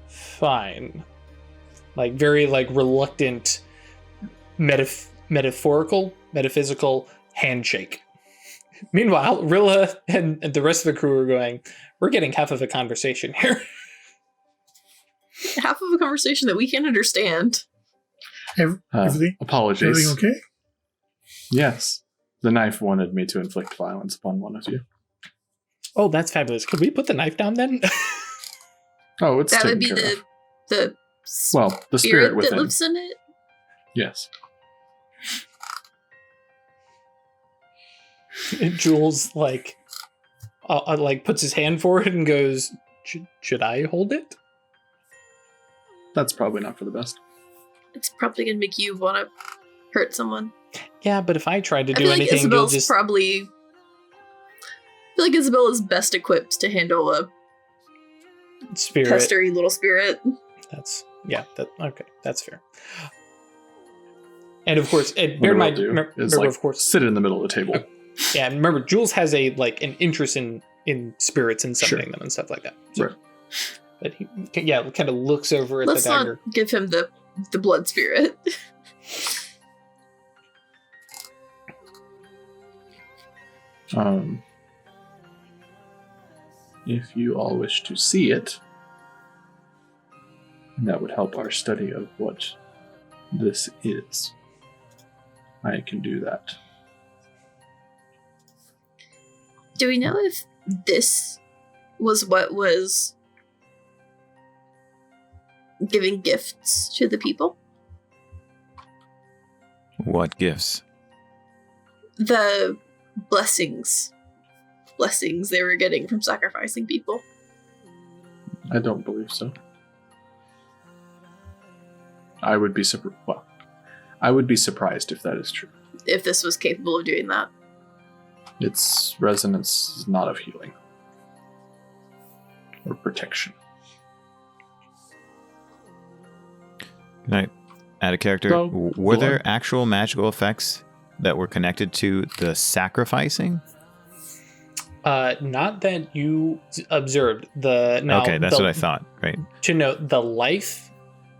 Fine. Like, very, like, reluctant, metaphysical handshake. Meanwhile, Rilla and the rest of the crew are going, we're getting half of a conversation here. Half of a conversation that we can't understand. Apologies. Everything okay? Yes. The knife wanted me to inflict violence upon one of you. Oh, that's fabulous. Could we put the knife down then? Oh, it's that would taken be care of. the spirit that within. lives in it. Yes. And Jules, like puts his hand forward and goes, should I hold it? That's probably not for the best. It's probably going to make you want to hurt someone. Yeah, but if I tried to I do feel like anything, Isabel's you'll just... probably... I feel like Isabel is best equipped to handle a spirit. pestery little spirit. Okay, that's fair. And of course, bear in mind, of course, sit in the middle of the table. Yeah, and remember, Jules has an interest in spirits and summoning them and stuff like that. So, right. But he, kind of looks over at Let's the dagger. not give him the blood spirit. If you all wish to see it, that would help our study of what this is. I can do that. Do we know if this was what was giving gifts to the people? What gifts? The blessings they were getting from sacrificing people. I don't believe so. I would be surprised if that is true. If this was capable of doing that. Its resonance is not of healing or protection. Can I add a character? No, were there actual magical effects that were connected to the sacrificing? Not that you observed. Okay, that's what I thought. Right. To note the life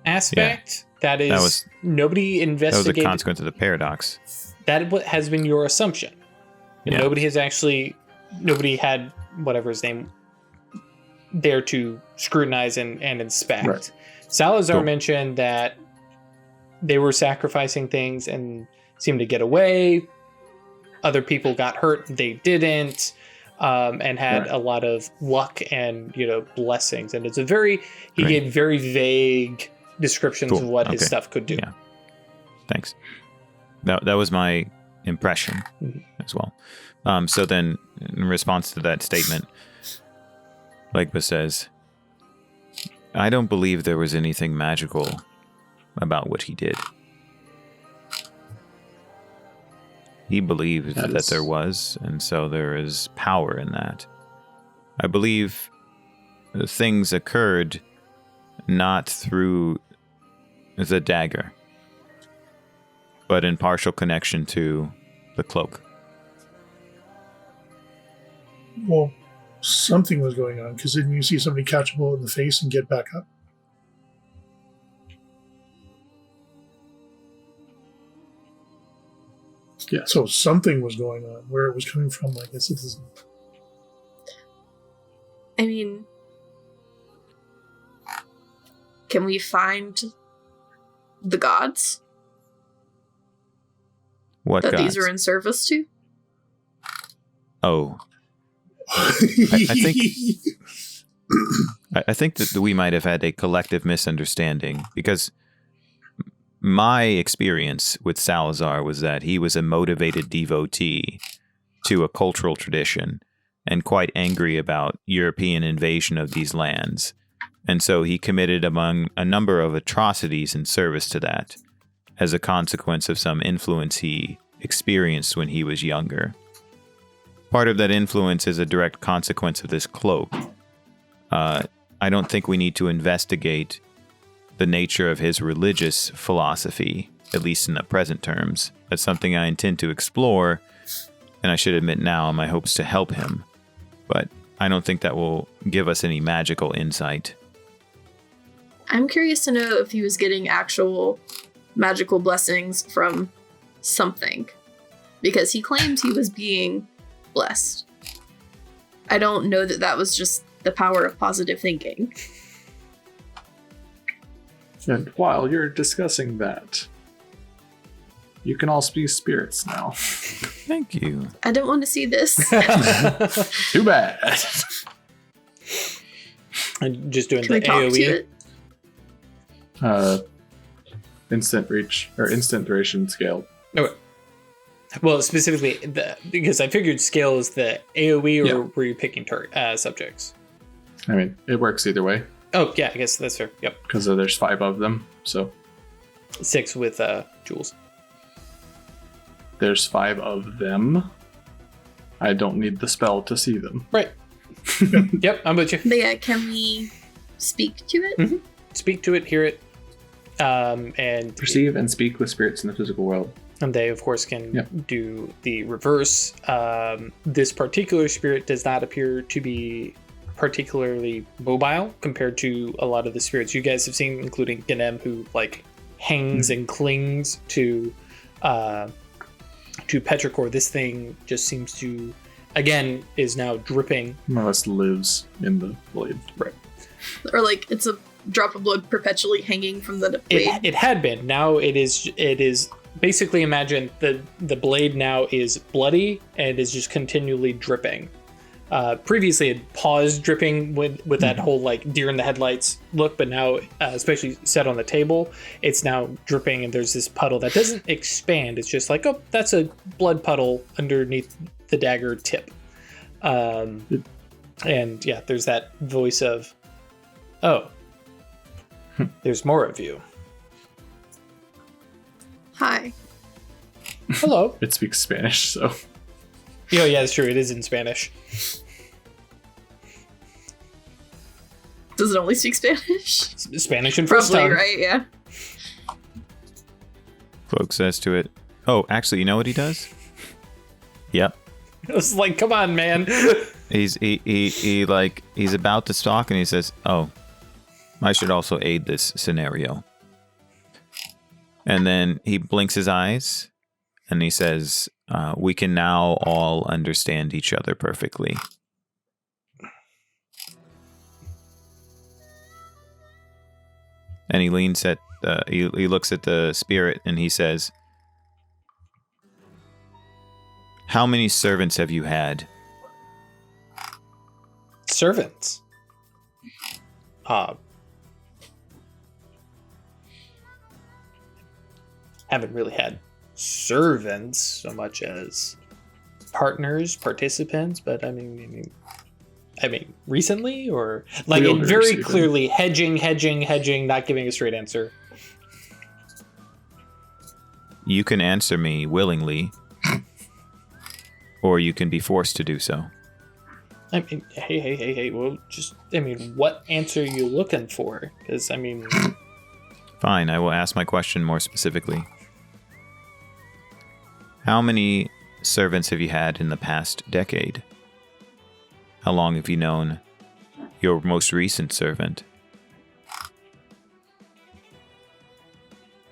aspect, that is nobody investigated. That was a consequence of the paradox. That has been your assumption. Yeah. Nobody had whatever his name there to scrutinize and inspect. Right. Salazar mentioned that they were sacrificing things and seemed to get away. Other people got hurt, they didn't, and had a lot of luck and blessings. And it's he gave very vague descriptions of what his stuff could do. Yeah. Thanks. That was my impression as well. So then, in response to that statement, Legba says, I don't believe there was anything magical about what he did. He believed that there was, and so there is power in that. I believe things occurred not through the dagger, but in partial connection to the cloak. Well, something was going on, because didn't you see somebody catch a bullet in the face and get back up? Yes. So something was going on. Where it was coming from, I guess it isn't. I mean, can we find the gods What that gods? these are in service to? Oh, I think I think that we might have had a collective misunderstanding, because my experience with Salazar was that he was a motivated devotee to a cultural tradition and quite angry about European invasion of these lands. And so he committed among a number of atrocities in service to that as a consequence of some influence he experienced when he was younger. Part of that influence is a direct consequence of this cloak. I don't think we need to investigate the nature of his religious philosophy, at least in the present terms. That's something I intend to explore, and I should admit now my hopes to help him. But I don't think that will give us any magical insight. I'm curious to know if he was getting actual magical blessings from something, because he claimed he was being blessed. I don't know that that was just the power of positive thinking. And while you're discussing that, you can all be spirits now. Thank you. I don't want to see this. Too bad. I'm just doing Can we the talk to AoE. it? Instant reach or instant duration scale. Okay. Well, specifically, because I figured scale is the AoE, or Yeah. were you picking subjects? I mean, it works either way Oh, yeah, I guess that's fair. Yep. because there's 5 of them. So 6 with jewels. there's 5 of them. I don't need the spell to see them. Right. Yep, I'm with you. But yeah, can we speak to it? Mhm. Speak to it, hear it, and Perceive and speak with spirits in the physical world. And they, of course, can Yeah. do the reverse. This particular spirit does not appear to be particularly mobile compared to a lot of the spirits you guys have seen, including Ganem, who like hangs and clings to Petrichor. This thing just seems to, again, is now dripping. More or less lives in the blade. Or like it's a drop of blood perpetually hanging from the blade? It had been. Now it is basically, imagine the blade now is bloody and is just continually dripping. Previously it paused dripping with that whole like deer in the headlights look, but now especially set on the table, it's now dripping, and there's this puddle that doesn't expand. It's just like, oh, that's a blood puddle underneath the dagger tip. And yeah, there's that voice of, oh, there's more of you. Hi. Hello. It speaks Spanish, so Yeah, that's true. It is in Spanish. Does it only speak Spanish? Spanish and first Probably, tongue. right? Yeah. Cloak says to it, oh, actually, you know what he does? Yep. I was like, come on, man. He's about to stalk, and he says, oh, I should also aid this scenario. And then he blinks his eyes, and he says, we can now all understand each other perfectly. And he leans at, he looks at the spirit, and he says, how many servants have you had? Servants. Haven't really had servants so much as partners, participants, but I mean, recently, or like We'll it be very receiving. clearly hedging, not giving a straight answer. You can answer me willingly, or you can be forced to do so. I mean, hey, well, just, I mean, what answer are you looking for? Because, I mean, Fine, I will ask my question more specifically. How many servants have you had in the past decade? How long have you known your most recent servant?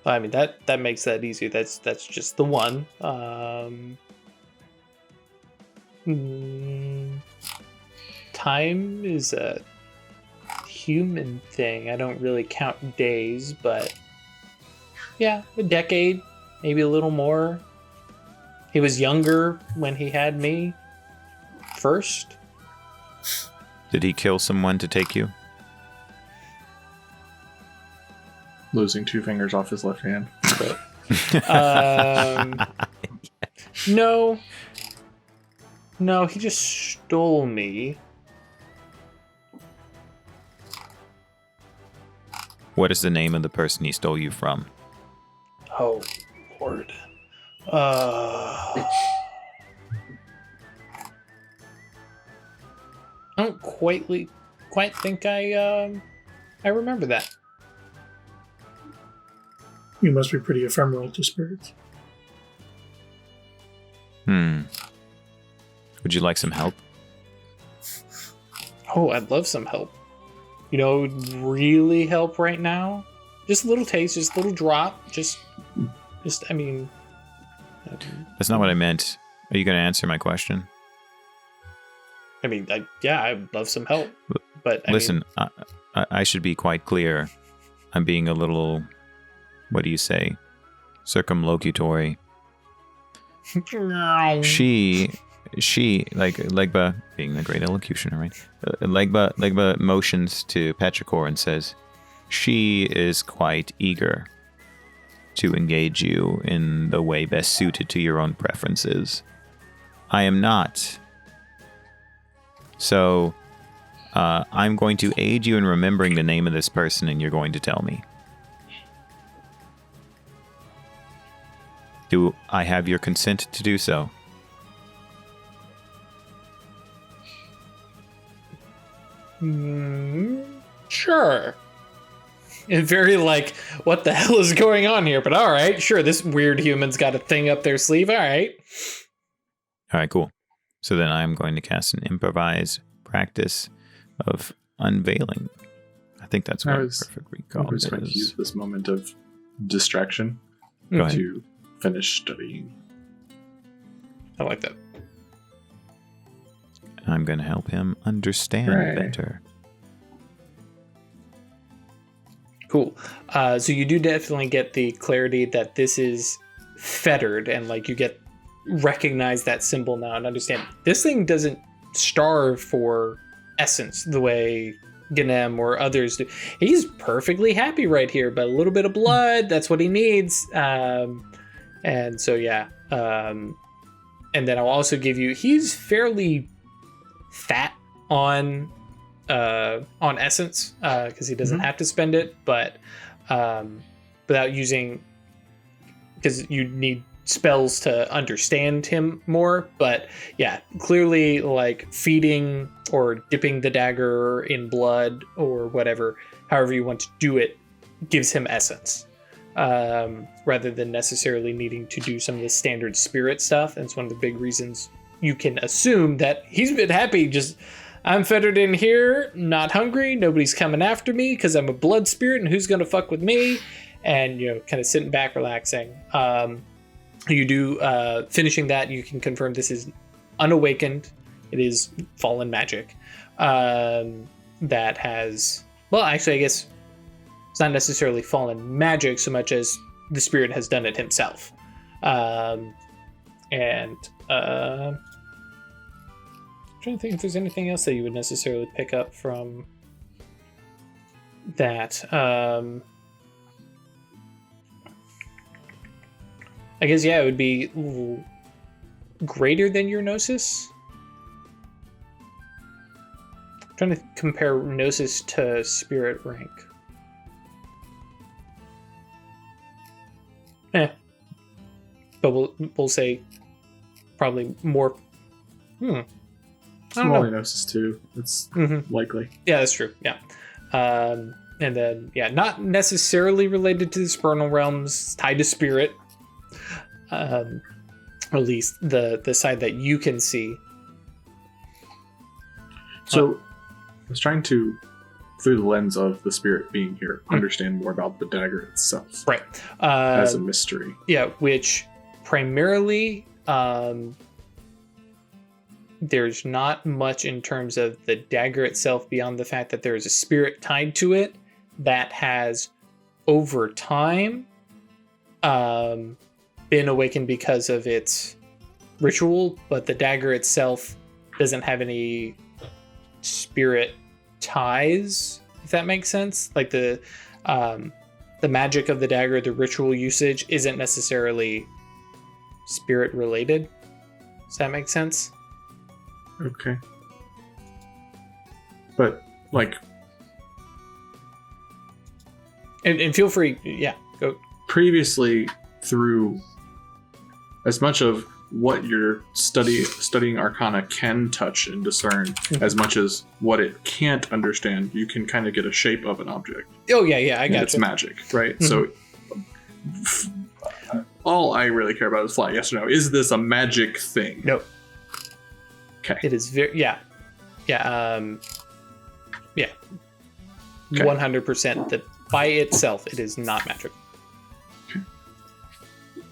I mean, that makes that easy. That's just the one. Time is a human thing. I don't really count days, but yeah, a decade, maybe a little more. He was younger when he had me first. Did he kill someone to take you? Losing 2 fingers off his left hand. But No, he just stole me. What is the name of the person he stole you from? Oh, Lord. I don't quite think I remember that. You must be pretty ephemeral to spirits. Would you like some help? Oh, I'd love some help. You know, it would really help right now. Just a little taste, just a little drop. Just. I mean. That's not what I meant. Are you going to answer my question? I mean, I'd love some help. But listen, I should be quite clear. I'm being a little, what do you say, circumlocutory. She, like Legba, being the great elocutioner, right? Legba motions to Petrichor and says, she is quite eager to engage you in the way best suited to your own preferences. I am not. So, I'm going to aid you in remembering the name of this person, and you're going to tell me. Do I have your consent to do so? Sure. And very what the hell is going on here? But all right, sure, this weird human's got a thing up their sleeve. All right. All right, cool. So then I'm going to cast an improvise practice of unveiling. I think that's what perfect recall I was going to use this moment of distraction to finish studying. I like that. I'm going to help him understand better. Cool. So you do definitely get the clarity that this is fettered, and you recognize that symbol now and understand this thing doesn't starve for essence the way Ganem or others do. He's perfectly happy right here, but a little bit of blood, that's what he needs. And so, yeah. And then I'll also give you, he's fairly fat on essence, because he doesn't have to spend it, but without using, because you need spells to understand him more. But yeah, clearly feeding or dipping the dagger in blood or whatever, however you want to do it, gives him essence, rather than necessarily needing to do some of the standard spirit stuff. And it's one of the big reasons you can assume that he's been happy. Just, I'm fettered in here, not hungry, nobody's coming after me because I'm a blood spirit, and who's gonna fuck with me? And kind of sitting back, relaxing. You do, finishing that, you can confirm this is unawakened. It is fallen magic. That has, well, actually, I guess it's not necessarily fallen magic so much as the spirit has done it himself. I'm trying to think if there's anything else that you would necessarily pick up from that. I guess, yeah, it would be greater than your Gnosis. I'm trying to compare Gnosis to Spirit rank. But we'll say probably more. I don't know. Gnosis too. It's likely. Yeah, that's true. Yeah. And then, yeah, not necessarily related to the Supernal Realms, tied to Spirit. Or at least the side that you can see. So I was trying to through the lens of the spirit being here, understand more about the dagger itself. Right. As a mystery. Yeah, which primarily there's not much in terms of the dagger itself beyond the fact that there is a spirit tied to it that has over time been awakened because of its ritual, but the dagger itself doesn't have any spirit ties, if that makes sense. Like the magic of the dagger, the ritual usage isn't necessarily spirit related. Does that make sense? Okay. But like, and feel free, yeah, go. Previously, through as much of what your studying Arcana can touch and discern, as much as what it can't understand, you can kind of get a shape of an object. Oh yeah, I got It's you. magic, right? So all I really care about is fly. Yes or no? Is this a magic thing? No. Okay. It is very yeah. 100% that by itself it is not magic.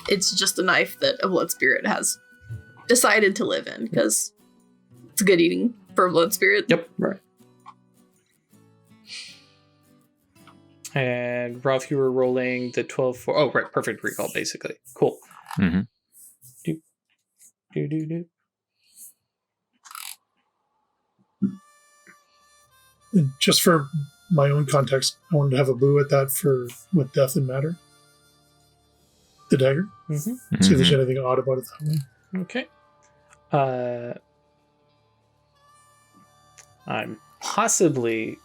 It's just a knife that a blood spirit has decided to live in because it's good eating for a blood spirit. Yep. Right. And Ralph, you were rolling the 12 for. Oh, right. Perfect recall, basically. Cool. Mm-hmm. Do. And just for my own context, I wanted to have a boo at that for with death and matter. The dagger. Mm-hmm. See if there's anything odd about it that way. Okay. I'm possibly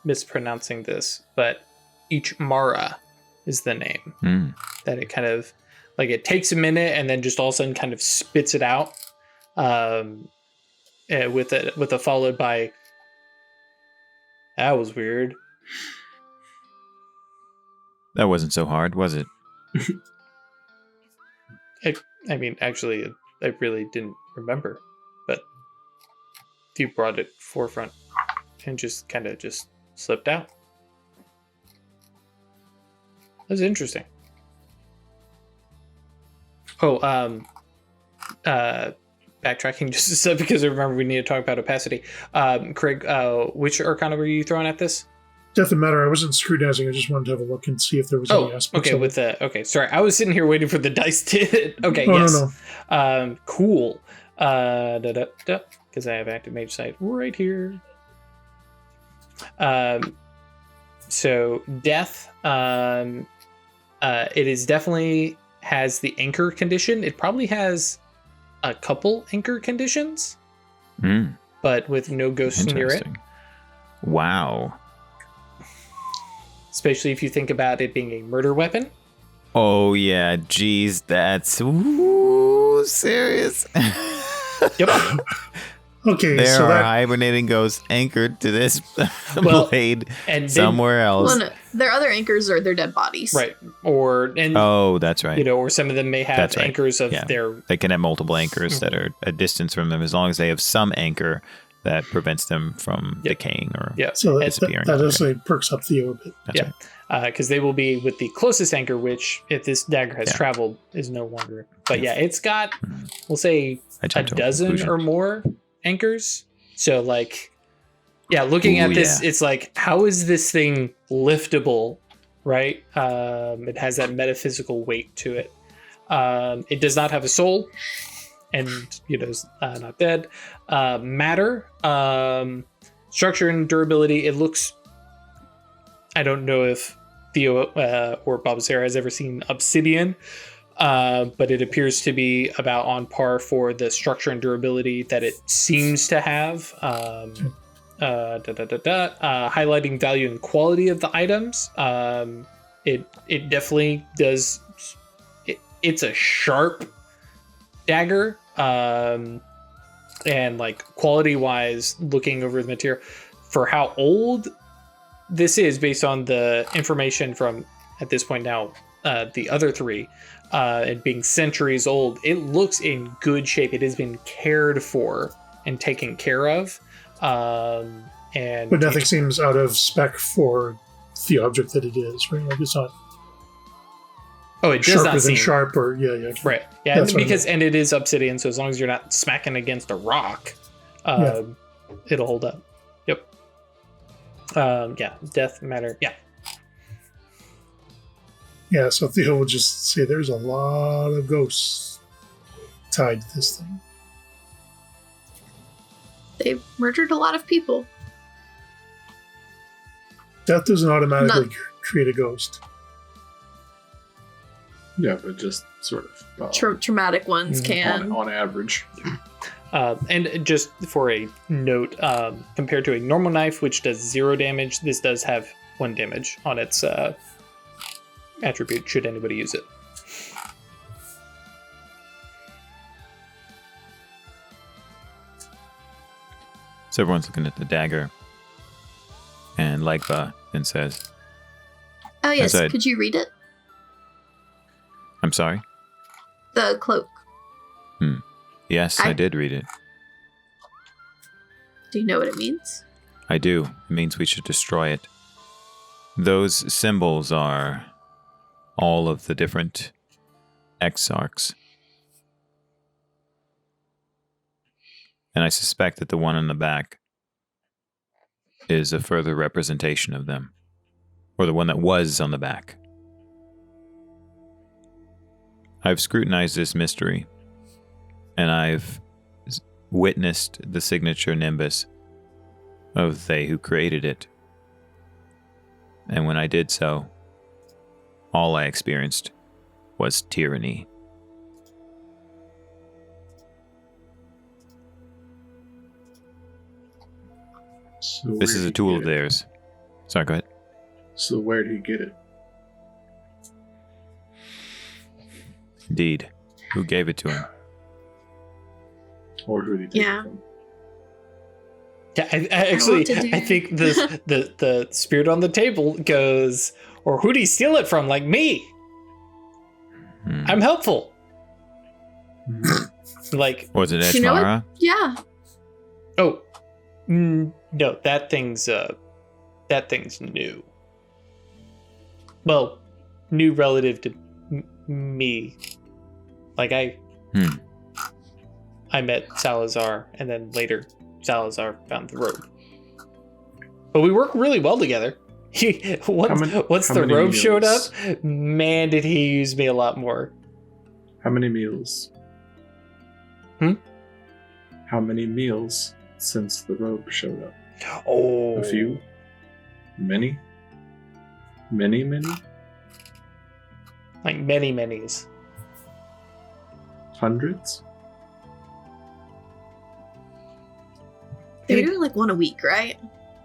mispronouncing this, but Ichmara is the name. That it kind of like it takes a minute and then just all of a sudden kind of spits it out. With a followed by that was weird. That wasn't so hard, was it? I mean, actually, I really didn't remember, but you brought it forefront and just kind of just slipped out. That was interesting. Oh, backtracking just a sec because I remember we need to talk about opacity. Craig, which Arcana were you throwing at this? Death and matter. I wasn't scrutinizing. I just wanted to have a look and see if there was any aspects. Okay, of with it. the okay. Sorry, I was sitting here waiting for the dice to. Okay, Oh, yes. no. Cool. Because I have active mage sight right here. So death. It is definitely has the anchor condition. It probably has a couple anchor conditions, but with no ghosts near it. Wow. Especially if you think about it being a murder weapon. Oh yeah, geez, that's serious. Yep. Okay, There so are that hibernating ghosts anchored to this Well, blade and somewhere else. Well, no, their other anchors are their dead bodies. Right. Or Oh, that's right. or some of them may have That's right. anchors of Yeah. their. They can have multiple anchors that are a distance from them, as long as they have some anchor that prevents them from decaying or so that disappearing. actually perks up Theo a bit. That's right. Because they will be with the closest anchor, which if this dagger has traveled is no longer. But yeah, it's got, we'll say, I a jumped to a dozen conclusion. or more anchors. So like, yeah, looking at this, it's like, how is this thing liftable, right? It has that metaphysical weight to it. It does not have a soul, and is not dead. Matter, structure and durability. It looks. I don't know if Theo or Babasera has ever seen obsidian, but it appears to be about on par for the structure and durability that it seems to have. Highlighting value and quality of the items. It definitely does. It's a sharp dagger, and like quality wise, looking over the material for how old this is based on the information from at this point now the other three, it being centuries old, it looks in good shape. It has been cared for and taken care of. And But nothing seems out of spec for the object that it is, right? Like it's not it does sharper not than seem sharp, or yeah. right. Yeah, That's what I because and it is obsidian, so as long as you're not smacking against a rock, it'll hold up. Yep. Death matter. Yeah. Yeah, so Theo will just say there's a lot of ghosts tied to this thing. They murdered a lot of people. Death doesn't automatically create a ghost. Yeah, but just sort of Traumatic ones can. on average. And just for a note, compared to a normal knife, which does 0 damage, this does have 1 damage on its attribute, should anybody use it. So everyone's looking at the dagger, and Legba then says, Oh yes, As I- could you read it? I'm sorry? The cloak. Yes, I did read it. Do you know what it means? I do. It means we should destroy it. Those symbols are all of the different exarchs. And I suspect that the one on the back is a further representation of them. Or the one that was on the back. I've scrutinized this mystery, and I've witnessed the signature nimbus of they who created it. And when I did so, all I experienced was tyranny. So This where is did a he tool get of it? theirs. Sorry, go ahead. So where did he get it? Indeed. Who gave it to him? Or who did he take Yeah. it from? Yeah, I think the spirit on the table goes, or who'd he steal it from? Like me. I'm helpful. Like, Was it You know what? Edgemara? Yeah. no, that thing's new. Well, new relative to me. Like I met Salazar, and then later Salazar found the robe. But we work really well together. Once how the many robe showed up, meals? man, did he use me a lot more. How many meals? How many meals since the robe showed up? Oh, A few? Many? Many? like many's. Hundreds? They were doing like one a week, right?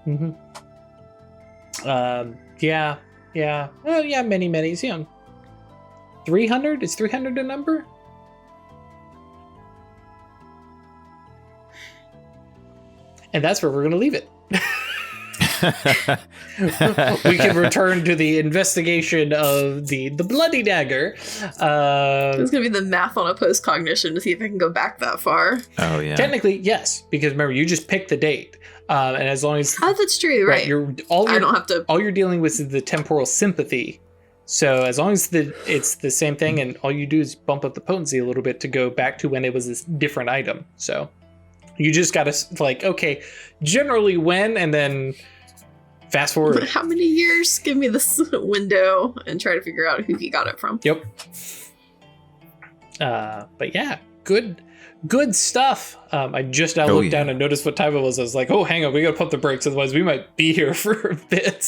Mm-hmm. Yeah. Well, yeah, many's. Yeah. 300? Is 300 a number? And that's where we're going to leave it. We can return to the investigation of the bloody dagger. It's gonna be the math on a post cognition to see if I can go back that far. Oh, yeah. Technically, yes, because remember, you just picked the date, and as long as Oh, that's true, right? I don't have to. all you're dealing with is the temporal sympathy. So as long as it's the same thing, and all you do is bump up the potency a little bit to go back to when it was this different item. So you just got to like, okay, generally when, and then fast forward. How many years? Give me this window and try to figure out who he got it from. Yep. But yeah, good stuff. I just now looked down and noticed what time it was. I was like, oh, hang on, we gotta pump the brakes, otherwise we might be here for a bit.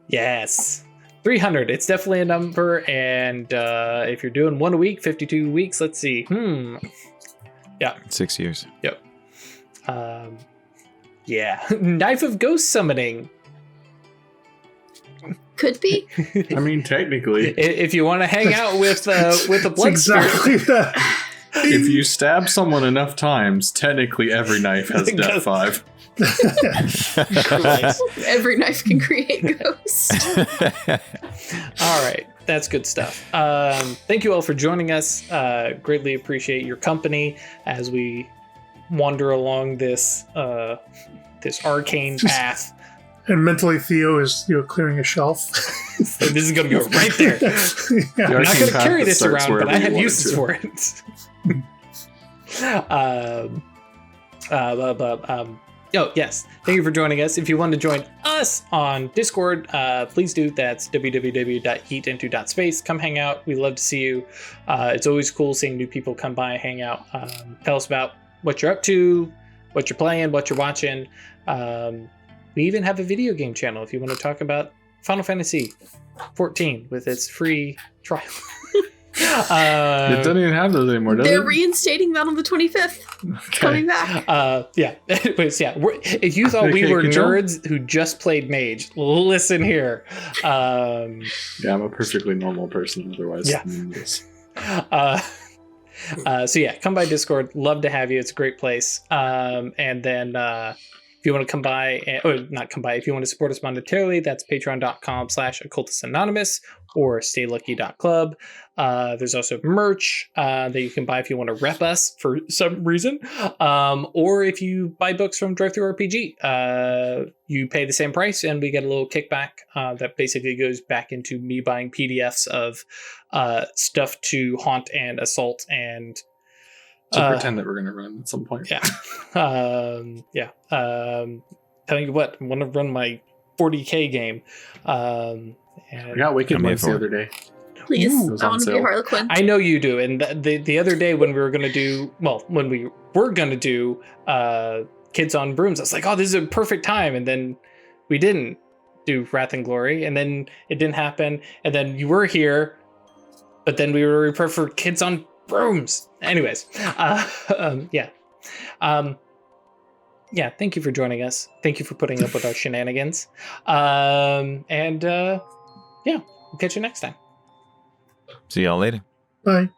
Yes. 300, it's definitely a number, and if you're doing one a week, 52 weeks, let's see. Yeah. 6 years. Yep. Yeah. Knife of Ghost Summoning. Could be. I mean, technically, If you want to hang out with the blood exactly that. if you stab someone enough times, technically every knife has death 5. spirit. Every knife can create ghosts. All right, that's good stuff. Thank you all for joining us. Greatly appreciate your company as we wander along this this arcane path. And mentally, Theo is clearing a shelf. So this is going to go right there. Yeah. I'm not going to carry this starts around, but I wherever have you want uses it for it. Oh, yes. Thank you for joining us. If you want to join us on Discord, please do. That's www.heatinto.space. Come hang out. We love to see you. It's always cool seeing new people come by, hang out. Tell us about what you're up to, what you're playing, what you're watching. We even have a video game channel if you want to talk about Final Fantasy 14 with its free trial. It doesn't even have those anymore, does They're it? reinstating that on the 25th. It's coming back. Yeah. Anyways, yeah. If you thought we Okay, were control. nerds who just played Mage, listen here. Yeah, I'm a perfectly normal person otherwise. Yeah. Yes. So yeah, come by Discord. Love to have you. It's a great place. And then if you want to come by, or not come by, if you want to support us monetarily, that's patreon.com/occultistsanonymous or staylucky.club. There's also merch that you can buy if you want to rep us for some reason. Or if you buy books from DriveThruRPG, you pay the same price and we get a little kickback that basically goes back into me buying PDFs of stuff to haunt and assault and To pretend that we're going to run at some point. yeah. Telling you what, I want to run my 40k game. I And got Wicked I'm here Ones the for it. other day. Please, Ooh. It was I on want to be sale. Harlequin. I know you do. And the other day when we were going to do, when we were going to do Kids on Brooms, I was like, oh, this is a perfect time. And then we didn't do Wrath and Glory. And then it didn't happen. And then you were here, but then we were prepared for Kids on Brooms. Anyways, yeah, thank you for joining us. Thank you for putting up with our shenanigans. Yeah, we'll catch you next time. See y'all later. Bye.